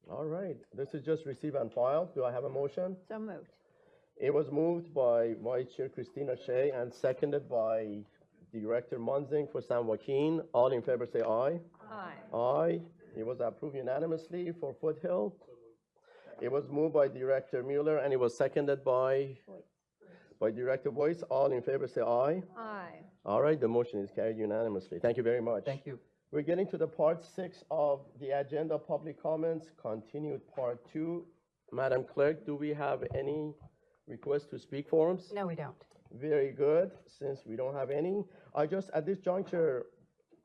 All right, this is just receive and file. Do I have a motion? So moved. It was moved by Vice Chair Christina Shea and seconded by Director Munzing for San Joaquin. All in favor say aye. Aye. Aye. It was approved unanimously for Foothill. It was moved by Director Mueller and it was seconded by Director Boyce. All in favor say aye. Aye. All right, the motion is carried unanimously. Thank you very much. Thank you. We're getting to the part 6 of the agenda, public comments, continued part 2. Madam Clerk, do we have any requests to speak forums? No, we don't. Very good. Since we don't have any, at this juncture,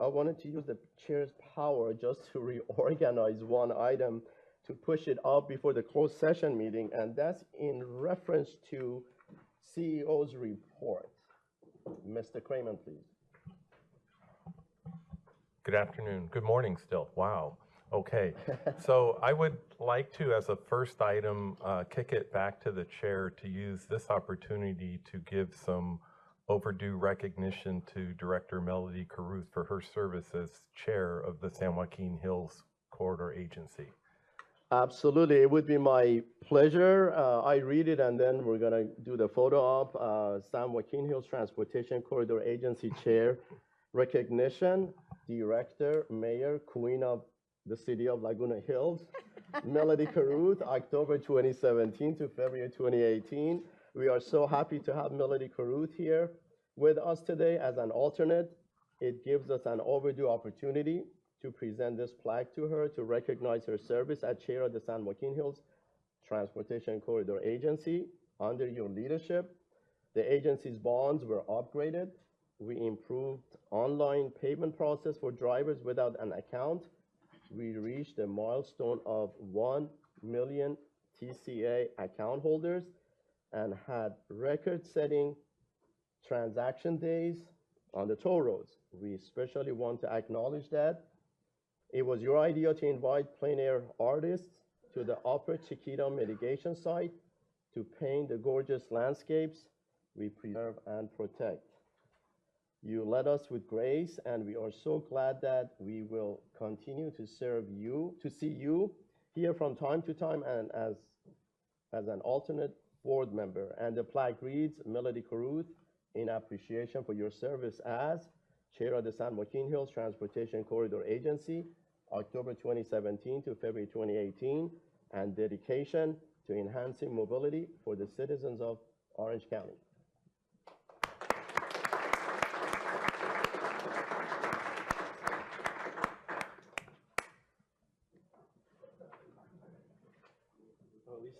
I wanted to use the chair's power just to reorganize one item to push it up before the closed session meeting, and that's in reference to CEO's report. Mr. Kramer, please. Good afternoon. Good morning still. Wow. Okay. So I would like to, as a first item, kick it back to the chair to use this opportunity to give some overdue recognition to Director Melody Carruth for her service as chair of the San Joaquin Hills Corridor Agency. Absolutely, it would be my pleasure. I read it and then we're gonna do the photo op. San Joaquin Hills Transportation Corridor Agency Chair recognition, Director, Mayor, Queen of the City of Laguna Hills, Melody Carruth, October 2017 to February 2018. We are so happy to have Melody Carruth here with us today as an alternate. It gives us an overdue opportunity to present this plaque to her to recognize her service as chair of the San Joaquin Hills Transportation Corridor Agency. Under your leadership, the agency's bonds were upgraded. We improved online payment process for drivers without an account. We reached a milestone of 1 million TCA account holders and had record-setting transaction days on the toll roads. We especially want to acknowledge that. It was your idea to invite plein air artists to the Upper Chiquita mitigation site to paint the gorgeous landscapes we preserve and protect. You led us with grace, and we are so glad that we will continue to serve you, to see you here from time to time and as an alternate board member. And the plaque reads, Melody Carruth, in appreciation for your service as chair of the San Joaquin Hills Transportation Corridor Agency, October 2017 to February 2018, and dedication to enhancing mobility for the citizens of Orange County.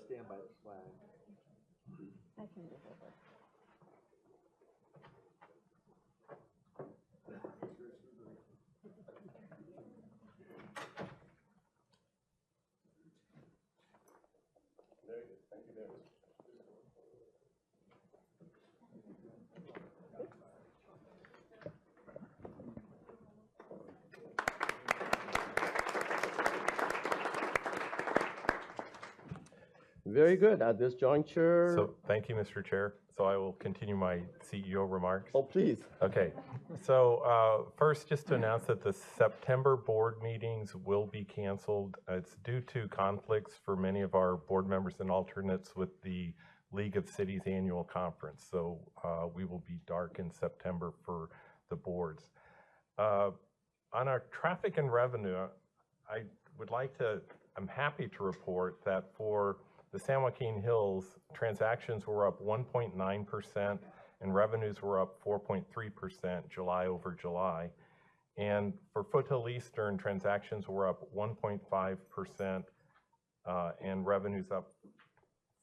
stand by the flag. I can move over. Very good. At this juncture. So, thank you, Mr. Chair. So I will continue my CEO remarks. Oh, please. Okay. So first, just to announce that the September board meetings will be canceled. It's due to conflicts for many of our board members and alternates with the League of Cities annual conference. So we will be dark in September for the boards. On our traffic and revenue, I'm happy to report that for the San Joaquin Hills, transactions were up 1.9% and revenues were up 4.3% July over July. And for Foothill Eastern, transactions were up 1.5% and revenues up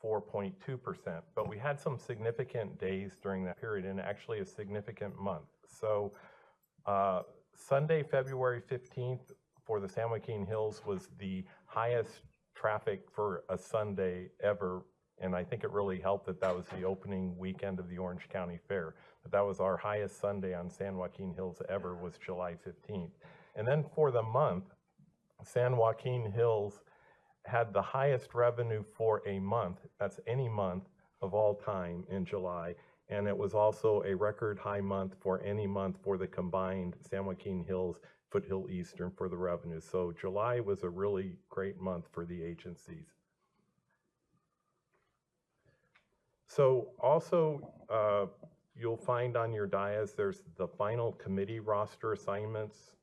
4.2%. But we had some significant days during that period and actually a significant month. So Sunday, February 15th for the San Joaquin Hills was the highest traffic for a Sunday ever, and I think it really helped that that was the opening weekend of the Orange County Fair. But that was our highest Sunday on San Joaquin Hills ever, was July 15th. And then for the month, San Joaquin Hills had the highest revenue for a month, that's any month of all time in July, and it was also a record high month for any month for the combined San Joaquin Hills Foothill Eastern for the revenue. So July was a really great month for the agencies. So also, you'll find on your dais, there's the final committee roster assignments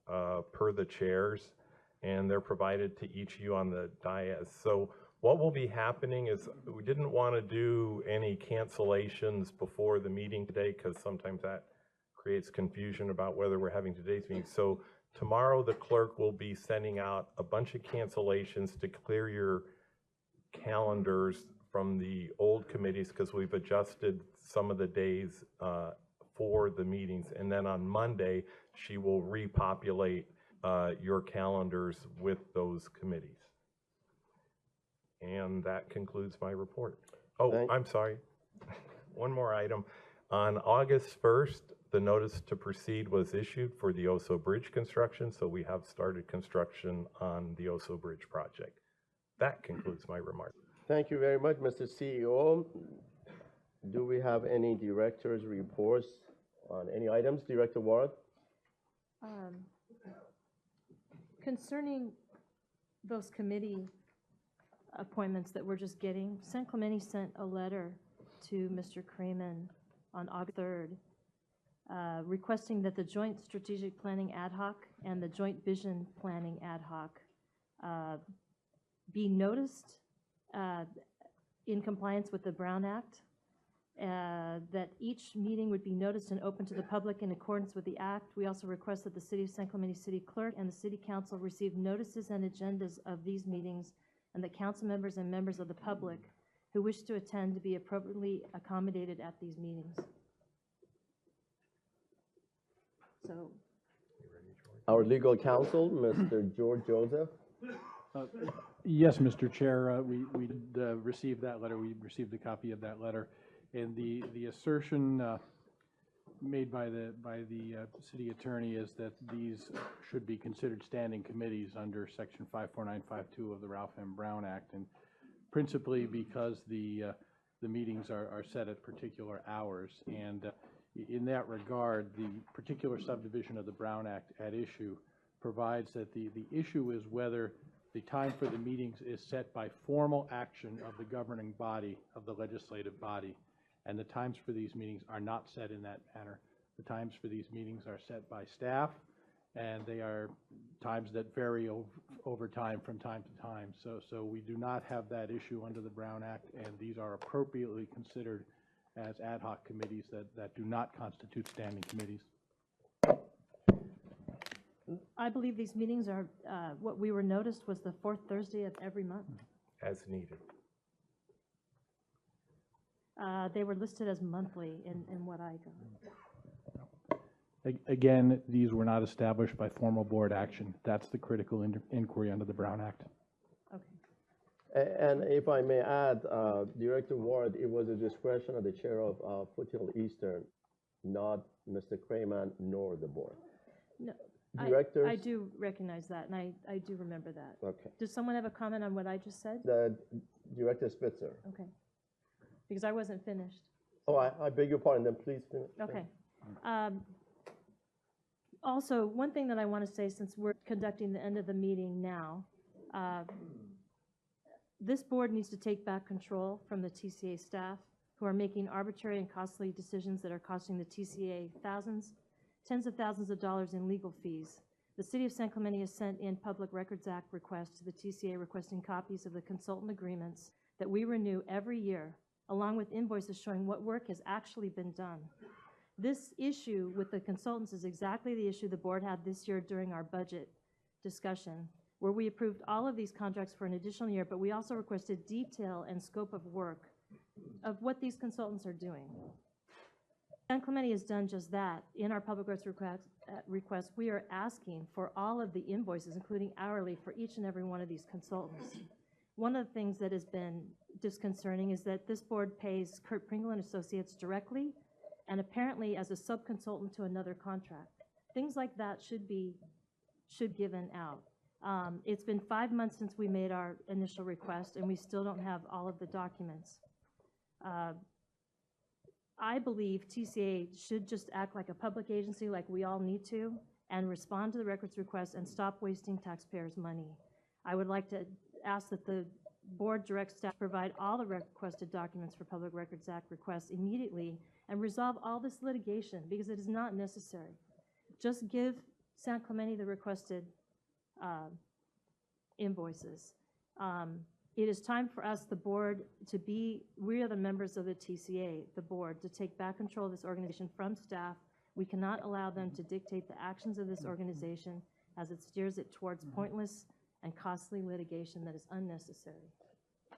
per the chairs, and they're provided to each of you on the dais. So what will be happening is we didn't want to do any cancellations before the meeting today because sometimes that creates confusion about whether we're having today's meeting. So tomorrow, the clerk will be sending out a bunch of cancellations to clear your calendars from the old committees because we've adjusted some of the days for the meetings. And then on Monday, she will repopulate your calendars with those committees. And that concludes my report. Oh, I'm sorry. One more item. On August 1st, the notice to proceed was issued for the Oso Bridge construction, so we have started construction on the Oso Bridge project. That concludes my remarks. Thank you very much, Mr. CEO. Do we have any directors' reports on any items? Director Ward? Concerning those committee appointments that we're just getting, San Clemente sent a letter to Mr. Creeman on August 3rd requesting that the Joint Strategic Planning Ad Hoc and the Joint Vision Planning Ad Hoc be noticed in compliance with the Brown Act, that each meeting would be noticed and open to the public in accordance with the act. We also request that the City of San Clemente City Clerk and the City Council receive notices and agendas of these meetings, and that council members and members of the public who wish to attend to be appropriately accommodated at these meetings. So, Our legal counsel, Mr. George Joseph. Yes, Mr. Chair, we did receive that letter. We received a copy of that letter. And the assertion made by the city attorney is that these should be considered standing committees under Section 54952 of the Ralph M. Brown Act, and principally because the meetings are set at particular hours. And in that regard, the particular subdivision of the Brown Act at issue provides that the issue is whether the time for the meetings is set by formal action of the governing body, of the legislative body, and the times for these meetings are not set in that manner. The times for these meetings are set by staff, and they are times that vary over time from time to time. So we do not have that issue under the Brown Act, and these are appropriately considered as ad hoc committees that do not constitute standing committees. I believe these meetings are, what we were noticed was the fourth Thursday of every month. As needed. They were listed as monthly in what I got. Again, these were not established by formal board action. That's the critical inquiry under the Brown Act. And if I may add, Director Ward, it was a discretion of the chair of Foothill Eastern, not Mr. Crayman nor the board. No, Directors? I do recognize that, and I do remember that. Okay. Does someone have a comment on what I just said? Director Spitzer. Okay. Because I wasn't finished. Oh, I beg your pardon, then please finish. Okay. Also, one thing that I want to say, since we're conducting the end of the meeting now, this board needs to take back control from the TCA staff who are making arbitrary and costly decisions that are costing the TCA tens of thousands of dollars in legal fees. The City of San Clemente has sent in Public Records Act requests to the TCA requesting copies of the consultant agreements that we renew every year, along with invoices showing what work has actually been done. This issue with the consultants is exactly the issue the board had this year during our budget discussion, where we approved all of these contracts for an additional year, but we also requested detail and scope of work of what these consultants are doing. San Clemente has done just that. In our public records request, we are asking for all of the invoices, including hourly, for each and every one of these consultants. One of the things that has been disconcerting is that this board pays Kurt Pringle and Associates directly and apparently as a sub-consultant to another contract. Things like that should be given out. It's been 5 months since we made our initial request, and we still don't have all of the documents. I believe TCA should just act like a public agency like we all need to and respond to the records request and stop wasting taxpayers' money. I would like to ask that the board direct staff provide all the requested documents for Public Records Act requests immediately and resolve all this litigation because it is not necessary. Just give San Clemente the requested invoices. It is time for us, the board, we are the members of the TCA, the board, to take back control of this organization from staff. We cannot allow them to dictate the actions of this organization as it steers it towards pointless and costly litigation that is unnecessary.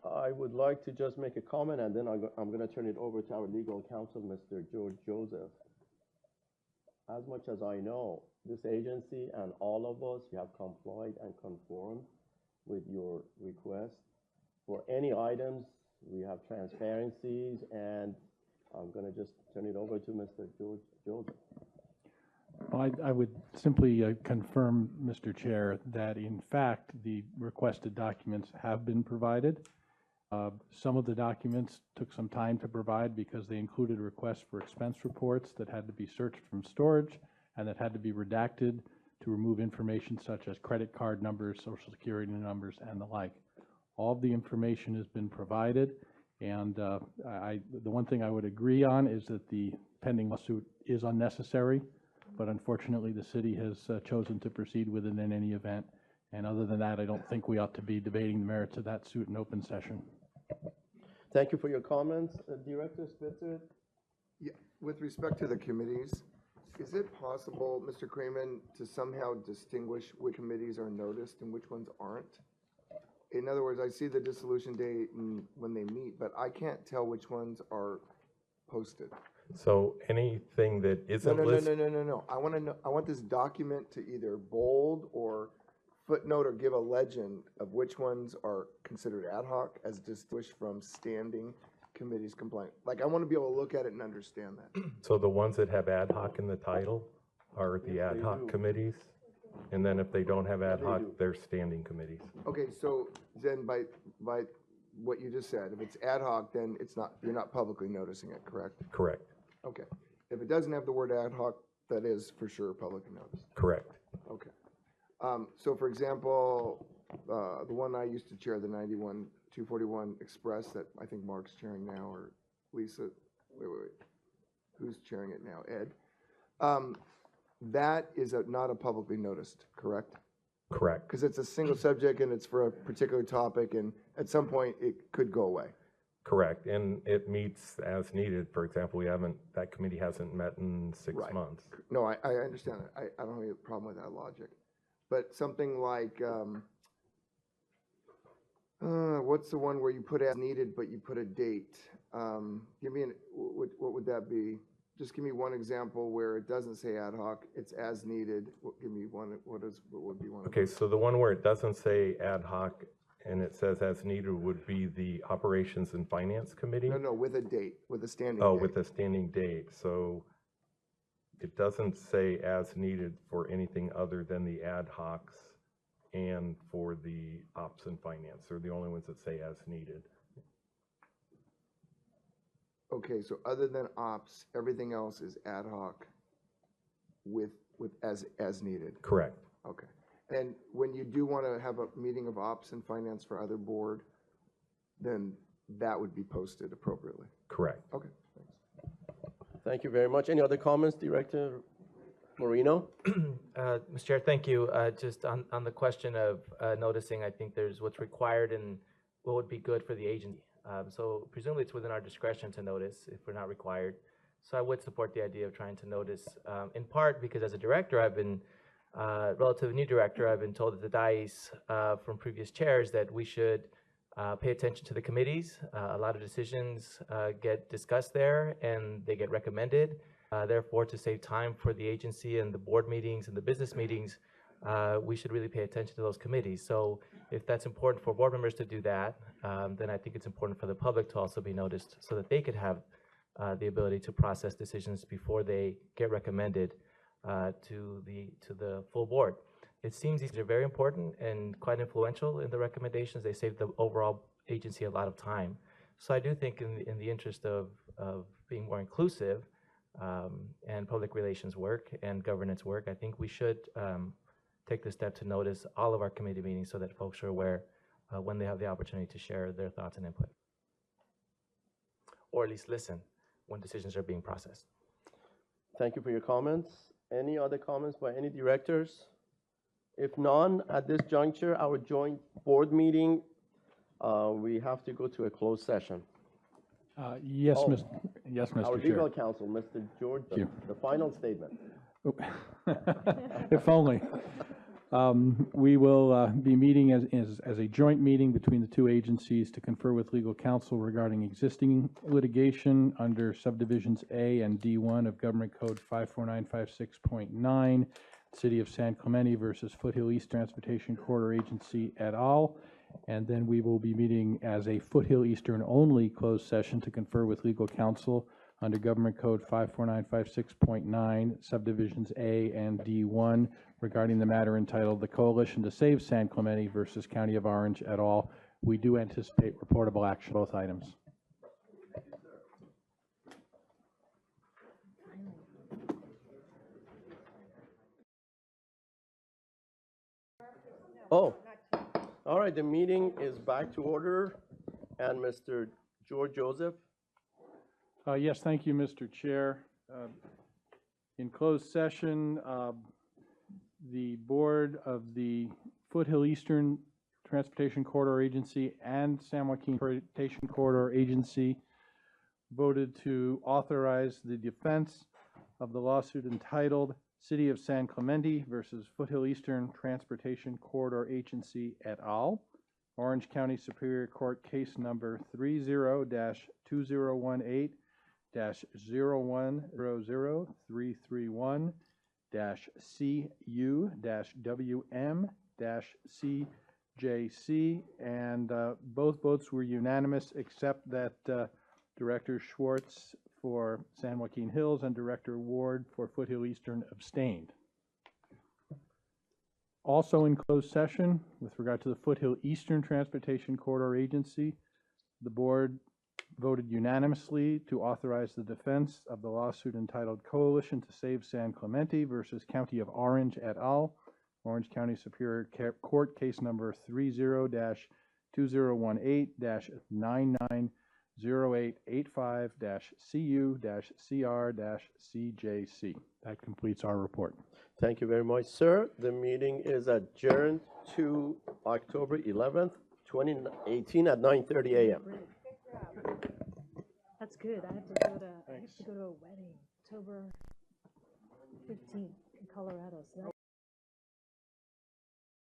I would like to just make a comment, and then I'm going to turn it over to our legal counsel, Mr. George Joseph. As much as I know, this agency and all of us, you have complied and conformed with your request. For any items, we have transparencies, and I'm going to just turn it over to Mr. George Joseph. Well, I would simply confirm, Mr. Chair, that in fact the requested documents have been provided. Some of the documents took some time to provide because they included requests for expense reports that had to be searched from storage and that had to be redacted to remove information such as credit card numbers, social security numbers, and the like. All of the information has been provided, and the one thing I would agree on is that the pending lawsuit is unnecessary, but unfortunately the city has chosen to proceed with it in any event. And other than that, I don't think we ought to be debating the merits of that suit in open session. Thank you for your comments. Director Spitzer? Yeah, with respect to the committees, is it possible, Mr. Crayman, to somehow distinguish which committees are noticed and which ones aren't? In other words, I see the dissolution date and when they meet, but I can't tell which ones are posted. So anything that isn't listed. No. I want to know. I want this document to either bold or footnote or give a legend of which ones are considered ad hoc as distinguished from standing committees compliant. Like, I want to be able to look at it and understand that. So the ones that have ad hoc in the title are the ad hoc committees? And then if they don't have ad hoc, they're standing committees. Okay, so then by what you just said, if it's ad hoc, then it's not, you're not publicly noticing it, correct? Correct. Okay. If it doesn't have the word ad hoc, that is for sure public notice. Correct. Okay. So for example, the one I used to chair, the 241 Express that I think Mark's chairing now, or Lisa, wait. Who's chairing it now? Ed. That is not a publicly noticed, correct? Correct. Because it's a single subject and it's for a particular topic, and at some point it could go away. Correct, and it meets as needed. For example, that committee hasn't met in 6 months. No, I understand that. I don't have a problem with that logic. But something like, What's the one where you put as needed, but you put a date? Give me what would that be? Just give me one example where it doesn't say ad hoc, it's as needed. Give me one, what would be one? Okay, so the one where it doesn't say ad hoc and it says as needed would be the Operations and Finance Committee? No, with a date, with a standing date. Oh, with a standing date. So it doesn't say as needed for anything other than the ad hocs and for the Ops and Finance. They're the only ones that say as needed. Okay, so other than ops, everything else is ad hoc with as needed. Correct. Okay. And when you do want to have a meeting of ops and finance for other board, then that would be posted appropriately. Correct. Okay, thanks. Thank you very much. Any other comments, Director Moreno? Mr. Chair, thank you. Just on the question of noticing, I think there's what's required and what would be good for the agency. So presumably it's within our discretion to notice if we're not required. So I would support the idea of trying to notice, in part because as a director, I've been, relatively new director, I've been told at the dais from previous chairs that we should pay attention to the committees. A lot of decisions get discussed there and they get recommended. Therefore, to save time for the agency and the board meetings and the business meetings, we should really pay attention to those committees. So if that's important for board members to do that, then I think it's important for the public to also be noticed so that they could have the ability to process decisions before they get recommended to the full board. It seems these are very important and quite influential in the recommendations. They save the overall agency a lot of time. So I do think in the interest of being more inclusive and public relations work and governance work, I think we should take the step to notice all of our committee meetings so that folks are aware when they have the opportunity to share their thoughts and input. Or at least listen when decisions are being processed. Thank you for your comments. Any other comments by any directors? If none, at this juncture, our joint board meeting, we have to go to a closed session. Yes, Oh, yes, Mr. Our Chair. legal counsel, Mr. George, Thank you. the final statement. If only. We will be meeting as a joint meeting between the two agencies to confer with legal counsel regarding existing litigation under subdivisions A and D1 of Government Code 54956.9, City of San Clemente versus Foothill East Transportation Corridor Agency et al. And then we will be meeting as a Foothill Eastern only closed session to confer with legal counsel under Government Code 54956.9, subdivisions A and D1 regarding the matter entitled The Coalition to Save San Clemente versus County of Orange et al. We do anticipate reportable action on both items. Oh, all right, the meeting is back to order, and Mr. George Joseph. Yes, thank you, Mr. Chair. In closed session, the board of the Foothill Eastern Transportation Corridor Agency and San Joaquin Transportation Corridor Agency voted to authorize the defense of the lawsuit entitled City of San Clemente versus Foothill Eastern Transportation Corridor Agency et al. Orange County Superior Court case number 30-201-331-CU-WM-CJC, and both votes were unanimous except that Director Schwartz for San Joaquin Hills and Director Ward for Foothill Eastern abstained. Also in closed session, with regard to the Foothill Eastern Transportation Corridor Agency, the board voted unanimously to authorize the defense of the lawsuit entitled Coalition to Save San Clemente versus County of Orange et al. Orange County Superior Court case number 30-201-8-990885-CU-CR-CJC. That completes our report. Thank you very much, sir. The meeting is adjourned to October 11th, 2018 at 9:30 a.m. That's good. I have to go to a wedding, October 15th in Colorado. So